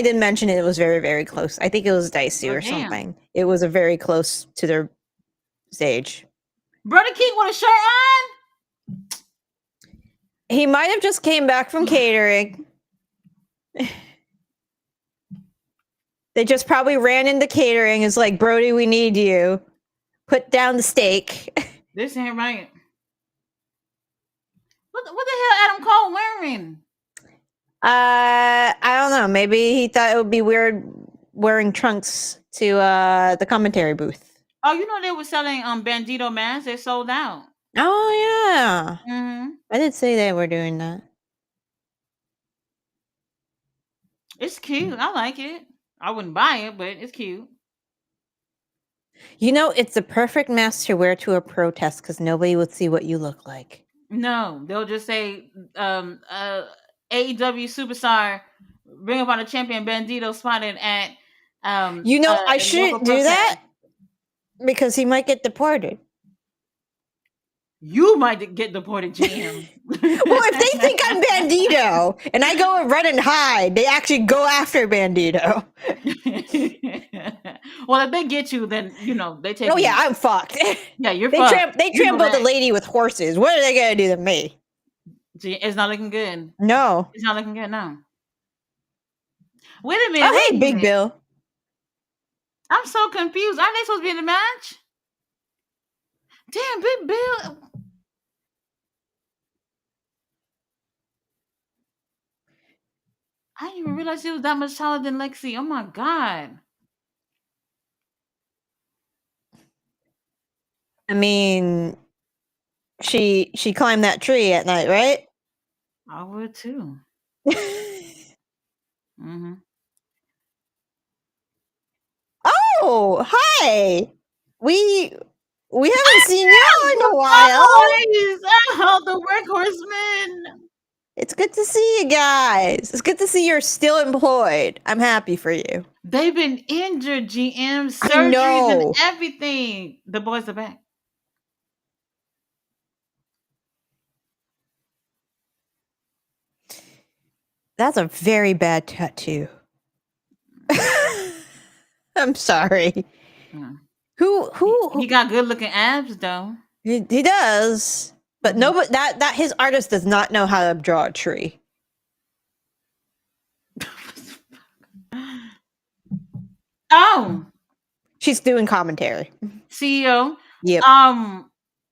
did mention it was very, very close. I think it was dicey Oh, or damn. something. It was a very close to their stage. Brody King with a shirt on? He might have just came back from catering. They just probably ran into catering. It's like, Brody, we need you. Put down the steak. This ain't right. What the hell Adam Cole wearing? I don't know. Maybe he thought it would be weird wearing trunks to the commentary booth. Oh, you know they were selling Bandito masks. They sold out. Oh yeah. Mm-hmm. I did say they were doing that. It's cute. I like it. I wouldn't buy it, but it's cute. You know, it's the perfect mask to wear to a protest because nobody would see what you look like. No, they'll just say AEW superstar Ring of Honor champion Bandito spotted at I shouldn't do that because he might get deported. You might get deported, GM. Well, if they think I'm Bandito and I go and run and hide, they actually go after Bandito. Well, if they get you, then they take. Oh yeah, I'm fucked. Yeah, you're they fucked. They trampled the lady with horses. What are they gonna do to me? It's not looking good. No, it's not looking good now. Wait a minute. Oh, hey, Big Bill. I'm so confused. Aren't they supposed to be in the match? Damn, Big Bill. I didn't even realize he was that much taller than Lexi. Oh my god. I mean, she climbed that tree at night, right? I would too. Mm-hmm. Oh, hi. We haven't seen you in a while. Oh, the workhorsemen. It's good to see you guys. It's good to see you're still employed. I'm happy for you. They've been injured, GM, surgeries and everything. The boys are back. That's a very bad tattoo. I'm sorry. Yeah. Who? He got good looking abs though. He does. But nobody that his artist does not know how to draw a tree. Oh, she's doing commentary. CEO. Yep.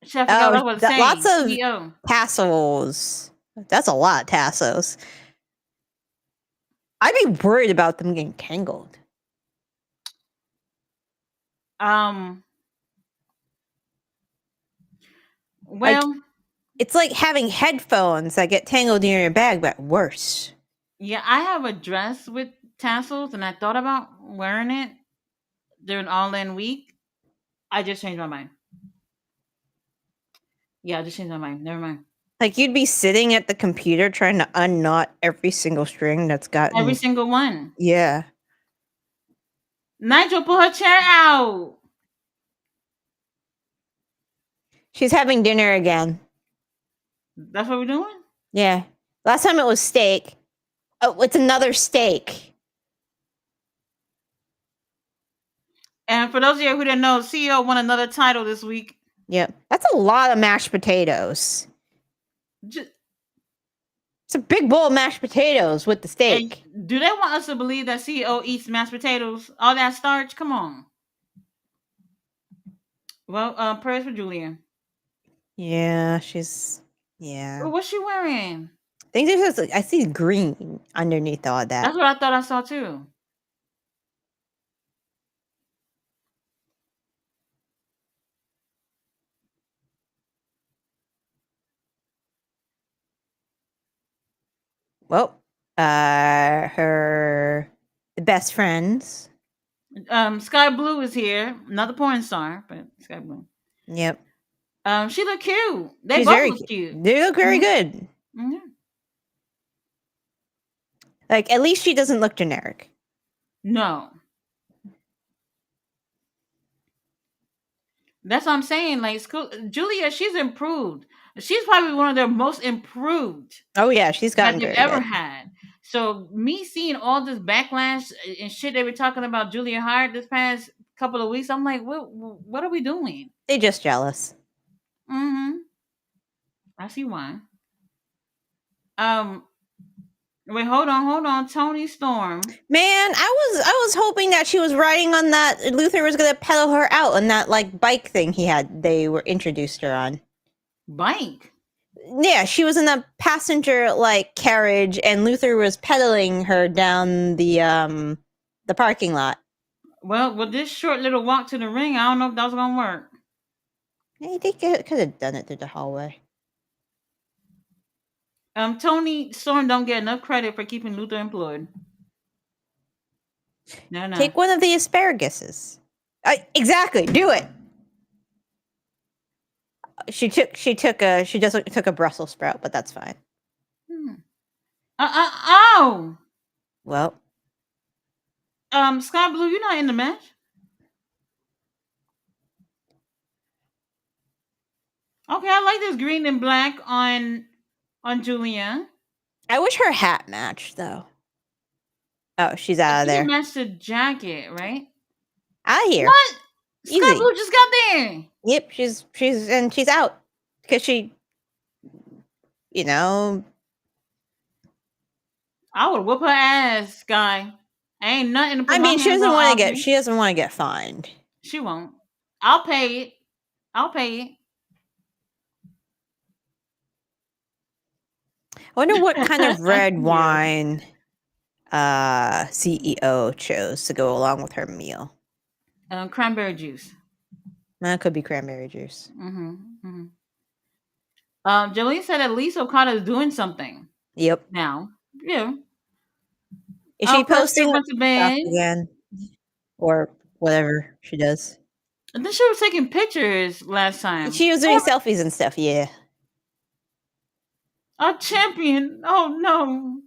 Chef, lots of CEO. tassels. That's a lot of tassels. I'd be worried about them getting tangled. Well, it's like having headphones that get tangled in your bag, but worse. Yeah, I have a dress with tassels, and I thought about wearing it during All In Week. I just changed my mind. Yeah, I just changed my mind. Never mind. Like you'd be sitting at the computer trying to unknot every single string that's got every single one. Yeah. Nigel, pull her chair out. She's having dinner again. That's what we're doing? Yeah. Last time it was steak. Oh, it's another steak. And for those of you who didn't know, CEO won another title this week. Yep. That's a lot of mashed potatoes. Just, It's a big bowl of mashed potatoes with the steak. do they want us to believe that CEO eats mashed potatoes? All that starch? Come on. Well, prayers for Julia. Yeah, she's. Yeah. What's she wearing? I think there's I see green underneath all that. That's what I thought I saw too. Well, her best friends. Sky Blue is here. Another porn star, but Sky Blue. Yep. She look cute. They She's both very look cute. They look very good. Mm-hmm. Like, at least she doesn't look generic. No. That's what I'm saying. Like, Julia, she's improved. She's probably one of their most improved Oh yeah, she's that gotten they've very ever good. had. So me seeing all this backlash and shit they were talking about Julia Hart this past couple of weeks, I'm like, what are we doing? They're just jealous. Mm-hmm. I see why. Wait, hold on. Tony Storm. Man, I was hoping that she was riding on that. Luther was gonna pedal her out on that like bike thing they were introduced her on. Bike? Yeah, she was in a passenger like carriage, and Luther was pedaling her down the parking lot. Well, with this short little walk to the ring, I don't know if that was gonna work. I think they could have done it through the hallway. Tony Storm don't get enough credit for keeping Luther employed. No. Take one of the asparaguses. Exactly, do it. She took a Brussels sprout, but that's fine. Oh. Well, Sky Blue, you're not in the match. Okay, I like this green and black on Julia. I wish her hat matched though. Oh, she's out of there. She matched the jacket, right? Out of here. What? Easy. Sky Blue just got there. Yep, she's out because she, you know. I would whoop her ass, Sky. Ain't nothing to put I my mean, she hands doesn't on, want to Aubrey. she doesn't want to get fined. She won't. I'll pay it. I wonder what kind of red wine CEO chose to go along with her meal. Cranberry juice. That could be cranberry juice. Jolene said at least Okada is doing something. Yep. Now. Yeah. Is she posting went to bed again? Or whatever she does. And then she was taking pictures last time. She was doing selfies and stuff, yeah. A champion. Oh no.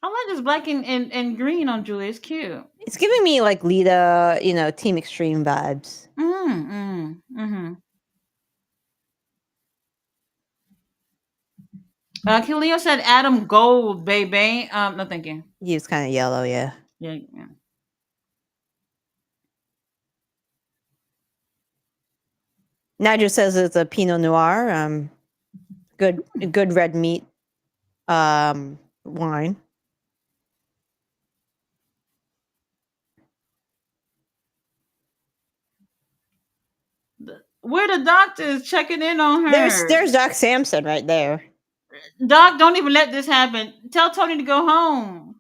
I like this black and green on Julia. It's cute. It's giving me like Lita, Team Extreme vibes. Kileo said Adam Gold, baby. No, thank you. He was kind of yellow, yeah. Yeah. Nigel says it's a Pinot Noir. Good red meat wine. Where the doctors checking in on her? There's Doc Samson right there. Doc, don't even let this happen. Tell Tony to go home.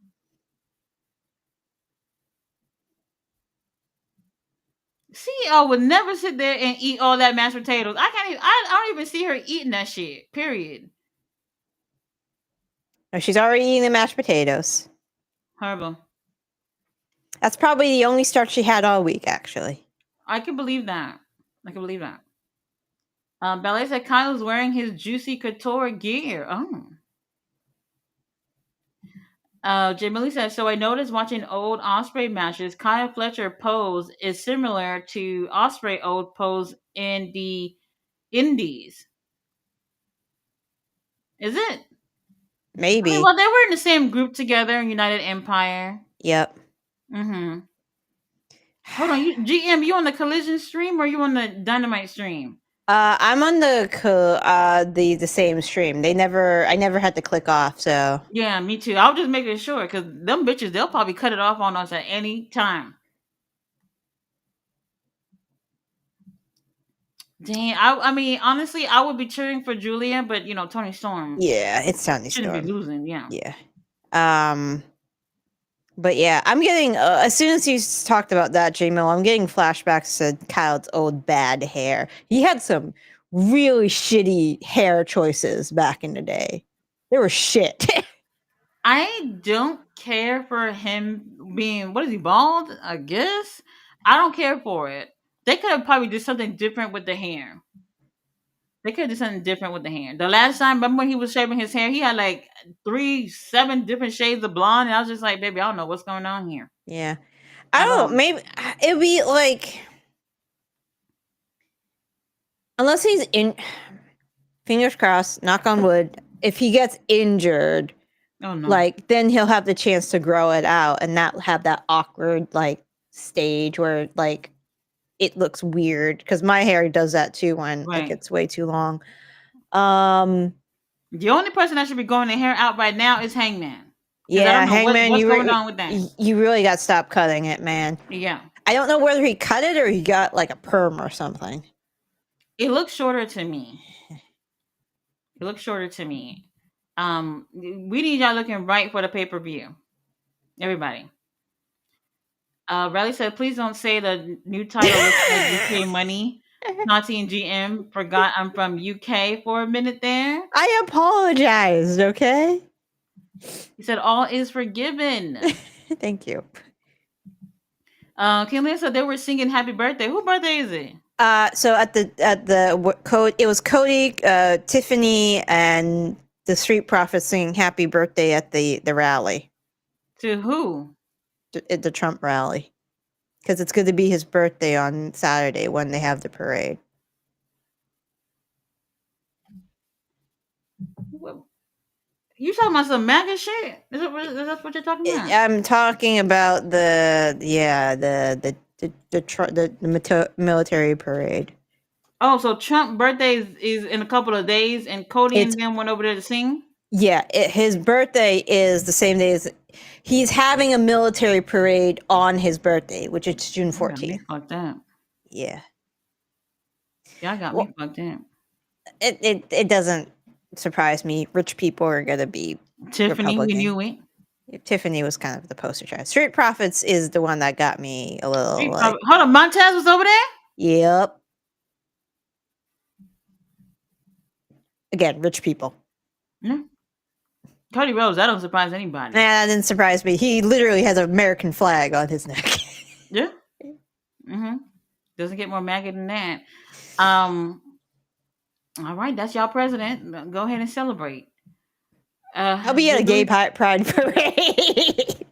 CEO would never sit there and eat all that mashed potatoes. I don't even see her eating that shit. Period. Oh, she's already eating the mashed potatoes. Horrible. That's probably the only start she had all week, actually. I can believe that. Ballet said Kyle's wearing his Juicy Couture gear. Jamie said, so I noticed watching old Osprey matches, Kyle Fletcher pose is similar to Osprey old pose in the Indies. Is it? Maybe. Well, they were in the same group together in United Empire. Yep. Mm-hmm. Hold on, GM, you on the Collision stream or you on the Dynamite stream? I'm on the same stream. I never had to click off, so Yeah, me too. I was just making sure because them bitches, they'll probably cut it off on us at any time. Dang, I mean, honestly, I would be cheering for Julia, but Tony Storm yeah, it's Tony shouldn't be Storm. losing. Yeah. Yeah. But yeah, I'm getting as soon as you talked about that, J-Mill, I'm getting flashbacks to Kyle's old bad hair. He had some really shitty hair choices back in the day. They were shit. I don't care for him being, what is he, bald? I guess. I don't care for it. They could have probably did something different with the hair. They could have did something different with the hair. The last time, remember when he was shaving his hair, he had like 7 different shades of blonde. And I was just like, baby, I don't know what's going on here. Yeah. I At don't all. know, maybe it'd be like unless he's in fingers crossed, knock on wood, if he gets injured, Oh no. like then he'll have the chance to grow it out and not have that awkward like stage where like it looks weird because my hair does that too when Right. it gets way too long. The only person that should be growing their hair out right now is Hangman. Yeah, I don't know Hangman, what's going on with that. You really got to stop cutting it, man. Yeah. I don't know whether he cut it or he got like a perm or something. It looks shorter to me. It looks shorter to me. We need y'all looking right for the pay-per-view. Everybody. Riley said, please don't say the new title looks like UK money. Tati and GM forgot I'm from UK for a minute there. I apologized, okay? He said, all is forgiven. Thank you. Kim said they were singing happy birthday. Whose birthday is it? So at the code, it was Cody, Tiffany, and the Street Profits singing happy birthday at the rally. To who? At the Trump rally. Because it's going to be his birthday on Saturday when they have the parade. What? You talking about some MAGA shit? Is that what you're talking about? I'm talking about the military parade. Oh, so Trump's birthday is in a couple of days, and Cody and them went over there to sing? Yeah, his birthday is the same day as... He's having a military parade on his birthday, which is June 14th. Fuck that. Yeah. Y'all got me fucked up. It doesn't surprise me. Rich people are going to be Tiffany, Republican. we knew it. Tiffany was kind of the poster child. Street Profits is the one that got me a little like... Hold on, Montez was over there? Yep. Again, rich people. Yeah. Cody Rhodes, that don't surprise anybody. Nah, that didn't surprise me. He literally has an American flag on his neck. Yeah. Mm-hmm. Doesn't get more MAGA than that. All right, that's y'all president. Go ahead and celebrate. I'll be at a gay pride parade.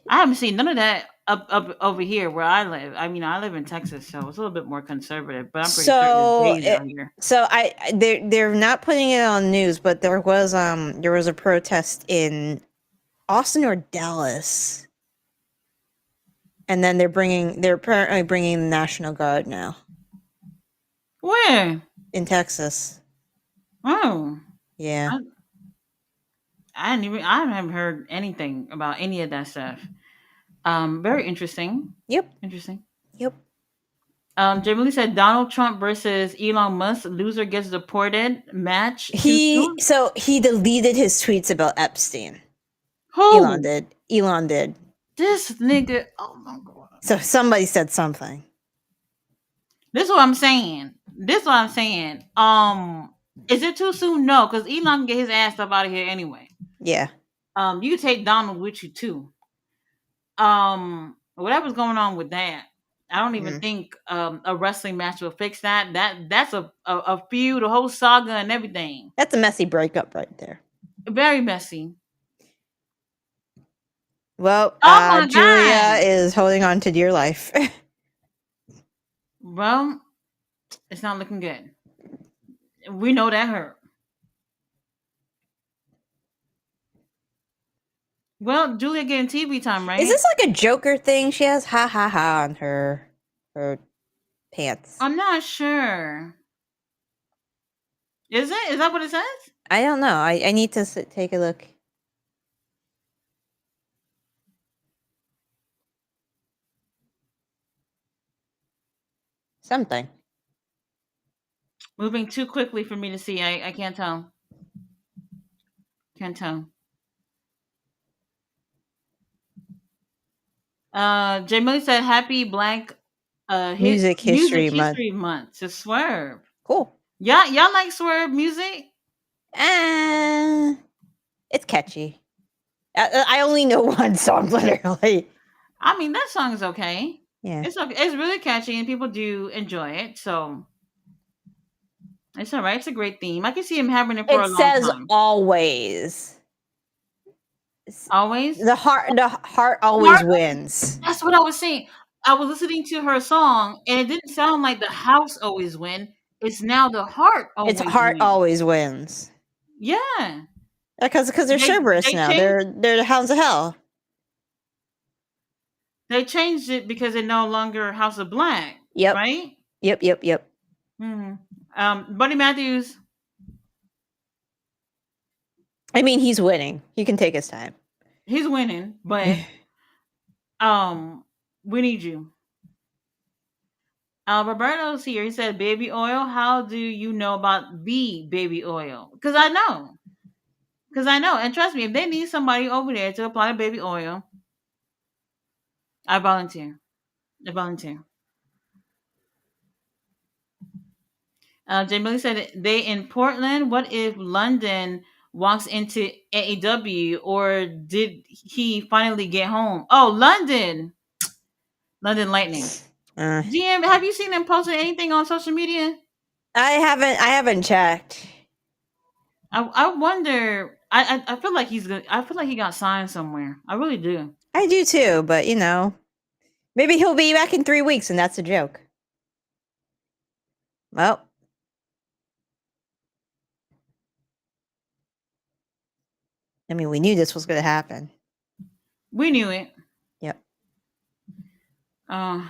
I haven't seen none of that up over here where I live. I mean, I live in Texas, so it's a little bit more conservative, but I'm pretty sure there's gays out here. So they're not putting it on news, but there was a protest in Austin or Dallas, and then they're apparently bringing the National Guard now. Where? In Texas. Oh. Yeah. I haven't heard anything about any of that stuff. Very interesting. Yep. Interesting. Yep. Jamie said Donald Trump versus Elon Musk, loser gets deported match. He deleted his tweets about Epstein. Who? Elon did. This nigga. Oh my god. So somebody said something. This is what I'm saying. Is it too soon? No, because Elon can get his ass up out of here anyway. Yeah. You can take Donald with you too. Whatever's going on with that, I don't even think a wrestling match will fix that. That's a feud, a whole saga, and everything. That's a messy breakup right there. Very messy. Well, Julia is holding on to dear life. Well, it's not looking good. We know that hurt. Well, Julia getting TV time, right? Is this like a Joker thing? She has ha ha ha on her pants. I'm not sure. Is it? Is that what it says? I don't know. I need to take a look. Something. Moving too quickly for me to see. I can't tell. Can't tell. Jay Millie said happy Black Music History Month. History Month to Swerve. Cool. Y'all like Swerve music? It's catchy. I only know one song, literally. I mean, that song is okay. Yeah. It's okay. It's really catchy and people do enjoy it. So it's all right. It's a great theme. I can see him having it for a It long says time. always. Always? The heart always wins. That's what I was saying. I was listening to her song and it didn't sound like the house always win. It's now the heart always It's heart win. always wins. Yeah. Because they're Cerberus now. They're the Hounds of Hell. They changed it because they're no longer House of Black. Yep. Right? Yep. Mm-hmm. Buddy Matthews. I mean, he's winning. He can take his time. He's winning, but we need you. Roberto's here. He said, "Baby oil. How do you know about the baby oil? Because I know. And trust me, if they need somebody over there to apply baby oil, I volunteer. Jamie said they in Portland. What if London walks into AEW, or did he finally get home? Oh, London Lightning. GM, have you seen him posting anything on social media? I haven't checked. I wonder. I feel like he's good. I feel like he got signed somewhere. I really do. I do too, but maybe he'll be back in 3 weeks, and that's a joke. Well, I mean, we knew this was going to happen. We knew it. Yep. Yeah.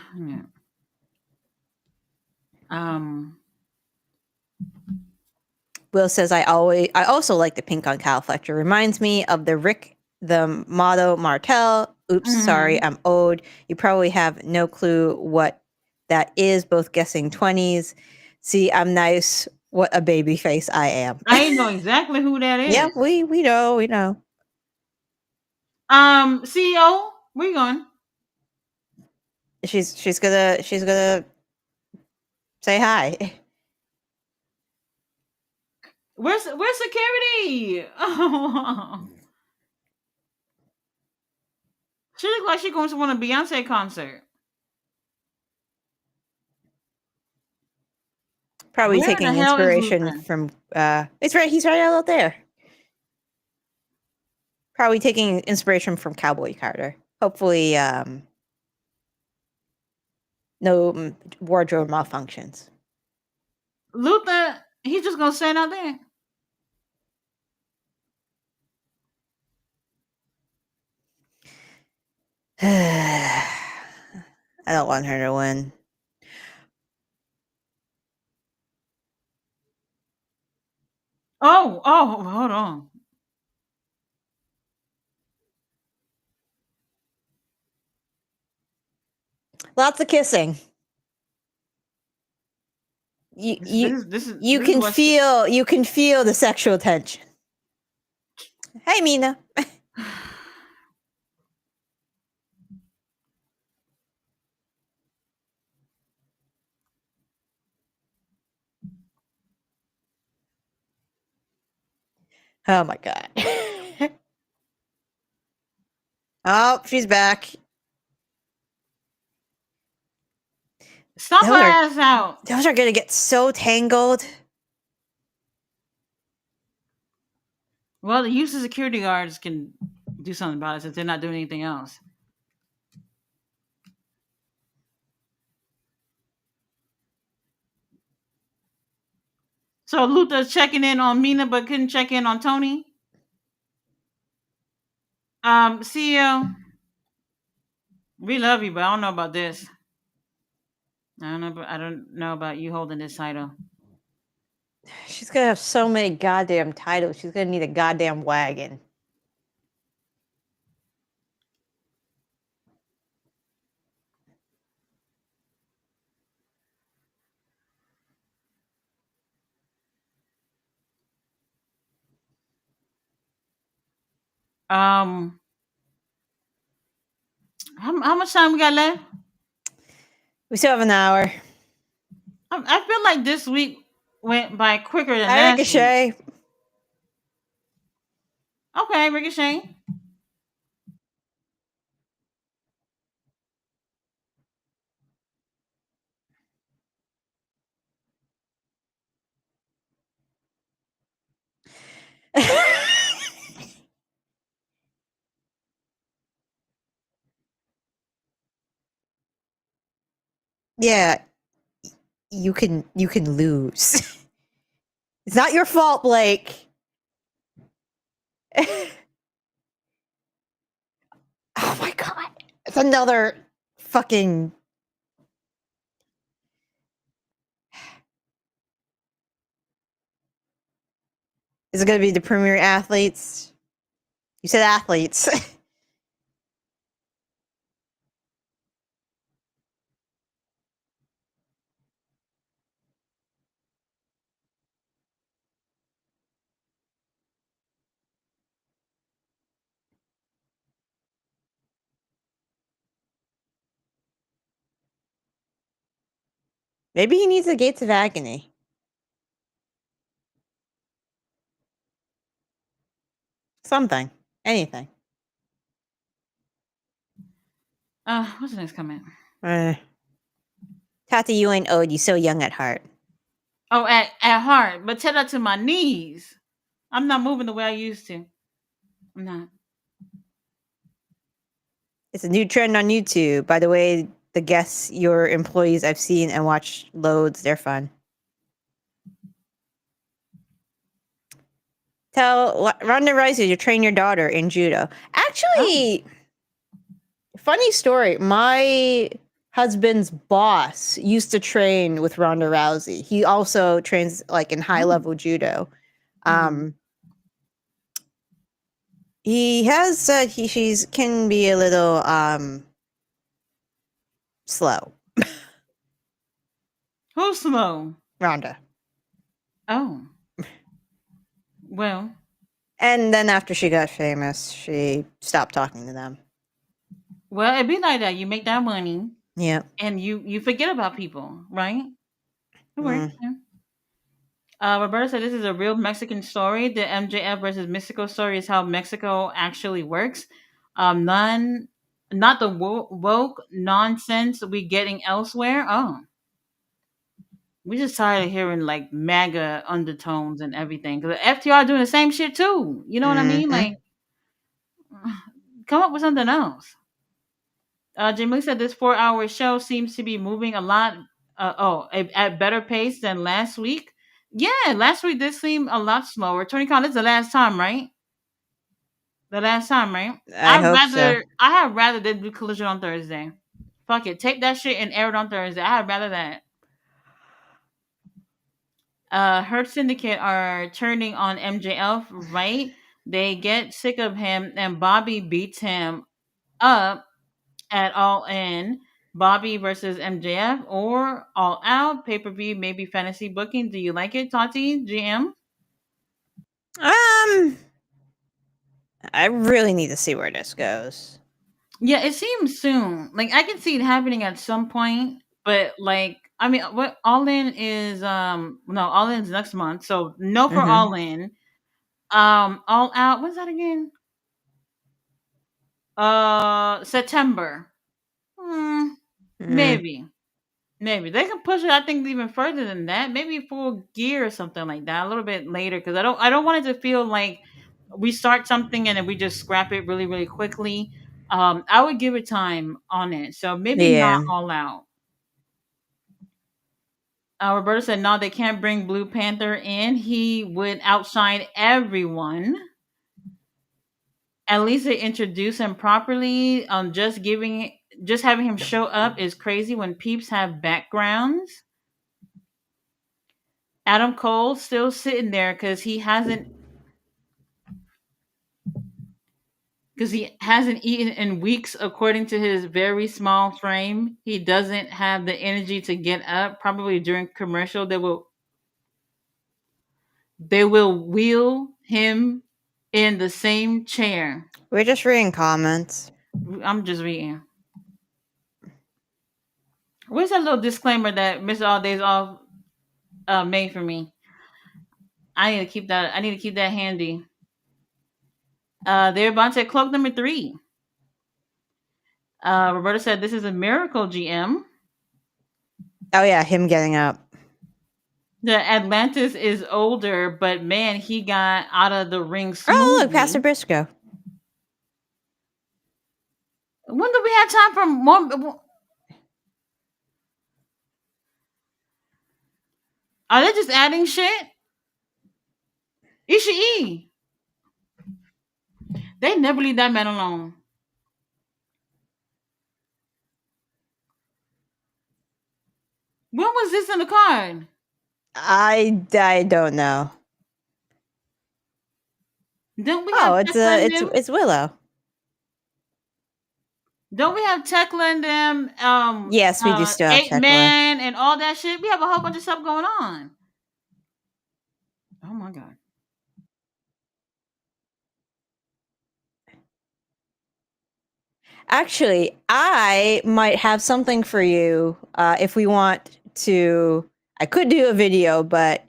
Will says, I also like the pink on Cal Fletcher. Reminds me of the Motto Martel. Oops, sorry, I'm old. You probably have no clue what that is, both guessing 20s. See, I'm nice. What a baby face I am. I know exactly who that is. Yeah, we know. CEO, where you going? She's gonna say hi. Where's security? She looks like she's going to a Beyonce concert. Probably taking inspiration from he's right out there. Probably taking inspiration from Cowboy Carter. Hopefully no wardrobe malfunctions. Luther, he's just gonna stand out there. I don't want her to win. Oh, hold on. Lots of kissing. You can feel the sexual tension. Hey, Mina. Oh my god. Oh, she's back. Stop her ass out. Those are gonna get so tangled. Well, the use of security guards can do something about it since they're not doing anything else. So Luther's checking in on Mina but couldn't check in on Tony? CEO, we love you, but I don't know about this. I don't know about you holding this title. She's gonna have so many goddamn titles. She's gonna need a goddamn wagon. Um, how much time we got left? We still have an hour. I feel like this week went by quicker than Hi, last week. Ricochet. Okay, Ricochet. Yeah, you can lose. It's not your fault, Blake. Oh my god. It's another fucking. Is it gonna be the premier athletes? You said athletes. Maybe he needs the gates of agony. Something. Anything. What's the next comment? Tati, you ain't old. You so young at heart. Oh, at heart, but tell that to my knees. I'm not moving the way I used to. I'm not. It's a new trend on YouTube. By the way, the guests, your employees I've seen and watched loads. They're fun. Tell Ronda Rousey to train your daughter in judo. Actually, funny story. My husband's boss used to train with Ronda Rousey. He also trains like in high level judo. He has said she's can be a little slow. Who's slow? Ronda. Oh. Well. And then after she got famous, she stopped talking to them. Well, it'd be like that. You make that money. Yeah. And you forget about people, right? It works. Yeah. Roberta said this is a real Mexican story. The MJF versus Mexico story is how Mexico actually works. Not the woke nonsense we getting elsewhere. Oh, we just tired of hearing like MAGA undertones and everything. Because the FTR doing the same shit too. You know what I mean? Like, come up with something else. Jim Lee said this 4-hour show seems to be moving a lot. At better pace than last week. Yeah, last week did seem a lot slower. Tony Khan, this is the last time, right? The last time, right? I hope so. I had rather they do Collision on Thursday. Fuck it, take that shit and air it on Thursday. I had rather that. Hurt Syndicate are turning on MJF, right? They get sick of him, and Bobby beats him up at All In. Bobby versus MJF or All Out pay per view, maybe fantasy booking. Do you like it, Tati? GM? I really need to see where this goes. Yeah, it seems soon. Like I can see it happening at some point, but like I mean, what All In is no All In's next month, so no for All In. All Out. What's that again? September. Maybe. Maybe they can push it. I think even further than that. Maybe Full Gear or something like that. A little bit later because I don't want it to feel like we start something and then we just scrap it really really quickly. I would give it time on it. So maybe not All Out. Roberta said no, they can't bring Blue Panther in. He would outshine everyone at least they introduce him properly. Just having him show up is crazy when peeps have backgrounds. Adam Cole still sitting there because he hasn't eaten in weeks, according to his very small frame. He doesn't have the energy to get up. Probably during commercial, they will wheel him in the same chair. We're just reading comments. I'm just reading. Where's that little disclaimer that Mr. All Days Off made for me? I need to keep that handy. They're about to cloak number 3. Roberta said this is a miracle, GM. Oh yeah, him getting up. The Atlantis is older, but man, he got out of the ring smoothly. Oh look, Pastor Briscoe. When do we have time for more? Are they just adding shit? Ishii. They never leave that man alone. When was this in the card? I don't know. Don't we have it's Willow. Don't we have Tekla and them? Yes, we do still have 8 Tekla. Man and all that shit. We have a whole bunch of stuff going on. Oh my god. Actually, I might have something for you if we want to. I could do a video, but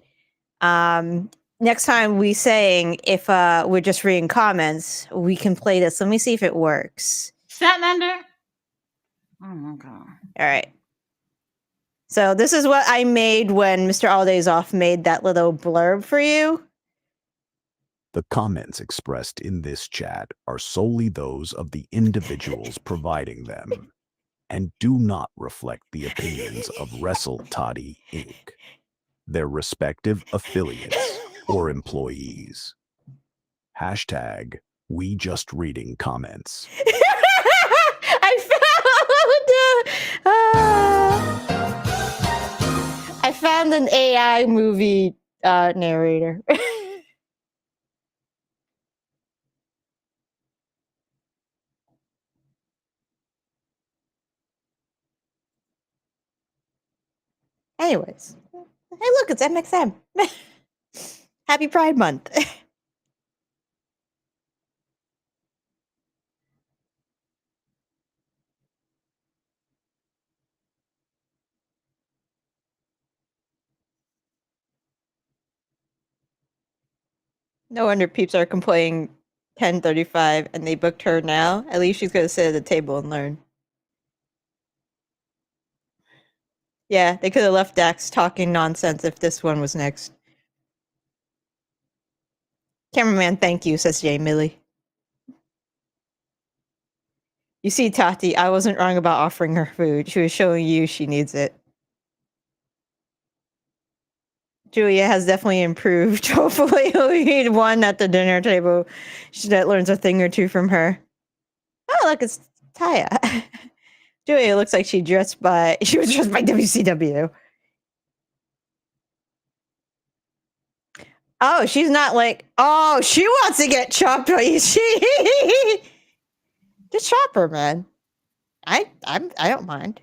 next time we saying if we're just reading comments, we can play this. Let me see if it works. Statlander? Oh my god. All right. So this is what I made when Mr. All Days Off made that little blurb for you. The comments expressed in this chat are solely those of the individuals providing them and do not reflect the opinions of Wrestle Toddy Inc., their respective affiliates or employees. Hashtag we just reading comments. I found an AI movie narrator. Anyways, hey, look, it's MXM. Happy Pride Month. No wonder peeps are complaining 10:35 and they booked her now. At least she's going to sit at the table and learn. Yeah, they could have left Dax talking nonsense if this one was next. Cameraman, thank you, says Jay Millie. You see, Tati, I wasn't wrong about offering her food. She was showing you she needs it. Julia has definitely improved. Hopefully we need one at the dinner table that learns a thing or two from her. Oh, look, it's Taya. Julia looks like she was dressed by WCW. Oh, she's not like, oh, she wants to get chopped. She just chop her, man. I don't mind.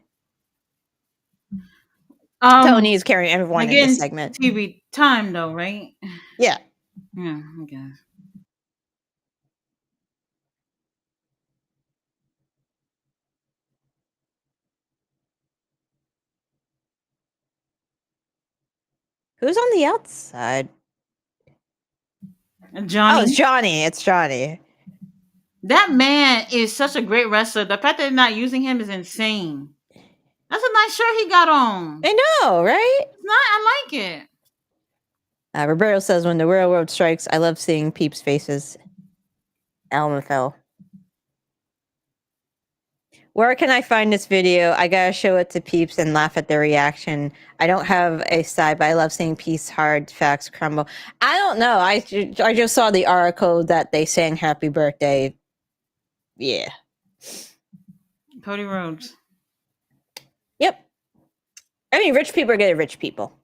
Tony is carrying everyone in this segment. TV time though, right? Yeah. Yeah, I guess. Who's on the outside? Johnny. Oh, it's Johnny. It's Johnny. That man is such a great wrestler. The fact that they're not using him is insane. That's a nice shirt he got on. I know, right? It's not. I like it. Roberto says, when the real world strikes, I love seeing peeps' faces. LMFL. Where can I find this video? I gotta show it to peeps and laugh at their reaction. I don't have a side, but I love seeing peace hard facts crumble. I don't know. I just saw the article that they sang happy birthday Yeah. Cody Rhodes. Yep. I mean, rich people are good at rich people.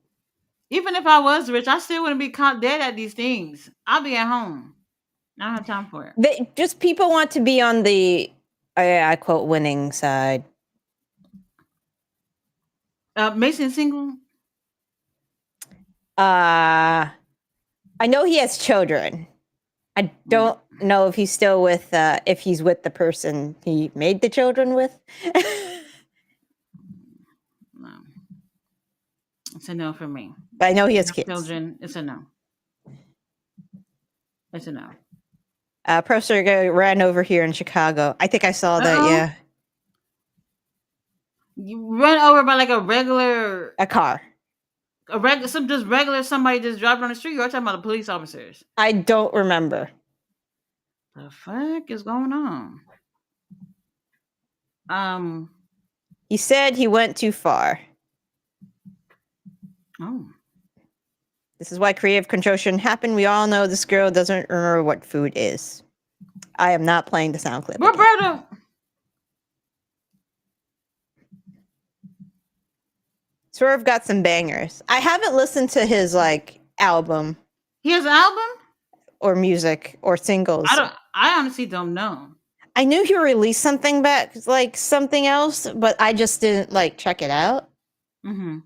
Even if I was rich, I still wouldn't be caught dead at these things. I'll be at home. I don't have time for it. People want to be on the, I quote, winning side. Mason single. I know he has children. I don't know if he's still with, if he's with the person he made the children with. No. It's a no for me. But I know he has kids. Children, it's a no. It's a no. Pro Sergo ran over here in Chicago. I think I saw that, Uh-oh. yeah. You run over by like a regular, A car. somebody just driving on the street. You're talking about the police officers. I don't remember. The fuck is going on? He said he went too far. Oh. This is why creative control shouldn't happen. We all know this girl doesn't remember what food is. I am not playing the sound clip. Roberto. Swerve got some bangers. I haven't listened to his like album. He has an album? Or music or singles. I honestly don't know. I knew he released something back, like something else, but I just didn't like check it out. Mm-hmm.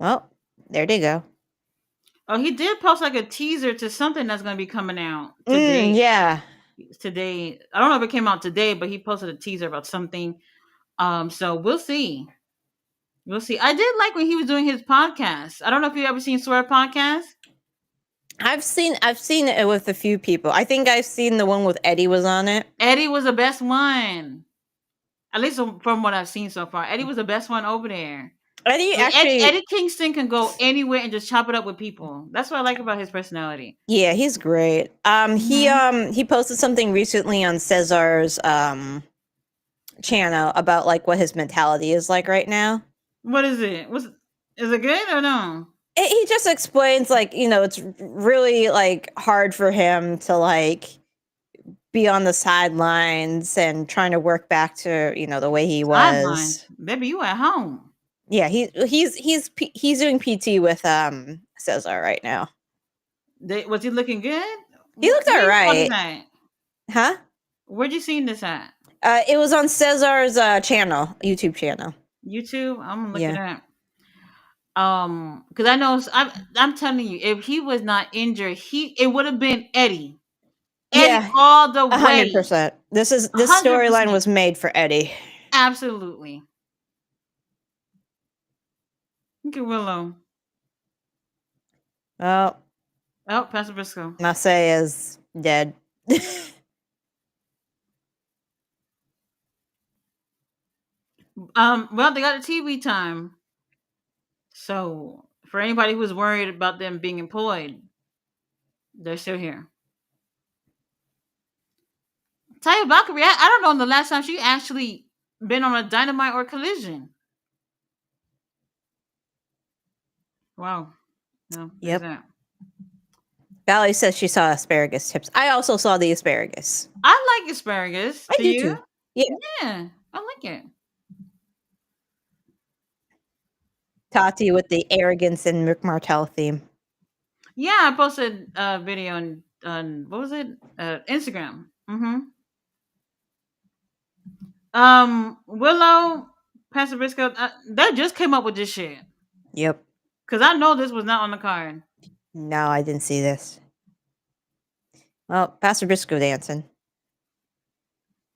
Well, there they go. Oh, he did post like a teaser to something that's going to be coming out today. Yeah. Today. I don't know if it came out today, but he posted a teaser about something. So we'll see. We'll see. I did like when he was doing his podcast. I don't know if you ever seen Swear podcast. I've seen it with a few people. I think I've seen the one with Eddie was on it. Eddie was the best one. At least from what I've seen so far. Eddie was the best one over there. Eddie Kingston can go anywhere and just chop it up with people. That's what I like about his personality. Yeah, he's great. He posted something recently on Cesar's channel about like what his mentality is like right now. What is it? Is it good or no? He just explains like, it's really like hard for him to like be on the sidelines and trying to work back to, the way he was. Baby, you at home. Yeah, he's doing PT with Cesar right now. Was he looking good? He looked all right. Huh? Where'd you seen this at? It was on Cesar's channel, YouTube channel. YouTube? I'm gonna look it up. Because I know I'm telling you, if he was not injured, it would have been Eddie. Eddie all the way. 100%. This storyline was made for Eddie. Absolutely. Look at Willow. Oh, Pastor Briscoe. Marseille is dead. Well, they got a TV time. So for anybody who's worried about them being employed, they're still here. Taya Valkyrie, I don't know the last time she actually been on a Dynamite or Collision. Wow. No. Yep. Valerie says she saw asparagus tips. I also saw the asparagus. I like asparagus. I do too. Yeah, I like it. Tati with the arrogance and Rick Martel theme. Yeah, I posted a video on what was it? Instagram. Willow, Pastor Briscoe, they just came up with this shit. Yep. Because I know this was not on the card. No, I didn't see this. Well, Pastor Briscoe dancing.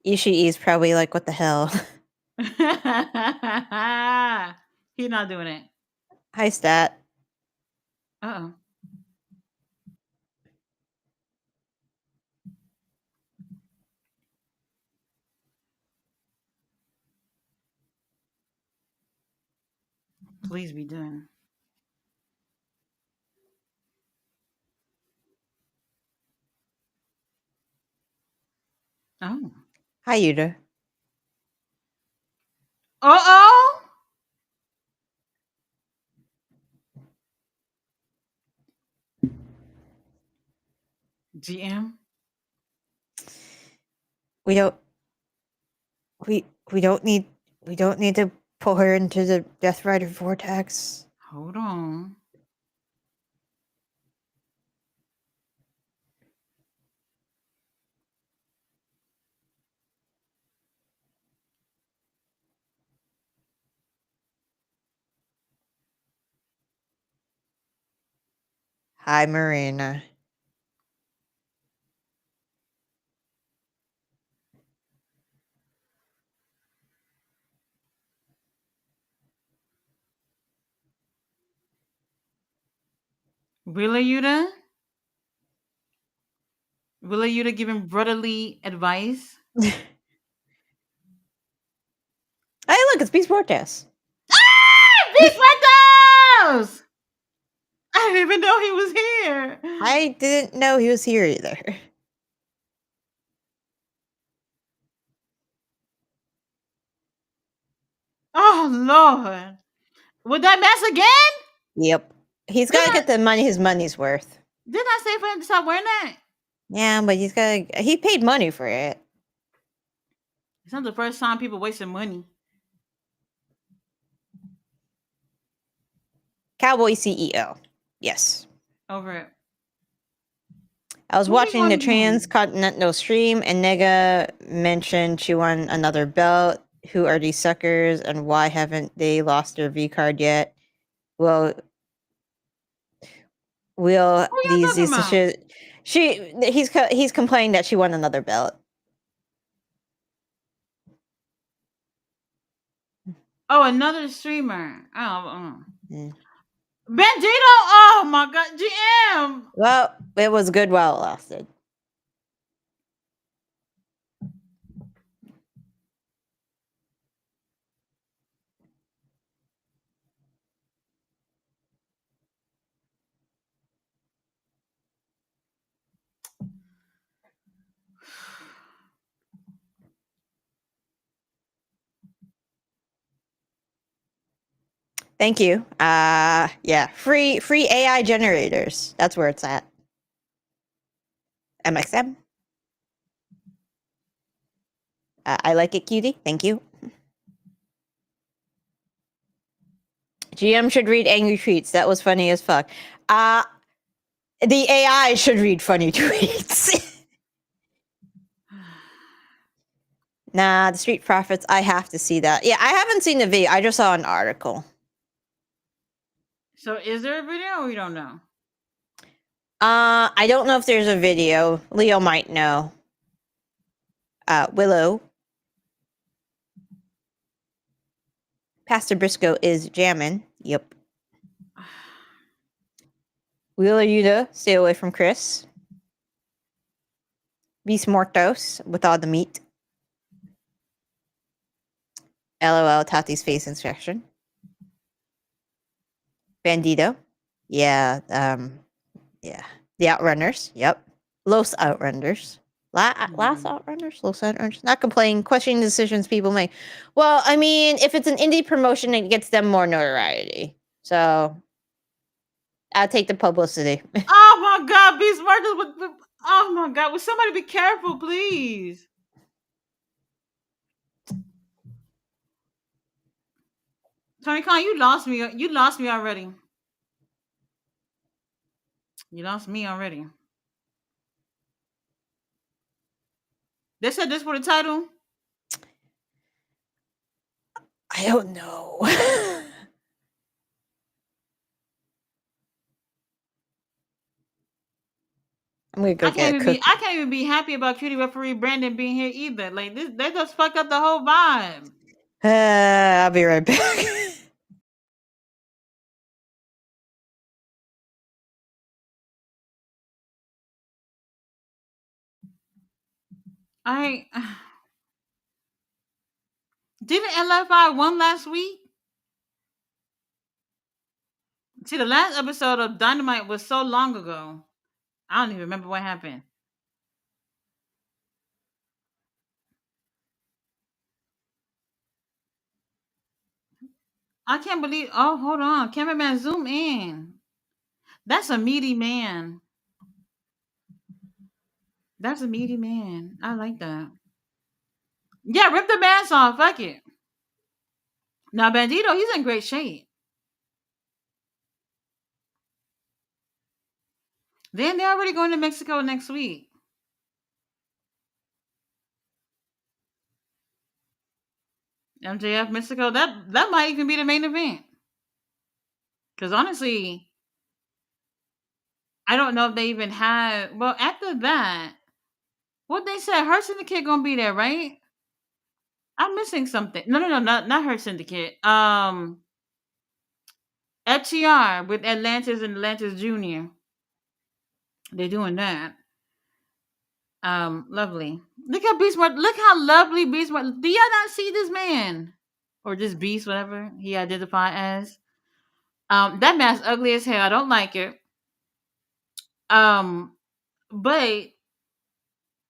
Ishii is probably like, what the hell? He's not doing it. Hi, Stat. Uh-oh. Please be done. Oh. Hi, Yuta. Uh-oh. GM. We don't. We don't need. We don't need to pull her into the Death Rider vortex. Hold on. Hi, Marina. Willa Yuta? Willa Yuta giving brotherly advice? Hey, look, it's Beast Vortex. Beast Fantos! I didn't even know he was here. I didn't know he was here either. Oh Lord. With that mess again? Yep. He's got to get the money his money's worth. Didn't I say for him to stop wearing that? Yeah, but he's got to. He paid money for it. It's not the first time people wasting money. Cowboy CEO. Yes. Over it. I was Moving watching the on. Transcontinental stream, and Nega mentioned she won another belt. Who are these suckers, and why haven't they lost their V card yet? Well, will Who y'all talking about? he's complaining that she won another belt. Oh, another streamer. Oh. Yeah. Bandito! Oh my god, GM! Well, it was good while it lasted. Thank you. Yeah, free AI generators. That's where it's at. MXM. I like it, cutie. Thank you. GM should read angry tweets. That was funny as fuck. The AI should read funny tweets. Nah, the Street Profits. I have to see that. Yeah, I haven't seen the video. I just saw an article. So is there a video or we don't know? I don't know if there's a video. Leo might know. Willow. Pastor Briscoe is jamming. Yep. Wheeler Yuta, stay away from Chris. Beast Mortos with all the meat. LOL, Tati's face inspection. Bandito. Yeah, yeah. The Outrunners. Yep. Los Outrunners. Last Outrunners? Los Outrunners. Not complaining, questioning decisions people make. Well, I mean, if it's an indie promotion, it gets them more notoriety. So I'll take the publicity. Oh my god, Beast Mortos! Oh my god, will somebody be careful, please? Tony Khan, you lost me. You lost me already. You lost me already. They said this for the title. I don't know. I'm gonna go get a cookie. I can't even be happy about Cutie Referee Brandon being here either. Like this, they just fucked up the whole vibe. I'll be right back. Didn't LFI won last week? See, the last episode of Dynamite was so long ago. I don't even remember what happened. I can't believe. Oh, hold on, cameraman, zoom in. That's a meaty man. That's a meaty man. I like that. Yeah, rip the mask off. Fuck it. Now Bandito, he's in great shape. Then they're already going to Mexico next week. MJF Mexico. That might even be the main event. Because honestly, I don't know if they even had. Well, after that, what they said, Hurt Syndicate gonna be there, right? I'm missing something. No, not Hurt Syndicate. FTR with Atlantis and Atlantis Junior. They're doing that. Lovely. Look at Beastmart. Look how lovely Beastmart. Do y'all not see this man or this beast, whatever he identified as? That mask ugly as hell. I don't like it. But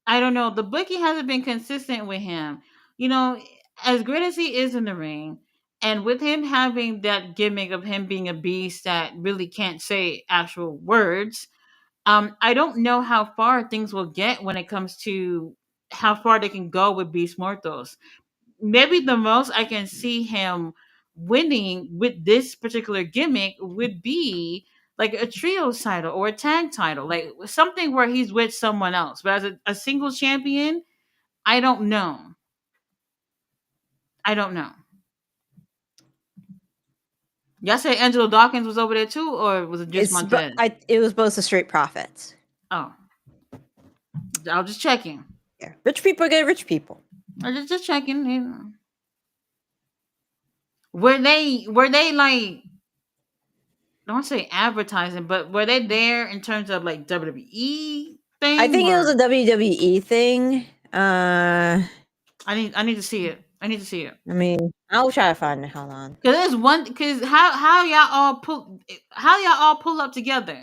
I don't know. The booking hasn't been consistent with him. You know, as great as he is in the ring, and with him having that gimmick of him being a beast that really can't say actual words, I don't know how far things will get when it comes to how far they can go with Beast Mortos. Maybe the most I can see him winning with this particular gimmick would be like a trio title or a tag title, like something where he's with someone else. But as a single champion, I don't know. I don't know. Y'all say Angelo Dawkins was over there too, or was it just Montez? It was both the Street Profits. Oh, I was just checking. Yeah, rich people get rich people. I just checking. You know. Were they like? I don't want to say advertising, but were they there in terms of like WWE thing? I think it was a WWE thing. I need to see it. I need to see it. I mean, I'll try to find it. Hold on. Because there's one. Because how y'all all pull up together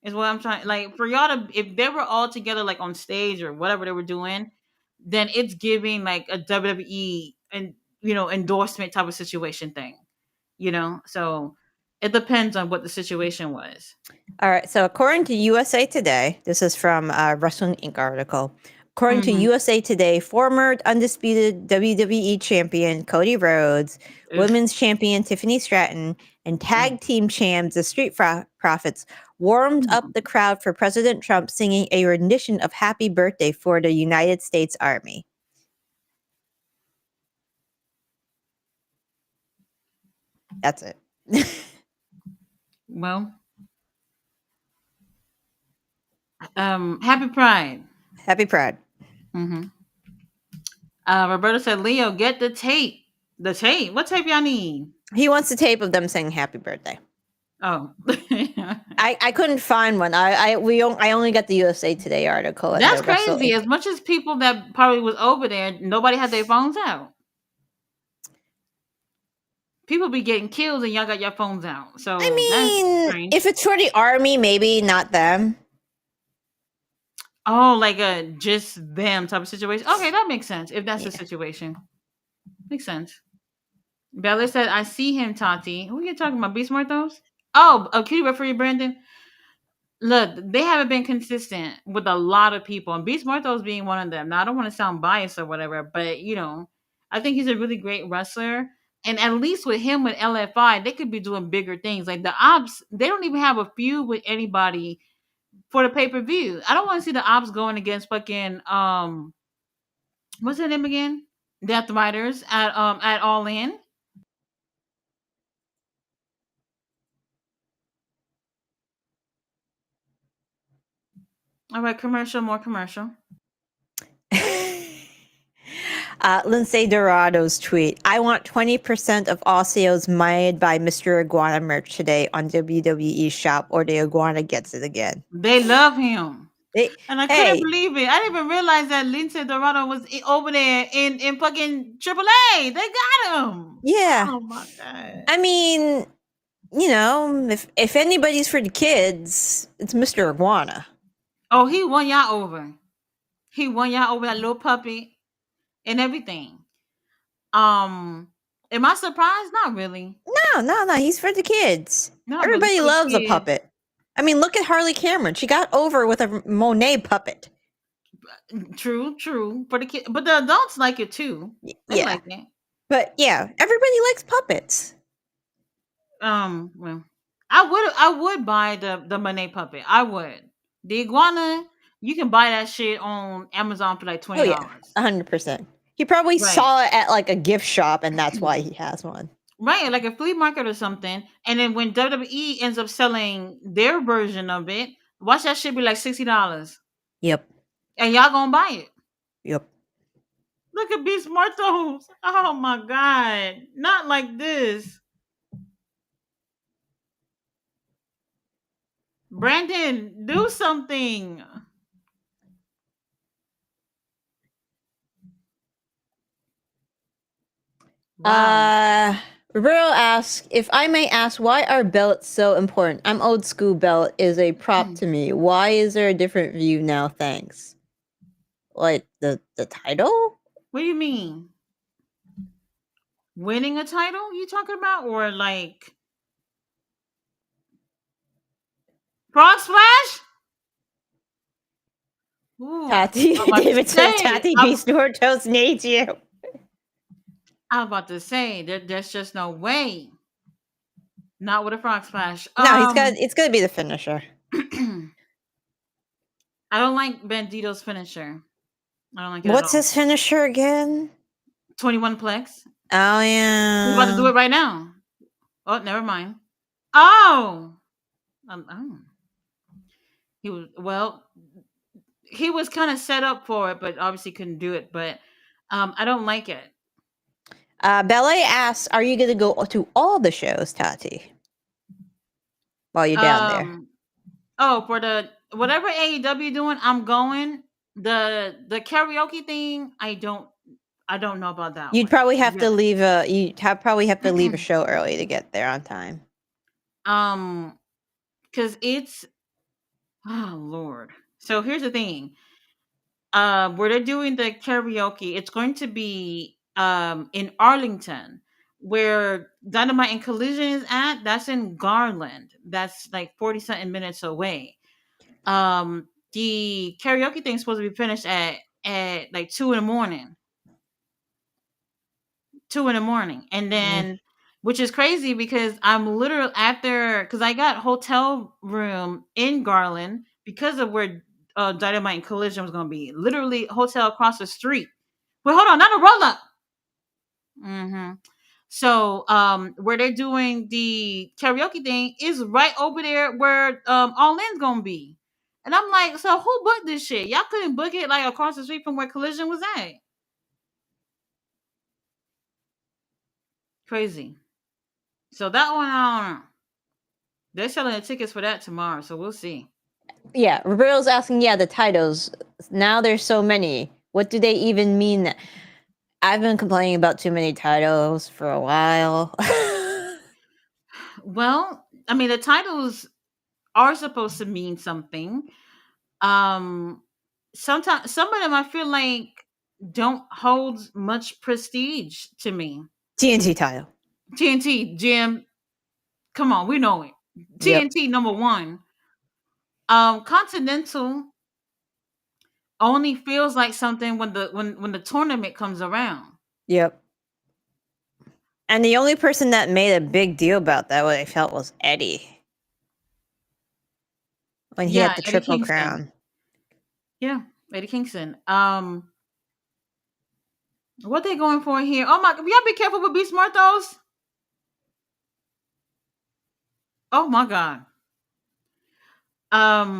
is what I'm trying. Like for y'all to, if they were all together like on stage or whatever they were doing, then it's giving like a WWE and endorsement type of situation thing. So it depends on what the situation was. All right. So according to USA Today, this is from Wrestling Inc. article. According to USA Today, former undisputed WWE champion Cody Rhodes, women's champion Tiffany Stratton, and tag team champs the Street Profits warmed up the crowd for President Trump singing a rendition of Happy Birthday for the United States Army. That's it. Well, Happy Pride. Happy Pride. Mm-hmm. Roberta said, Leo, get the tape. The tape? What tape y'all need? He wants the tape of them saying Happy Birthday. Oh. I couldn't find one. I only got the USA Today article. That's crazy. As much as people that probably was over there, nobody had their phones out. People be getting killed and y'all got your phones out. So I mean, if it's for the army, maybe not them. Oh, like a just them type of situation. Okay, that makes sense. If that's the situation, makes sense. Bella said, "I see him, Tati." Who are you talking about? Beast Mortos? Oh, cutie referee Brandon. Look, they haven't been consistent with a lot of people, and Beast Mortos being one of them. Now, I don't want to sound biased or whatever, but I think he's a really great wrestler. And at least with him with LFI, they could be doing bigger things. Like the Ops, they don't even have a feud with anybody for the pay-per-view. I don't want to see the Ops going against fucking what's their name again? Death Riders at All In. All right, more commercial. Lindsay Dorado's tweet. I want 20% of all sales made by Mr. Iguana merch today on WWE shop or the Iguana gets it again. They love him. And I couldn't believe it. I didn't even realize that Lindsay Dorado was over there in fucking AAA. They got him. Yeah. Oh my God. I mean, if anybody's for the kids, it's Mr. Iguana. Oh, he won y'all over. He won y'all over, that little puppy and everything. Am I surprised? Not really. No. He's for the kids. Everybody loves a puppet. I mean, look at Harley Cameron. She got over with a Monet puppet. True, true. For the kid, but the adults like it too. They Yeah. like it. But yeah, everybody likes puppets. Well, I would buy the Monet puppet. I would. The iguana, you can buy that shit on Amazon for like $20. Oh yeah, 100%. He probably Right. saw it at like a gift shop, and that's why he has one. Right, like a flea market or something. And then when WWE ends up selling their version of it, watch that shit be like $60. Yep. And y'all gonna buy it. Yep. Look at Beast Martos. Oh my god. Not like this. Brandon, do something. Wow. Roberto asks, if I may ask, why are belts so important? I'm old school. Belt is a prop to me. Why is there a different view now? Thanks. Like the title? What do you mean? Winning a title you talking about? Or like Frog Splash? Ooh, Tati, I'm about to David says say, Tati I Beast Nortos needs you. was about to say there's just no way. Not with a Frog Splash. No, it's gonna be the finisher. I don't like Bandito's finisher. I don't like it What's at all. his finisher again? 21 Plex. Oh He's yeah. about to do it right now. Oh, never mind. Oh. He was kind of set up for it, but obviously couldn't do it. But I don't like it. Ballet asks, "Are you gonna go to all the shows, Tati? While you're down there?" Oh, for the whatever AEW doing, I'm going. The karaoke thing, I don't know about that. You'd one. probably have Yeah. to leave probably have to leave a show early to get there on time. Because it's Lord. So here's the thing. Where they're doing the karaoke, it's going to be in Arlington, where Dynamite and Collision is at. That's in Garland. That's like 40 something minutes away. The karaoke thing is supposed to be finished at like 2 in the morning. 2 in the morning. And then which is crazy because I'm literally because I got hotel room in Garland because of where Dynamite and Collision was going to be. Literally hotel across the street. Wait, hold on, not a roll up. Mm-hmm. So where they're doing the karaoke thing is right over there where All In's going to be. And I'm like, so who booked this shit? Y'all couldn't book it like across the street from where Collision was at. Crazy. So that one, I don't know. They're selling the tickets for that tomorrow, so we'll see. Yeah, Roberto's asking, the titles. Now there's so many. What do they even mean? I've been complaining about too many titles for a while. Well, I mean, the titles are supposed to mean something. Sometimes some of them I feel like don't hold much prestige to me. TNT title. TNT, Jim. Come on, we know it. Yep. TNT number 1. Continental only feels like something when the tournament comes around. Yep. And the only person that made a big deal about that, what I felt, was Eddie. When he had the Eddie Triple Kingston. Crown. Yeah, Eddie Kingston. What they going for here? Oh my! Y'all be careful with Beast Martos. Oh my god. Yeah,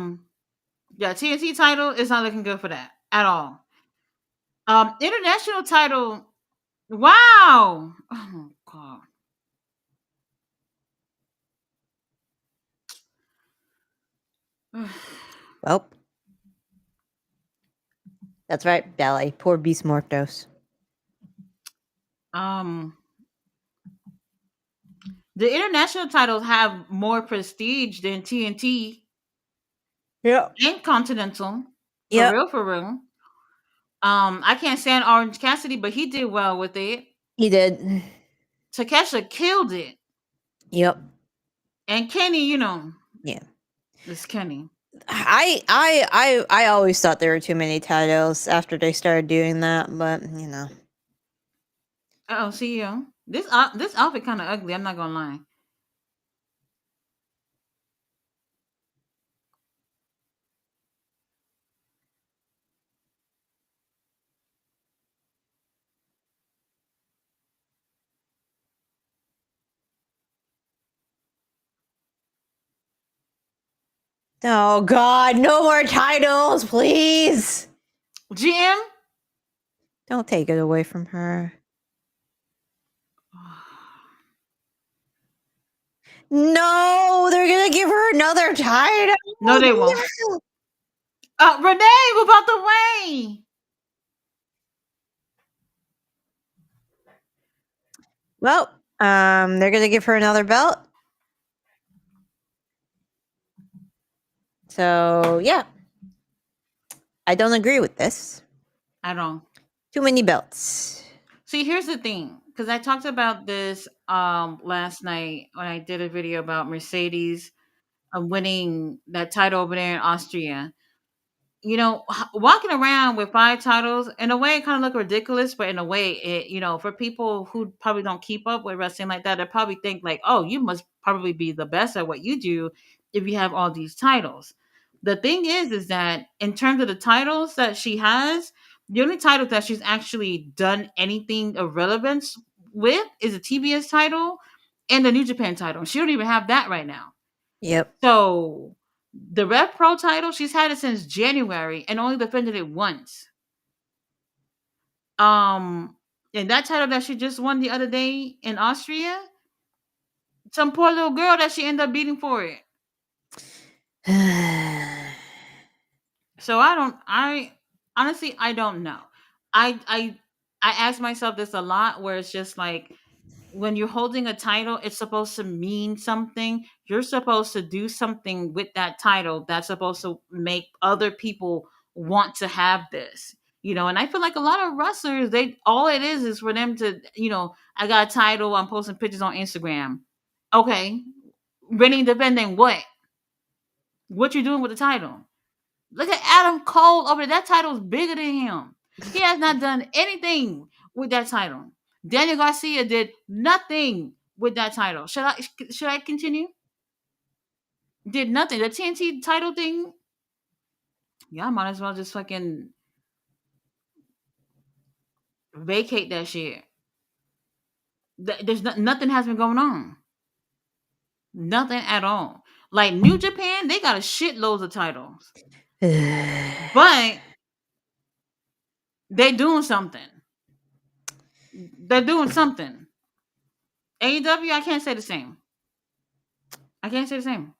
TNT title is not looking good for that at all. International title. Wow. Oh god. Well, that's right, Ballet. Poor Beast Mortos. The international titles have more prestige than TNT. Yeah. And Continental. Yep. For real. I can't stand Orange Cassidy, but he did well with it. He did. Takesha killed it. Yep. And Kenny, Yeah. it's Kenny. I always thought there were too many titles after they started doing that, but you know. Oh, CEO. This this outfit kind of ugly. I'm not gonna lie. Oh God, no more titles, please. GM. Don't take it away from her. No, they're gonna give her another title. No, they won't. Renee, what about the way? Well, they're gonna give her another belt. So yeah, I don't agree with this. I don't. Too many belts. See, here's the thing, because I talked about this last night when I did a video about Mercedes winning that title over there in Austria. You know, walking around with 5 titles in a way it kind of look ridiculous, but in a way it, you know, for people who probably don't keep up with wrestling like that, they probably think like, oh, you must probably be the best at what you do if you have all these titles. The thing is that in terms of the titles that she has, the only title that she's actually done anything of relevance with is a TBS title and the New Japan title. She don't even have that right now. Yep. So the Rev Pro title, she's had it since January and only defended it once. And that title that she just won the other day in Austria, some poor little girl that she ended up beating for it. So I honestly I don't know. I ask myself this a lot where it's just like when you're holding a title, it's supposed to mean something. You're supposed to do something with that title that's supposed to make other people want to have this. You know, and I feel like a lot of wrestlers, they all it is for them to, you know, I got a title, I'm posting pictures on Instagram. Okay. Winning, defending what? What you doing with the title? Look at Adam Cole over there. That title's bigger than him. He has not done anything with that title. Daniel Garcia did nothing with that title. Should I continue? Did nothing. The TNT title thing. Yeah, I might as well just fucking vacate that shit. There's nothing has been going on. Nothing at all. Like New Japan, they got a shitloads of titles, but they doing something. They're doing something. AEW, I can't say the same. I can't say the same.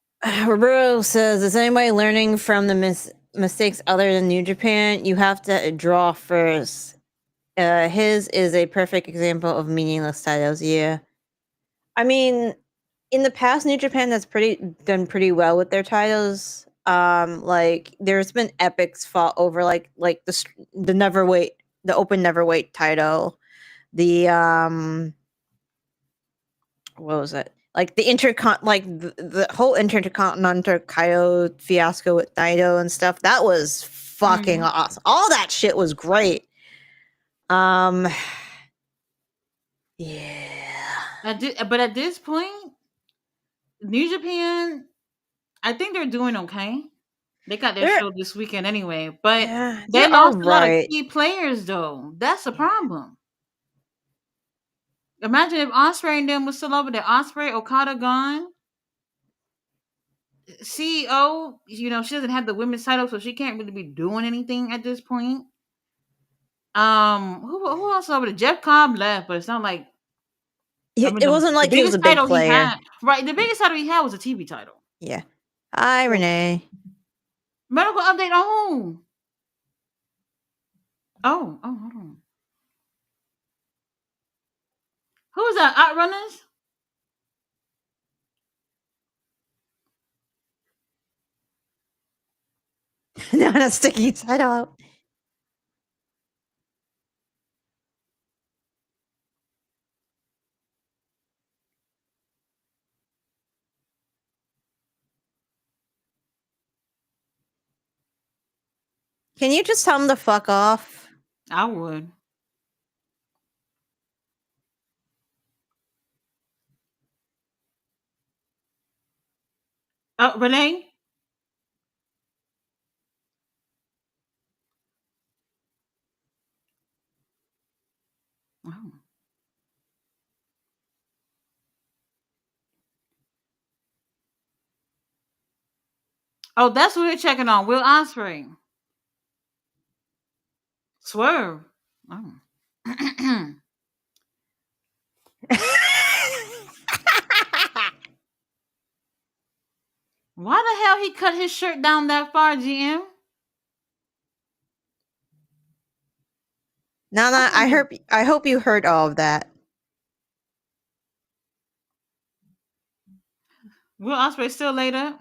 Roberto says, is anybody learning from the mistakes other than New Japan? You have to draw first. His is a perfect example of meaningless titles. Yeah. I mean, in the past, New Japan has done pretty well with their titles. Like there's been epics fought over like the neverweight, the open neverweight title, the what was it? Like the the whole intercontinental Kaido fiasco with Naito and stuff. That was fucking awesome. All that shit was great. Yeah. But at this point, New Japan, I think they're doing okay. They got their show this weekend anyway, but Yeah, they they're lost a lot of alright. key players though. That's a problem. Imagine if Osprey and them was still over there. Osprey, Okada gone. CEO, you know, she doesn't have the women's title, so she can't really be doing anything at this point. Who else over there? Jeff Cobb left, but it's not like I mean It wasn't the like he was biggest a big title he player. had, right? The biggest title he had was a TV title. Yeah. Hi, Renee. Medical update on who? Oh, hold on. Who is that? Outrunners? Not sticking his head out. Can you just tell him to fuck off? I would. Renee? Oh. Oh, that's what we're checking on. Will Ospreay. Swerve. Oh. Why the hell he cut his shirt down that far, GM? Nana, I hope you heard all of that. Will Ospreay still laid up?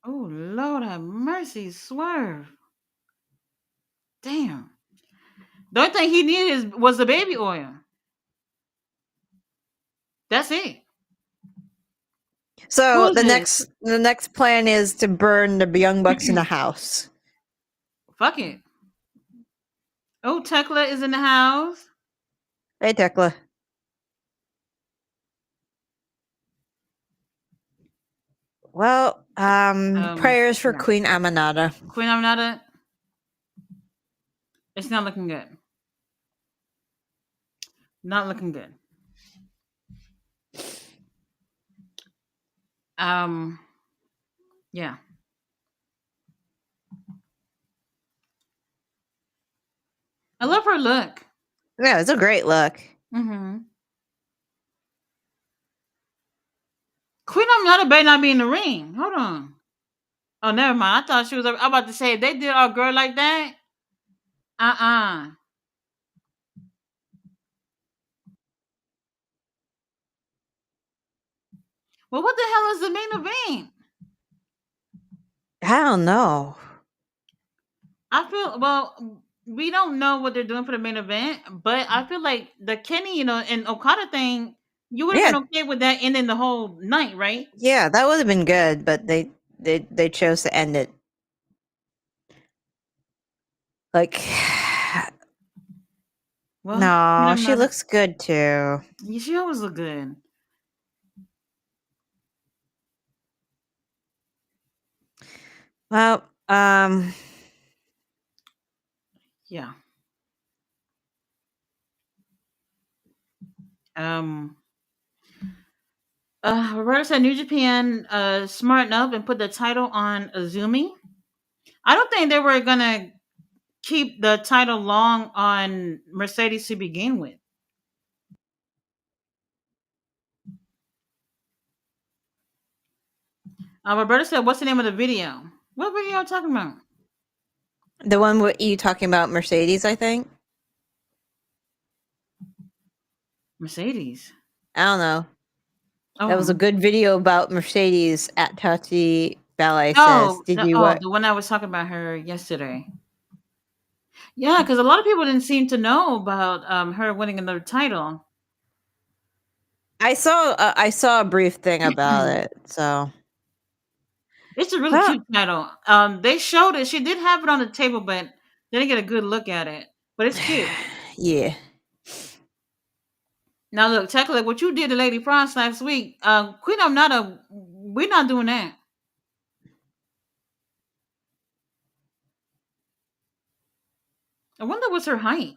Oh, Lord have mercy, Swerve. Damn. The only thing he needed was the baby oil. That's it. So Who is the next plan is to burn the Young Bucks in the house. Fuck it. Oh, Tekla is in the house. Hey, Tekla. Well, prayers for yeah. Queen Aminata. Queen Aminata. It's not looking good. Not looking good. Yeah. I love her look. Yeah, it's a great look. Mm-hmm. Queen Aminata better not be in the ring. Hold on. Oh, never mind. I thought she was. I'm about to say, if they did our girl like that. Well, what the hell is the main event? I don't know. I feel we don't know what they're doing for the main event, but I feel like the Kenny, and Okada thing, you would have been okay with that ending the whole night, right? Yeah, that would have been good, but they chose to end it. Like, Well, no, she looks good too. Yeah, she always look good. Well, yeah. Roberto said New Japan smarten up and put the title on Azumi. I don't think they were gonna keep the title long on Mercedes to begin with. Roberta said, "What's the name of the video? What video are you talking about? The one with you talking about Mercedes, I think. Mercedes. I don't know. Oh, That was a good video about Mercedes at Tati Ballet says. oh, Did you the one I was talking about her yesterday. Yeah, because a lot of people didn't seem to know about her winning another title. I saw a brief thing about it, so It's a really cute title. They showed it. She did have it on the table, but they didn't get a good look at it. But it's cute. Yeah. Now look, technically, what you did to Lady Frost last week, Queen Aminata, we're not doing that. I wonder what's her height,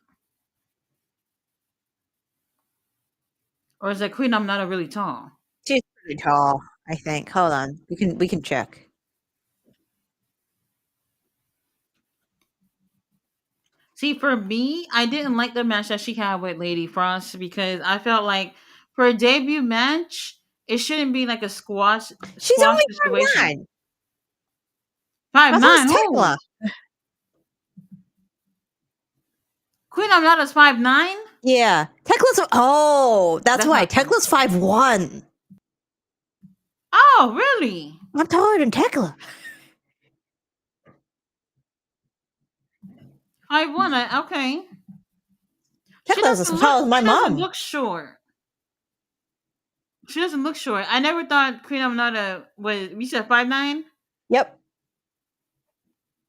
or is that Queen Aminata really tall? She's pretty tall, I think. Hold on. We can check. See, for me, I didn't like the match that she had with Lady Frost because I felt like for a debut match, it shouldn't be like a squash She's only situation. 5'9". 5'9". Tekla. Queen Aminata's 5'9". Yeah. Tekla's that's why. Tekla's 5'1". Oh, really? I'm taller than Tekla. 5'1". Okay. Tekla's as tall as my She mom. doesn't look short. She doesn't look short. I never thought Queen Aminata was. You said 5'9"? Yep.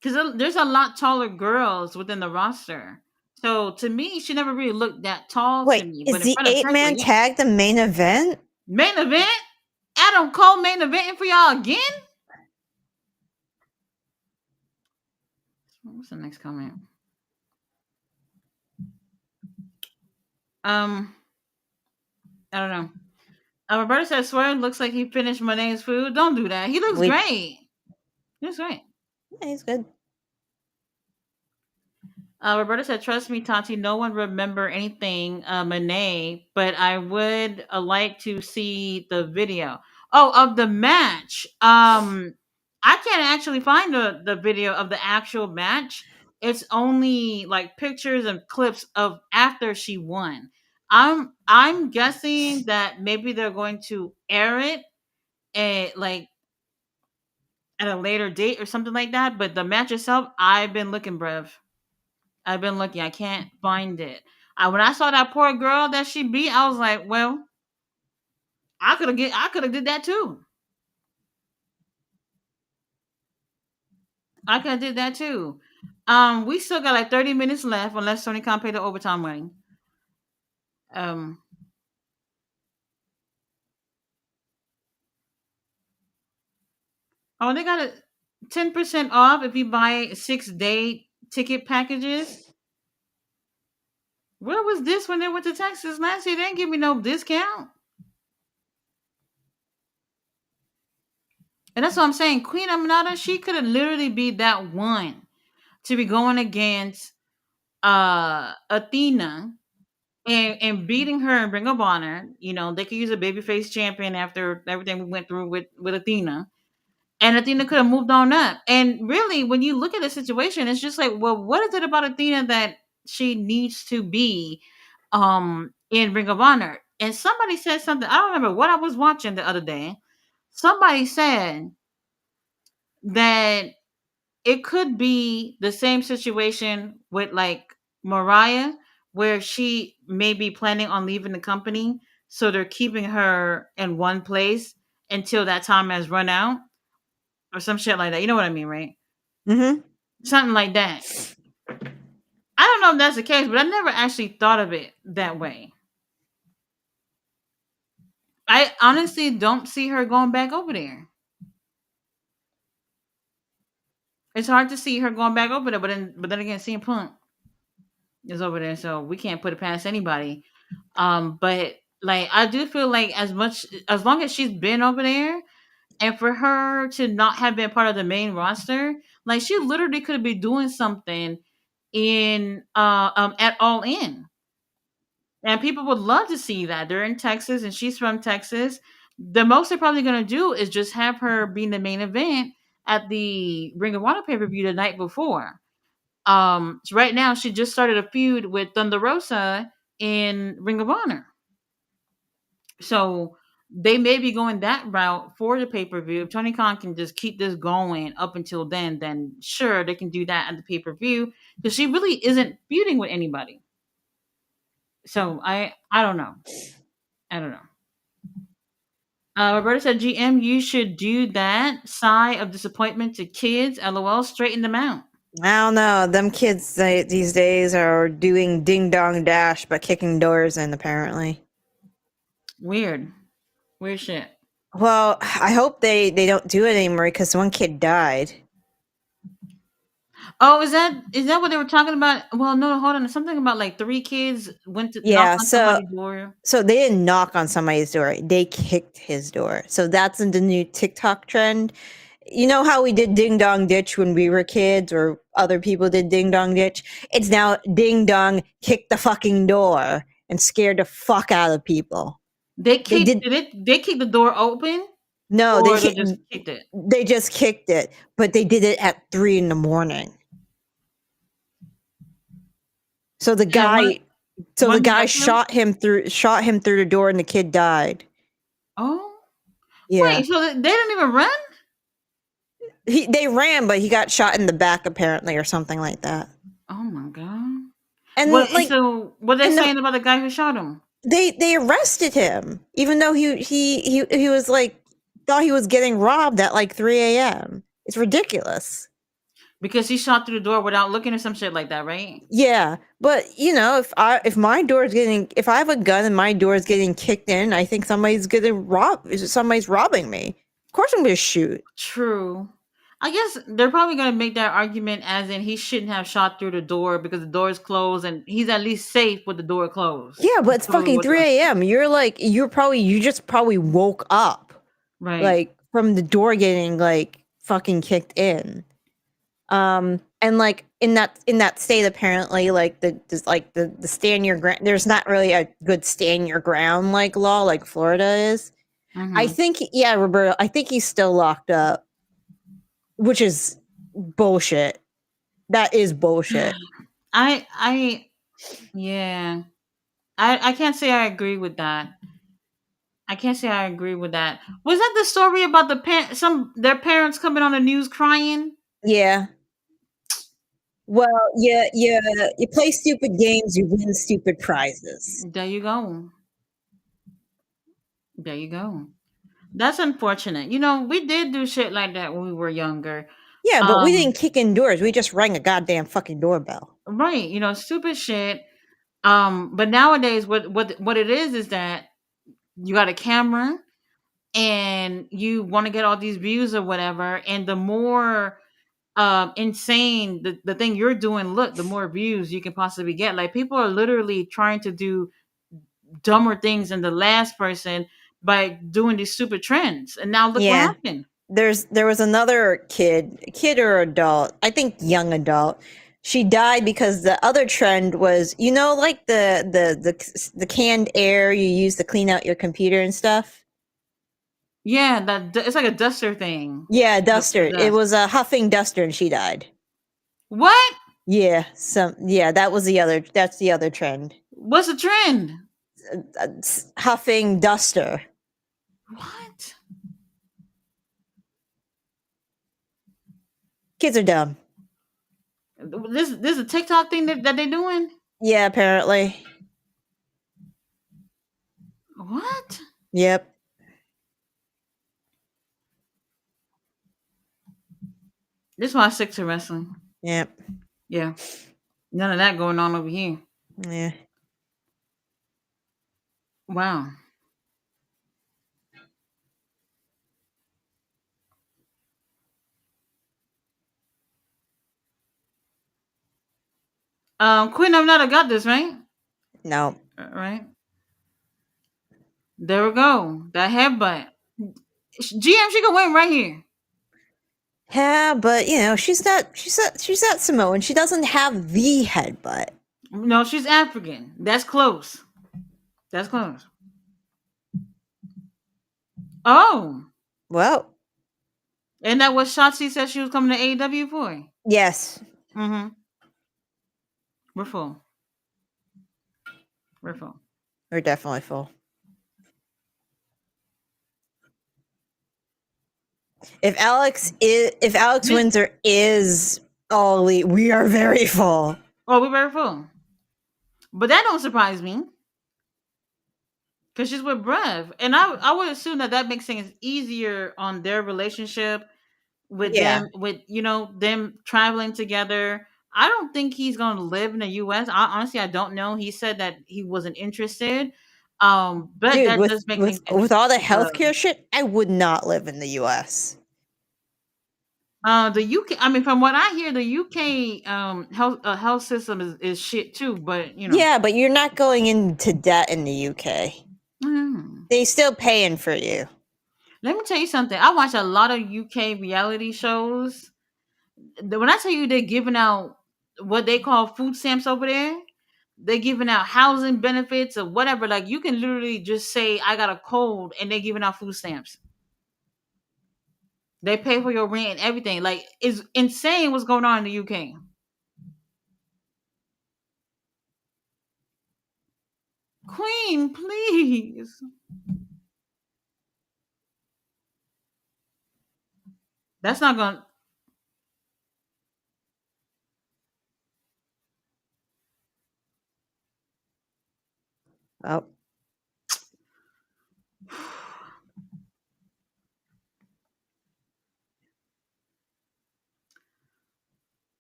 Because there's a lot taller girls within the roster. So to me, she never really looked that tall to Wait, me. is But in the front of Tekla, 8-man yeah. tag the main event? Main event? Adam Cole main eventing for y'all again? What's the next comment? I don't know. Roberta said Swerve looks like he finished Monet's food. Don't do that. He looks great. He looks great. Yeah, he's good. Roberta said, "Trust me, Tati. No one remember anything, Monet, but I would like to see the video. Oh, of the match. I can't actually find the video of the actual match. It's only like pictures and clips of after she won. I'm guessing that maybe they're going to air it at a later date or something like that. But the match itself, I've been looking, bruv. I've been looking. I can't find it. When I saw that poor girl that she beat, I was like, well, I could have did that too. I could have did that too. We still got like 30 minutes left unless Sony can't pay the overtime money. They got a 10% off if you buy 6-day ticket packages. Where was this when they went to Texas last year? They didn't give me no discount. And that's what I'm saying. Queen Aminata, she could have literally be that one to be going against Athena and beating her in Ring of Honor. You know, they could use a babyface champion after everything we went through with Athena. And Athena could have moved on up. And really, when you look at the situation, it's just like, well, what is it about Athena that she needs to be in Ring of Honor? And somebody said something. I don't remember what I was watching the other day. Somebody said that it could be the same situation with like Mariah, where she may be planning on leaving the company. So they're keeping her in one place until that time has run out or some shit like that. You know what I mean, right? Mm-hmm. Something like that. I don't know if that's the case, but I never actually thought of it that way. I honestly don't see her going back over there. It's hard to see her going back over there, but then again, CM Punk is over there, so we can't put it past anybody. But like I do feel like as long as she's been over there, and for her to not have been part of the main roster, like she literally could be doing something in at All In. And people would love to see that. They're in Texas and she's from Texas. The most they're probably gonna do is just have her be in the main event at the Ring of Honor pay-per-view the night before. So right now she just started a feud with Thunder Rosa in Ring of Honor. So they may be going that route for the pay-per-view. If Tony Khan can just keep this going up until then sure they can do that at the pay-per-view. Because she really isn't feuding with anybody. So I don't know. I don't know. Roberta said, GM, you should do that. Sigh of disappointment to kids. LOL, straighten them out. I don't know. Them kids these days are doing ding dong dash but kicking doors in, apparently. Weird shit. Well, I hope they don't do it anymore because one kid died. Oh, is that what they were talking about? Well, no, hold on. Something about like 3 kids went to knock on somebody's door. So they didn't knock on somebody's door. They kicked his door. So that's the new TikTok trend. You know how we did ding dong ditch when we were kids, or other people did ding dong ditch? It's now ding dong kick the fucking door and scare the fuck out of people. They kicked the door open? No, they just kicked it. They just kicked it, but they did it at 3 a.m. So the guy shot him through the door and the kid died. Oh. Yeah. Wait, so they didn't even run? They ran, but he got shot in the back apparently, or something like that. Oh my god! And so what are they saying about the guy who shot him? They arrested him, even though he was like thought he was getting robbed at like 3 a.m. It's ridiculous. Because he shot through the door without looking or some shit like that, right? Yeah, but if my door is getting if I have a gun and my door is getting kicked in, I think somebody's robbing me. Of course I'm gonna shoot. True. I guess they're probably gonna make that argument as in he shouldn't have shot through the door because the door is closed and he's at least safe with the door closed. Yeah, but it's Probably fucking what 3 a.m. You just probably woke up right. like from the door getting like fucking kicked in. And like in that state apparently like the stand your ground, there's not really a good stand your ground like law like Florida is. I Mhm. think Roberto, I think he's still locked up, which is bullshit. That is bullshit. I yeah. I can't say I agree with that. I can't say I agree with that. Was that the story about their parents coming on the news crying? Yeah. Well, you play stupid games, you win stupid prizes. There you go. There you go. That's unfortunate. We did do shit like that when we were younger. Yeah, but we Um, didn't kick in doors. We just rang a goddamn fucking doorbell. right, stupid shit. But nowadays what it is that you got a camera and you want to get all these views or whatever, and the more insane the thing you're doing look, the more views you can possibly get. Like people are literally trying to do dumber things than the last person by doing these stupid trends. And now look what Yeah. happened. There was another kid or adult, I think young adult. She died because the other trend was, like the canned air you use to clean out your computer and stuff. Yeah, it's like a duster thing. Yeah, The duster. It dust. was a huffing duster, and she died. What? Yeah, that's the other trend. What's the trend? Huffing duster. What? Kids are dumb. This is a TikTok thing that they're doing? Yeah, apparently. What? Yep. This is why I'm sick to wrestling. Yep. Yeah. None of that going on over here. Yeah. Wow. Queen of Nada got this, right? No. Right. There we go. That headbutt. GM, she can win right here. Yeah, but she's not Samoan. She doesn't have the headbutt. No, she's African. That's close. That's close. Oh. Well, And that what Shotzi said she was coming to AEW for? yes. Mm-hmm. We're full. We're full. We're definitely full. If Alex Windsor is all elite, we are very full. Oh, we're very full. But that don't surprise me. Because she's with Brev. And I would assume that makes things easier on their relationship with Yeah. them, with, them traveling together. I don't think he's going to live in the U.S. Honestly, I don't know. He said that he wasn't interested. But Dude, that does make things with all the interesting. healthcare shit, I would not live in the US. The UK, I mean, from what I hear, the UK health system is shit too. But Yeah, but you're not going into debt in the UK. They still paying for you. Let me tell you something. I watch a lot of UK reality shows. When I tell you they're giving out what they call food stamps over there, they're giving out housing benefits or whatever. Like you can literally just say, "I got a cold," and they're giving out food stamps. They pay for your rent and everything. Like it's insane what's going on in the UK. Queen, please. That's not gonna. Oh,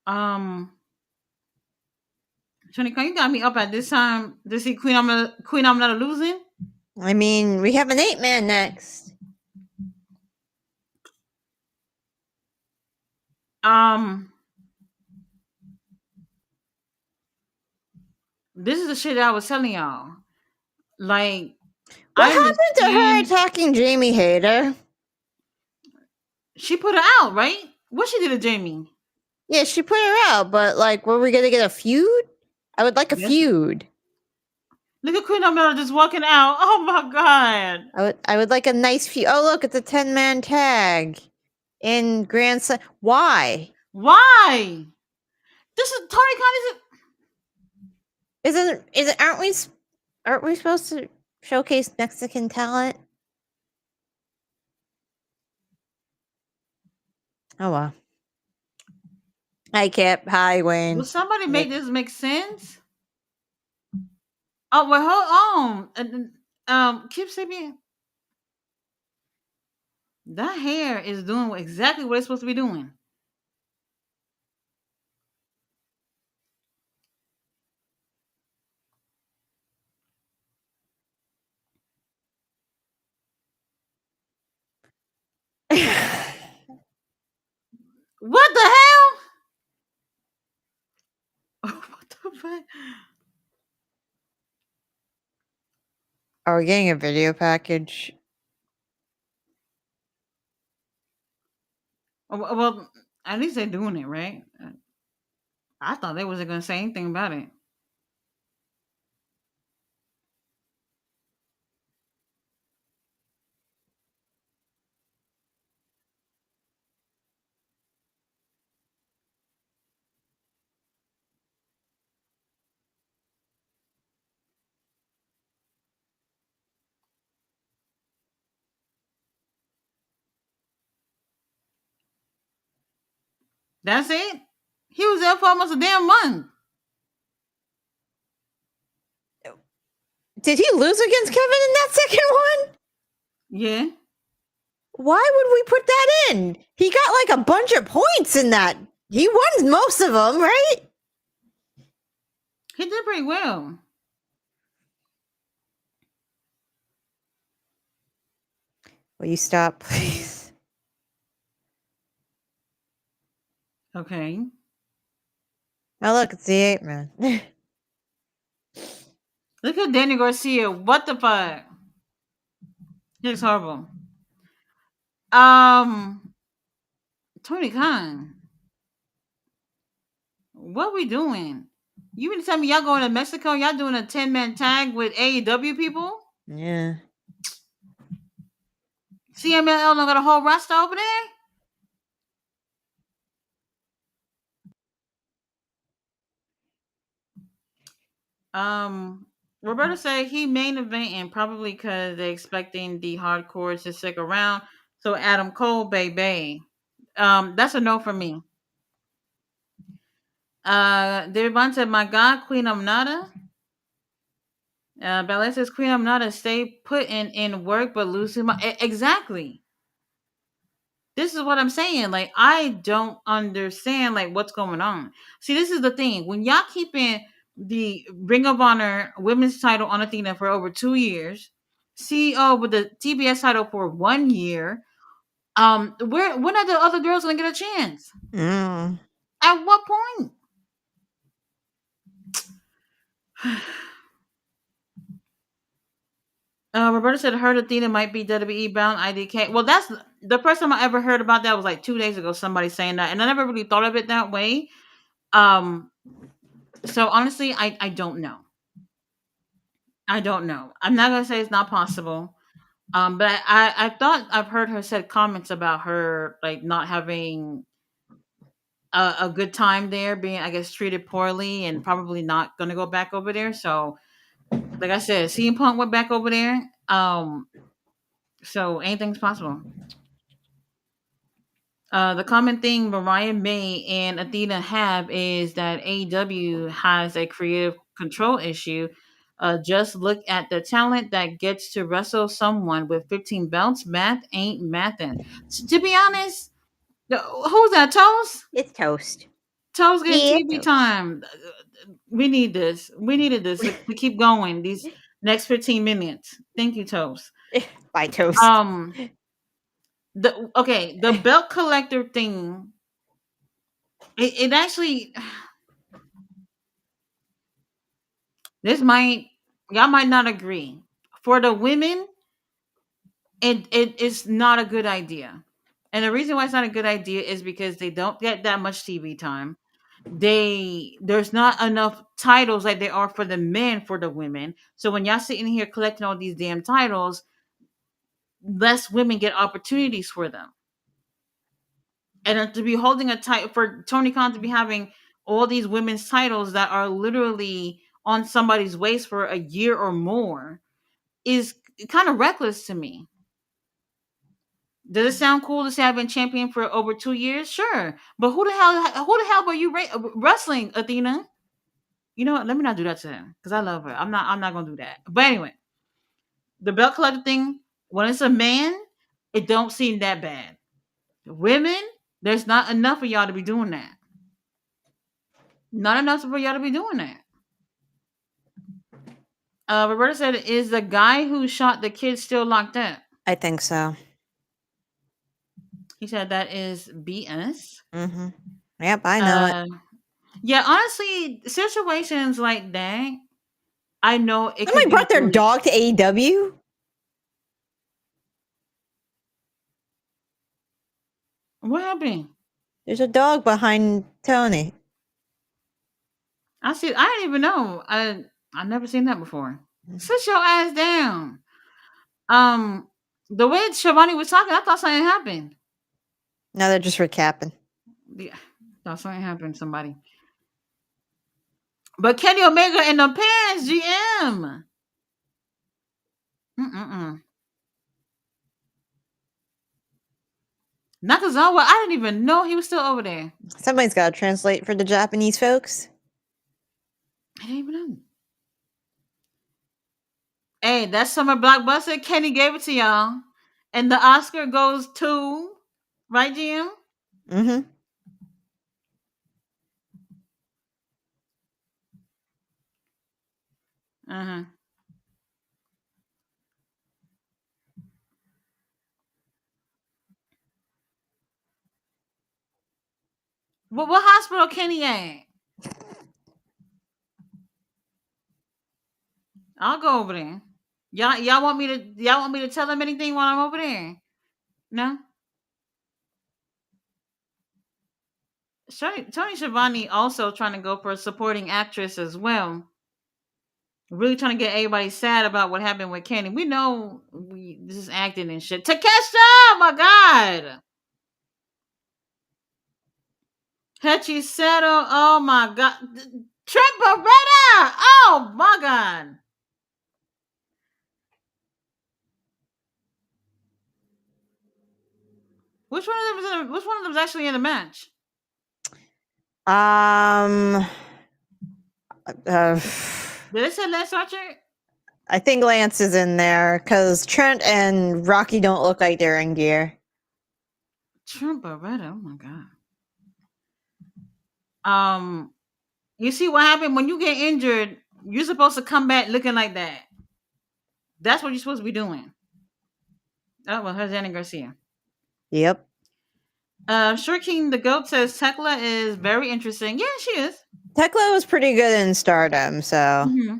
Tony, you got me up at this time to see Queen Amnata losing. I mean, we have an 8-man next. This is the shit that I was telling y'all. Like, What I happened to her understand- attacking Jamie Hayter? She put her out, right? What she did to Jamie? Yeah, she put her out, but like, were we gonna get a feud? I would like a Yes. feud. Look at Queen Amnata just walking out. Oh my god. I would like a nice feud. Oh look, it's a 10-man tag in Grand Slam. Why? Why? This is Tony Khan. Aren't we supposed to showcase Mexican talent? Oh well. Hi Kip. Hi Wayne. Will somebody make this make sense? Oh well, hold on. Keep saying that hair is doing exactly what it's supposed to be doing. What the hell? What the fuck? Are we getting a video package? Well, at least they're doing it, right? I thought they wasn't gonna say anything about it. That's it. He was there for almost a damn month. Did he lose against Kevin in that second one? Yeah. Why would we put that in? He got like a bunch of points in that. He won most of them, right? He did pretty well. Will you stop, please? Okay. Oh, look, it's the 8-man. Look at Danny Garcia. What the fuck? He looks horrible. Tony Khan. What we doing? You mean to tell me y'all going to Mexico? Y'all doing a 10-man tag with AEW people? Yeah. CMLL don't got a whole roster over there? Roberta said he main eventing probably because they're expecting the hardcores to stick around. So Adam Cole, baby. That's a no for me. Devon said, my God, Queen Amnata. Ballet says Queen Amnata stay put in work but losing my exactly. This is what I'm saying. Like, I don't understand like what's going on. See, this is the thing. When y'all keeping the Ring of Honor women's title on Athena for over 2 years, CEO with the TBS title for 1 year, when are the other girls gonna get a chance? Mm. At what point? Roberta said her Athena might be WWE bound IDK. Well, that's the first time I ever heard about that was like 2 days ago. Somebody saying that, and I never really thought of it that way. So honestly, I don't know. I don't know. I'm not gonna say it's not possible. But I thought I've heard her said comments about her like not having a good time there, being I guess treated poorly, and probably not gonna go back over there. So, like I said, CM Punk went back over there. So anything's possible. The common thing Mariah May and Athena have is that AEW has a creative control issue. Just look at the talent that gets to wrestle someone with 15 belts. Math ain't mathin'. To be honest, who's that, Toast? It's toast. Toes getting Yeah, TV Toes. time. We need this. We needed this to keep going these next 15 minutes. Thank you, Toes. Bye, Toast. The belt collector thing. It actually y'all might not agree. For the women, it is not a good idea. And the reason why it's not a good idea is because they don't get that much TV time. There's not enough titles like there are for the men for the women. So when y'all sitting here collecting all these damn titles, less women get opportunities for them. And then to be holding a title for Tony Khan to be having all these women's titles that are literally on somebody's waist for a year or more is kind of reckless to me. Does it sound cool to say I've been champion for over 2 years? Sure, but who the hell were you wrestling, Athena? You know what? Let me not do that to her because I love her. I'm not gonna do that. But anyway, the belt collector thing. When it's a man, it don't seem that bad. Women, there's not enough of y'all to be doing that. Not enough for y'all to be doing that. Roberta said, "Is the guy who shot the kid still locked up?" I think so. He said that is BS. Mm-hmm. Yep, I know it. Yeah, honestly, situations like that, I know it Somebody could brought be their really- dog to AEW. What happened? There's a dog behind Tony. I didn't even know. I've never seen that before. Sit your ass down. The way Shivani was talking, I thought something happened. No, they're just recapping. Yeah, thought something happened to somebody. But Kenny Omega in the pants, GM. Nakazawa, I didn't even know he was still over there. Somebody's got to translate for the Japanese folks. I didn't even know. Hey, that summer blockbuster, Kenny gave it to y'all. And the Oscar goes to, right, GM? Mm-hmm. Uh-huh. What hospital Kenny at? I'll go over there. Y'all want me to tell him anything while I'm over there? No? Tony Schiavone also trying to go for a supporting actress as well. Really trying to get everybody sad about what happened with Kenny. We know this is acting and shit. Takesha! My God! Hechi Seto, oh my God. Trent Beretta! Oh my God. Which one of them was actually in the match? Did it say Lance Archer? I think Lance is in there because Trent and Rocky don't look like they're in gear. Trent Beretta, oh my God. You see what happened when you get injured, you're supposed to come back looking like that. That's what you're supposed to be doing. Oh, well, here's Annie Garcia. Yep. Sure King the Goat says Tekla is very interesting. Yeah, she is. Tekla was pretty good in Stardom, so. Mm-hmm.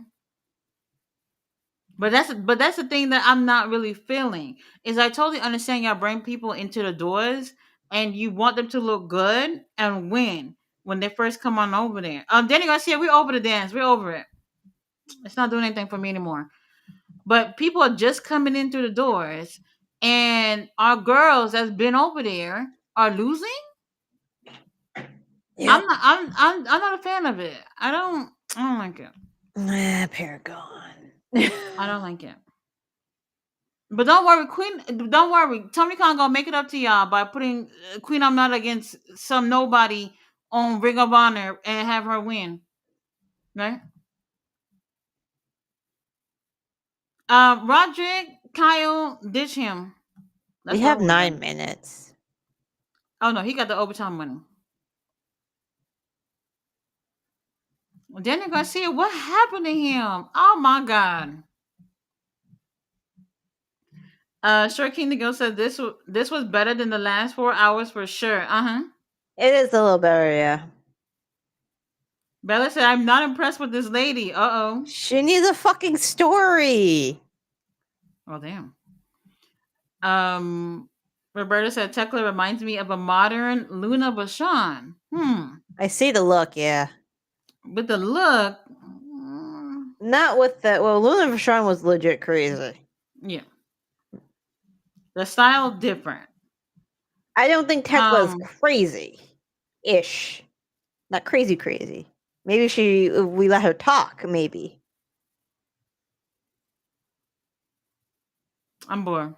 But that's the thing that I'm not really feeling. Is I totally understand y'all bring people into the doors and you want them to look good and win when they first come on over there. Danny Garcia, we're over the dance. We're over it. It's not doing anything for me anymore. But people are just coming in through the doors, and our girls that's been over there are losing. Yep. I'm not a fan of it. I don't like it. Paragon. I don't like it. But don't worry, Queen. Don't worry, Tony Khan gonna make it up to y'all by putting Queen I'm Not against some nobody on Ring of Honor and have her win. Right? Roderick, Kyle, ditch him. We have 9 minutes. Oh no, he got the overtime money. Daniel Garcia, what happened to him? Oh my god. Short King the Ghost said this was better than the last 4 hours for sure. Uh-huh. It is a little better, yeah. Bella said, I'm not impressed with this lady. Uh-oh. She needs a fucking story. Oh damn. Roberta said Tekla reminds me of a modern Luna Vachon. I see the look, yeah. With the look. Not with the Luna Vachon was legit crazy. Yeah. The style different. I don't think Tekla's crazy-ish. Not crazy. Maybe we let her talk, maybe. I'm bored.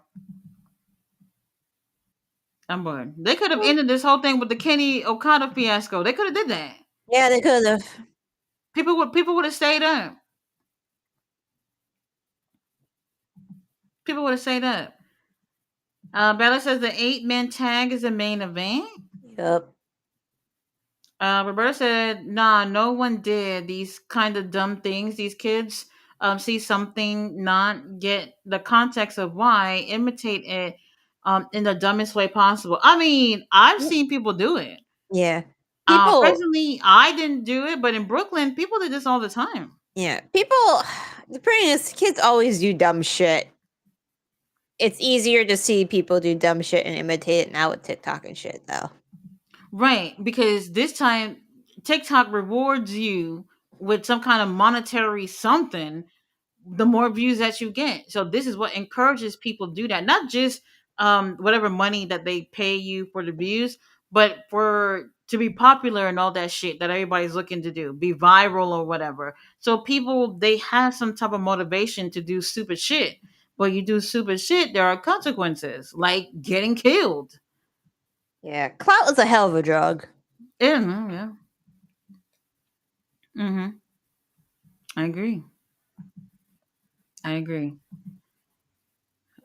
They could have ended this whole thing with the Kenny Okada fiasco. They could have did that. Yeah, they could have. People would have stayed up. People would have stayed up. Bella says the 8-man tag is the main event. Yep. Roberta said, nah, no one did these kind of dumb things. These kids see something, not get the context of why, imitate it in the dumbest way possible. I mean, I've seen people do it. Yeah. People. Personally, I didn't do it, but in Brooklyn, people do this all the time. Yeah. People, the point is, kids always do dumb shit. It's easier to see people do dumb shit and imitate it now with TikTok and shit, though. Right, because this time TikTok rewards you with some kind of monetary something the more views that you get. So this is what encourages people to do that. Not just whatever money that they pay you for the views, but for to be popular and all that shit that everybody's looking to do, be viral or whatever. So people, they have some type of motivation to do stupid shit. But you do stupid shit, there are consequences, like getting killed. Yeah, clout is a hell of a drug. Yeah. Mm-hmm. I agree.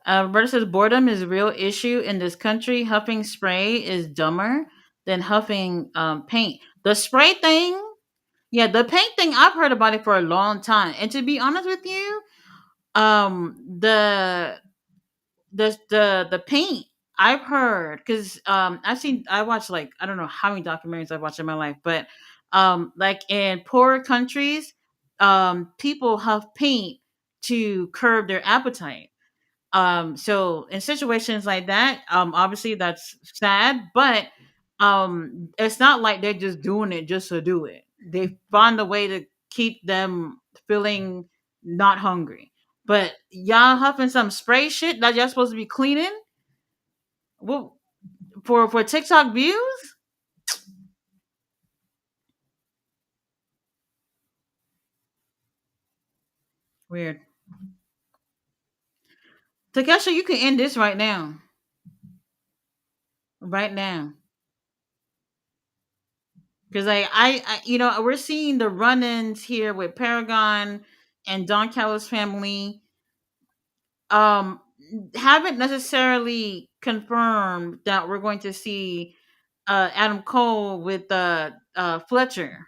Roberta says boredom is a real issue in this country. Huffing spray is dumber than huffing paint. The spray thing, yeah, the paint thing. I've heard about it for a long time, and to be honest with you, the the paint I've heard because I watched like I don't know how many documentaries I've watched in my life, but like in poorer countries, people huff paint to curb their appetite. So in situations like that, obviously that's sad, but it's not like they're just doing it just to do it. They find a way to keep them feeling not hungry. But y'all huffing some spray shit that y'all supposed to be cleaning? Well, for TikTok views? Weird. Takesha, you can end this right now. Right now. Because I, you know, we're seeing the run-ins here with Paragon and Don Callis family. Um, haven't necessarily confirmed that we're going to see Adam Cole with Fletcher.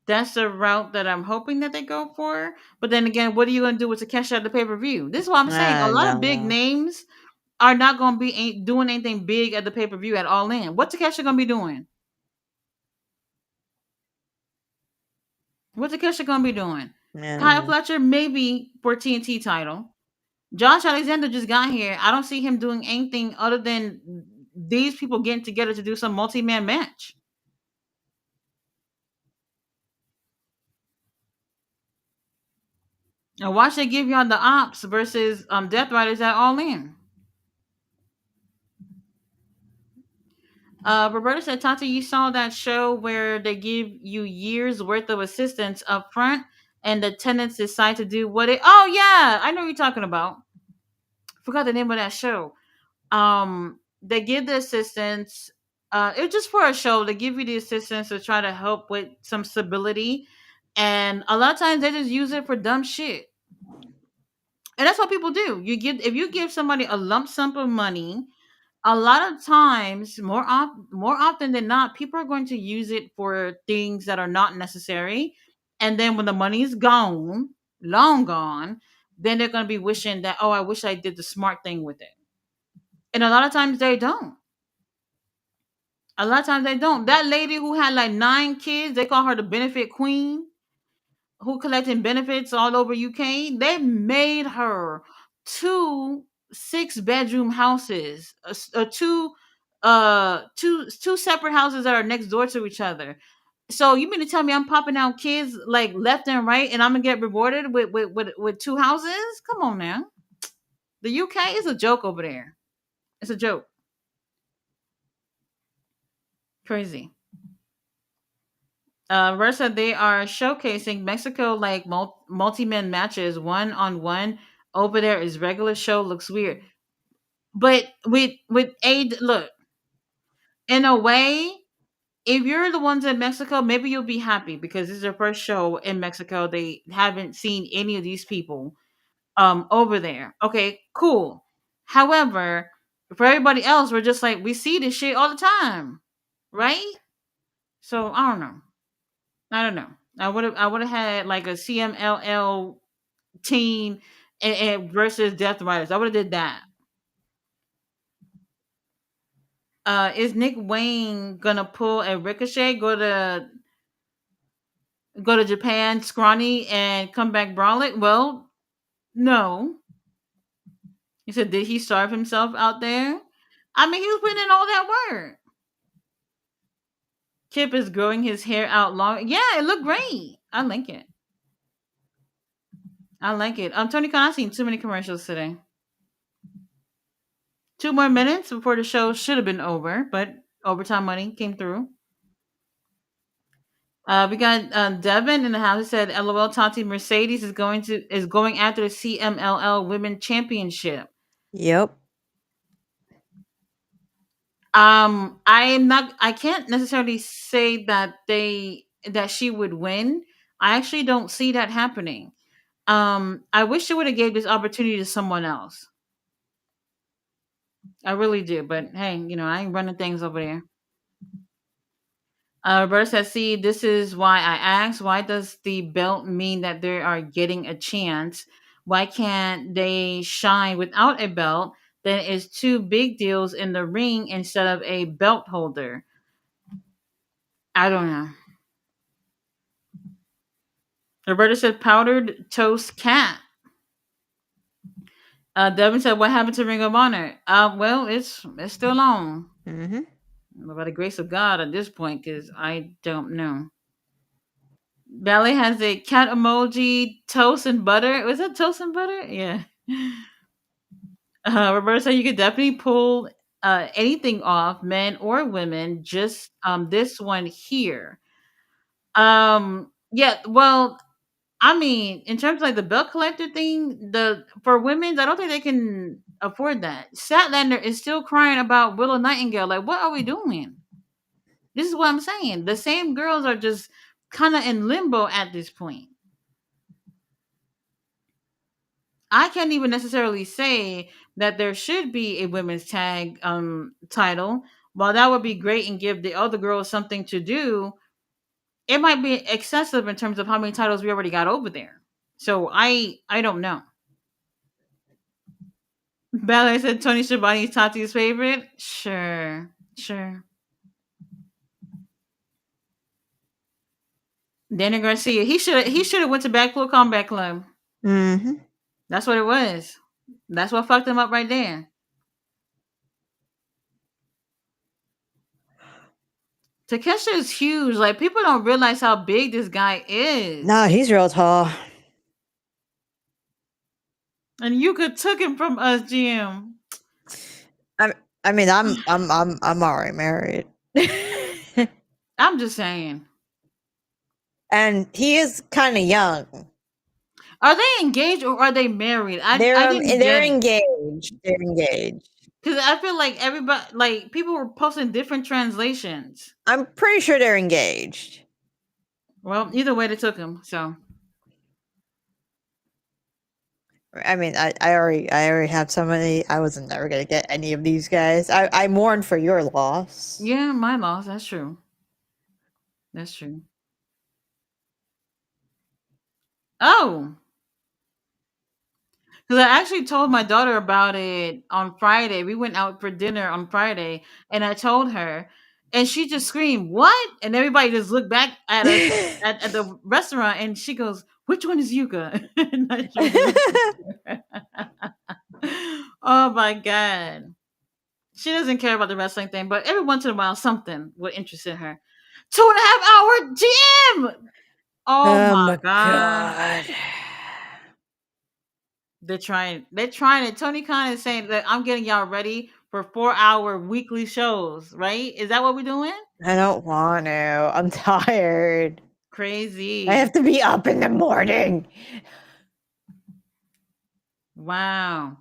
That's the route that I'm hoping that they go for. But then again, what are you going to do with Takeshi at the pay per view? This is what I'm saying. A lot of big names are not going to be doing anything big at the pay per view at All In. What's Takeshi going to be doing? What's Takeshi going to be doing? Kyle Fletcher, maybe for TNT title. Josh Alexander just got here. I don't see him doing anything other than these people getting together to do some multi-man match. And watch they give y'all the Ops versus Death Riders at All In. Roberta said, Tata, you saw that show where they give you years worth of assistance up front and the tenants decide to do what it. Oh, yeah. I know what you're talking about. Forgot the name of that show. They give the assistance. It was just for a show. They give you the assistance to try to help with some stability. And a lot of times they just use it for dumb shit. And that's what people do. If you give somebody a lump sum of money a lot of times, more often than not, people are going to use it for things that are not necessary, and then when the money is gone, long gone, then they're going to be wishing that, oh, I wish I did the smart thing with it. And a lot of times they don't. A lot of times they don't. That lady who had like 9 kids, they call her the benefit queen, who collecting benefits all over UK. They made her 2 6-bedroom houses, two separate houses that are next door to each other. So you mean to tell me I'm popping out kids like left and right, and I'm gonna get rewarded with 2 houses? Come on now, the UK is a joke over there. It's a joke. Crazy. Versa, they are showcasing Mexico like multi-man matches, one on one. Over there is regular show, looks weird. But with aid, look, in a way, if you're the ones in Mexico, maybe you'll be happy because this is their first show in Mexico. They haven't seen any of these people over there. Okay, cool. However, for everybody else, we're just like we see this shit all the time, right? So I don't know. I don't know. I would have had like a CMLL team and versus Death Riders. I would have did that. Is Nick Wayne gonna pull a Ricochet, go to Japan scrawny and come back brolic? Well, no. He said, did he starve himself out there? I mean, he was putting in all that work. Kip is growing his hair out long. Yeah, it looked great. I like it. I like it. Tony Khan, I've seen too many commercials today. 2 more minutes before the show should have been over, but overtime money came through. We got Devin in the house. He said, "LOL, Tati Mercedes is going after the CMLL Women Championship." Yep. I can't necessarily say that she would win. I actually don't see that happening. I wish she would have gave this opportunity to someone else. I really do, but hey, I ain't running things over there. Roberta says, "See, this is why I asked. Why does the belt mean that they are getting a chance? Why can't they shine without a belt? Then it's two big deals in the ring instead of a belt holder." I don't know. Roberta said, "Powdered toast cat." Devin said, "What happened to Ring of Honor?" Well, it's still on. Mm-hmm. By the grace of God at this point, because I don't know. Ballet has a cat emoji, toast and butter. Was that toast and butter? Yeah. Roberta said you could definitely pull anything off, men or women. Just this one here. Yeah. Well, I mean, in terms of like the belt collector thing, the for women's, I don't think they can afford that. Statlander is still crying about Willow Nightingale. Like, what are we doing? This is what I'm saying. The same girls are just kind of in limbo at this point. I can't even necessarily say that there should be a women's tag title. While that would be great and give the other girls something to do, it might be excessive in terms of how many titles we already got over there. So I don't know. Ballet said Tony Schiavone is Tati's favorite. Sure, sure. Danny Garcia, he should have went to Backflow Combat Club. Mm-hmm. That's what it was. That's what fucked him up right there. Takesha is huge. Like people don't realize how big this guy is. Nah, he's real tall. And you could took him from us, GM. I mean, I'm already married. I'm just saying. And he is kind of young. Are they engaged or are they married? I didn't They're get it. engaged. They're engaged. Because I feel like everybody, like people were posting different translations. I'm pretty sure they're engaged. Well, either way, they took him. So I mean, I already have so many. I wasn't never gonna get any of these guys. I mourn for your loss. Yeah, my loss. That's true. That's true. Oh, because I actually told my daughter about it on Friday. We went out for dinner on Friday, and I told her, and she just screamed, "What?" And everybody just looked back at us at the restaurant, and she goes, "Which one is Yuka?" And I showed her the picture. Oh my god. She doesn't care about the wrestling thing, but every once in a while, something would interest in her. 2.5 hour gym. Oh Oh my my god. god. They're trying. They're trying it. Tony Khan is saying that I'm getting y'all ready for 4 hour weekly shows. Right? Is that what we're doing? I don't want to. I'm tired. I have Crazy. to be up in the morning. Wow.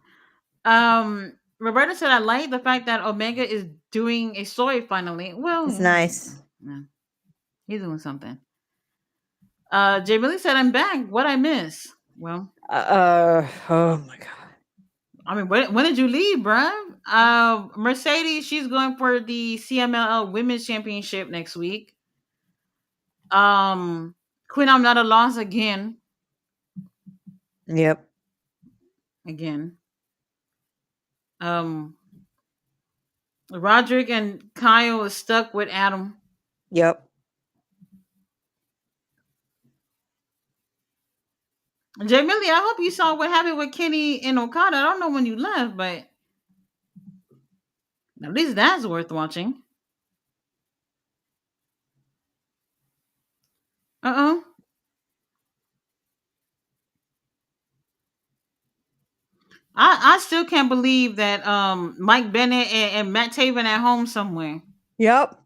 Roberta said I like the fact that Omega is doing a story finally. Well, It's nice. yeah, he's doing something. Jay Billy said I'm back. What I miss? Well, Oh my god. I mean, when did you leave, bruh? Mercedes, she's going for the CMLL Women's Championship next week. Queen, I'm not a loss again. Yep. Again. Roderick and Kyle is stuck with Adam. Yep. Jay Millie, I hope you saw what happened with Kenny and Okada. I don't know when you left, but at least that's worth watching. Uh-oh. I still can't believe that Mike Bennett and Matt Taven at home somewhere. Yep.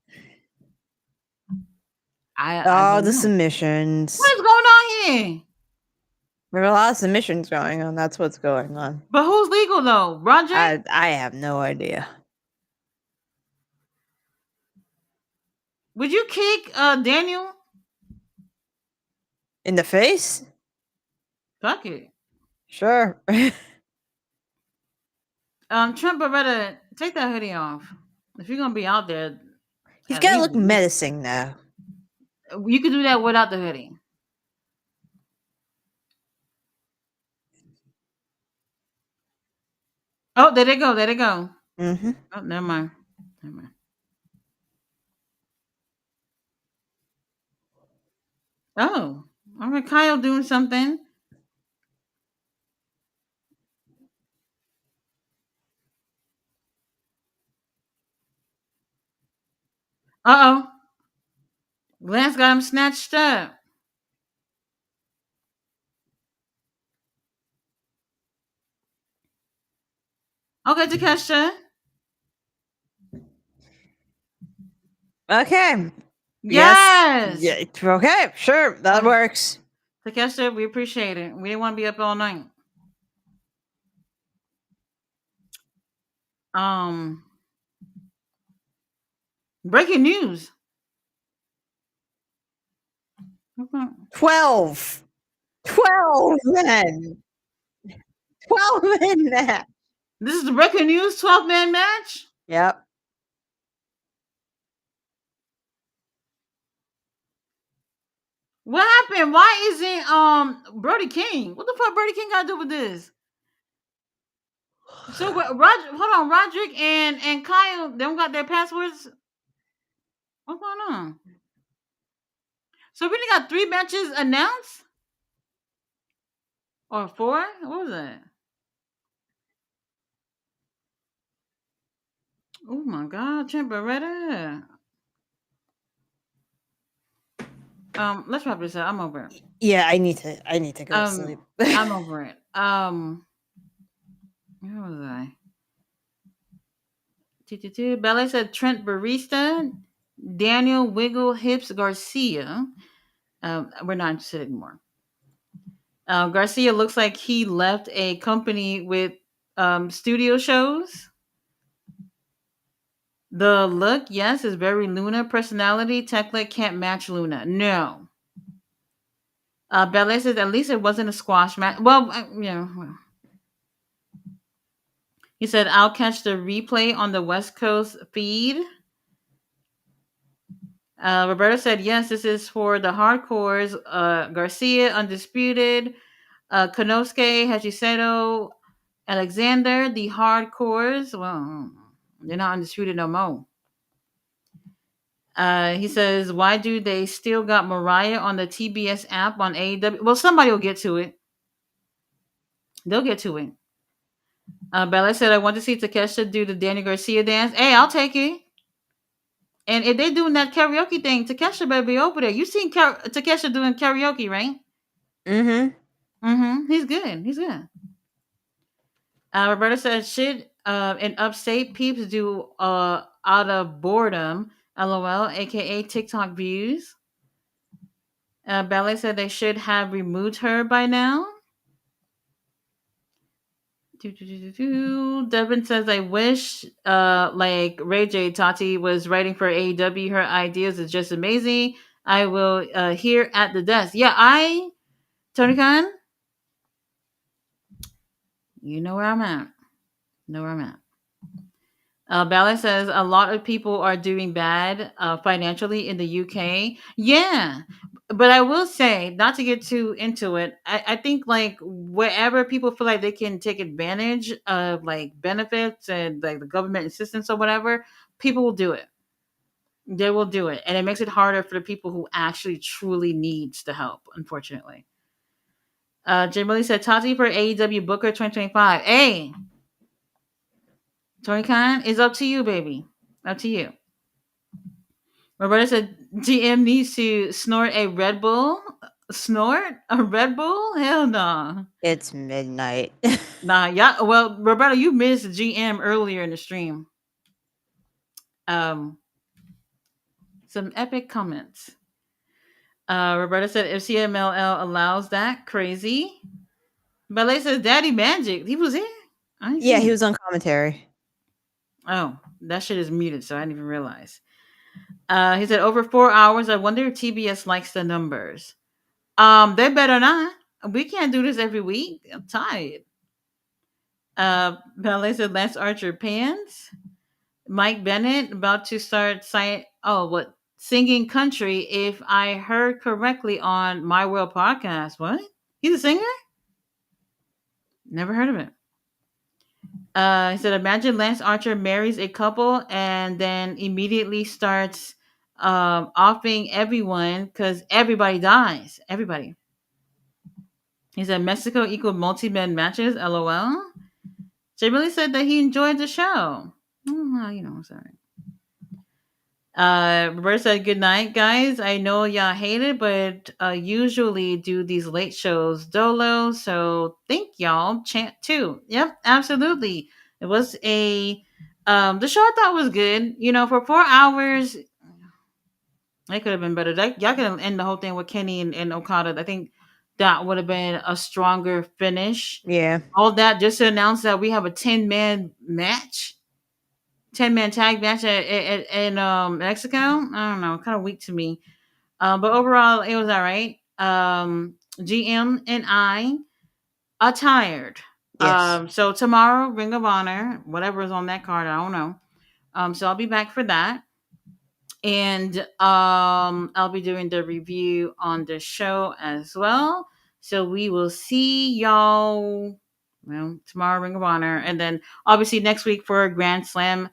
I Oh, don't the know. submissions. What is going on here? There are a lot of submissions going on. That's what's going on. But who's legal though? Roger? I have no idea. Would you kick Daniel? In the face? Fuck it. Sure. Trent Beretta, take that hoodie off. If you're gonna be out there, He's at gotta least- look menacing now. You could do that without the hoodie. Oh, there they go. There they go. Mm-hmm. Oh, never mind. Never mind. Oh, all right. Kyle doing something. Uh oh. Lance got him snatched up. Okay, Takesha. Okay. Yes. Yeah. Okay. Sure. That works. Takesha, we appreciate it. We didn't want to be up all night. Breaking news. Okay. 12. 12 men. 12 men match. This is the breaking news 12-man match. Yep. What happened? Why isn't Brody King? What the fuck Brody King got to do with this? So what, hold on, Roderick and Kyle, they don't got their passwords. What's going on? So we only got 3 matches announced, or 4? What was that? Oh my God, Trent Beretta. Let's wrap this up. I'm over it. Yeah, I need to go to sleep. I'm over it. Where was I? Ballet said Trent Barista, Daniel Wiggle Hips Garcia. We're not interested anymore. Garcia looks like he left a company with studio shows. The look, yes, is very Luna. Personality, Tekla can't match Luna. No. Ballet says at least it wasn't a squash match. Well, yeah. He said, I'll catch the replay on the West Coast feed. Roberta said, yes, this is for the hardcores. Garcia, Undisputed, Konosuke, Hachiseto, Alexander, the hardcores. Well, they're not undisputed no more. He says, why do they still got Mariah on the TBS app on AEW? Well, somebody will get to it. They'll get to it. Bella said, I want to see Takesha do the Danny Garcia dance. Hey, I'll take it. And if they're doing that karaoke thing, Takesha better be over there. You seen Takesha doing karaoke, right? He's good. He's good. Roberta said, should in upstate peeps do out of boredom, LOL, aka TikTok views. Ballet said they should have removed her by now. Devin says, I wish like Ray J Tati was writing for AEW. Her ideas is just amazing. I will here at the desk. Yeah, Tony Khan, you know where I'm at. Ballet says a lot of people are doing bad financially in the UK. Yeah, but I will say, not to get too into it, I think like wherever people feel like they can take advantage of like benefits and like the government assistance or whatever, people will do it. They will do it, and it makes it harder for the people who actually truly needs the help. Unfortunately, Jay Millie said Tati for AEW Booker 2025. Hey, Tony Khan, it's up to you, baby. Up to you. Roberta said GM needs to snort a Red Bull. Snort a Red Bull? Hell no. It's midnight. Nah, yeah. Well, Roberta, you missed GM earlier in the stream. Some epic comments. Roberta said if CMLL allows that, crazy. Ballet says Daddy Magic. He was here. Yeah, he was on commentary. Oh, that shit is muted, so I didn't even realize. He said over 4 hours. I wonder if TBS likes the numbers. They better not. We can't do this every week. I'm tired. Ballet said Lance Archer pants. Mike Bennett about to start singing country if I heard correctly on My World Podcast. What? He's a singer? Never heard of it. He said, imagine Lance Archer marries a couple and then immediately starts offing everyone because everybody dies. Everybody. He said, Mexico equal multi-men matches, LOL. Jay really said that he enjoyed the show. I'm sorry. Roberta said, good night, guys. I know y'all hate it, but usually do these late shows dolo, so thank y'all. Chant too. Yep, absolutely. It was the show I thought was good. For 4 hours, it could have been better. Y'all could have ended the whole thing with Kenny and Okada. I think that would have been a stronger finish. Yeah. All that just to announce that we have a 10-man match. 10-man tag match in Mexico. I don't know, kind of weak to me. But overall, it was all right. GM and I are tired. Yes. So tomorrow, Ring of Honor, whatever is on that card, I don't know. So I'll be back for that. And I'll be doing the review on the show as well. So we will see y'all tomorrow, Ring of Honor. And then obviously next week for Grand Slam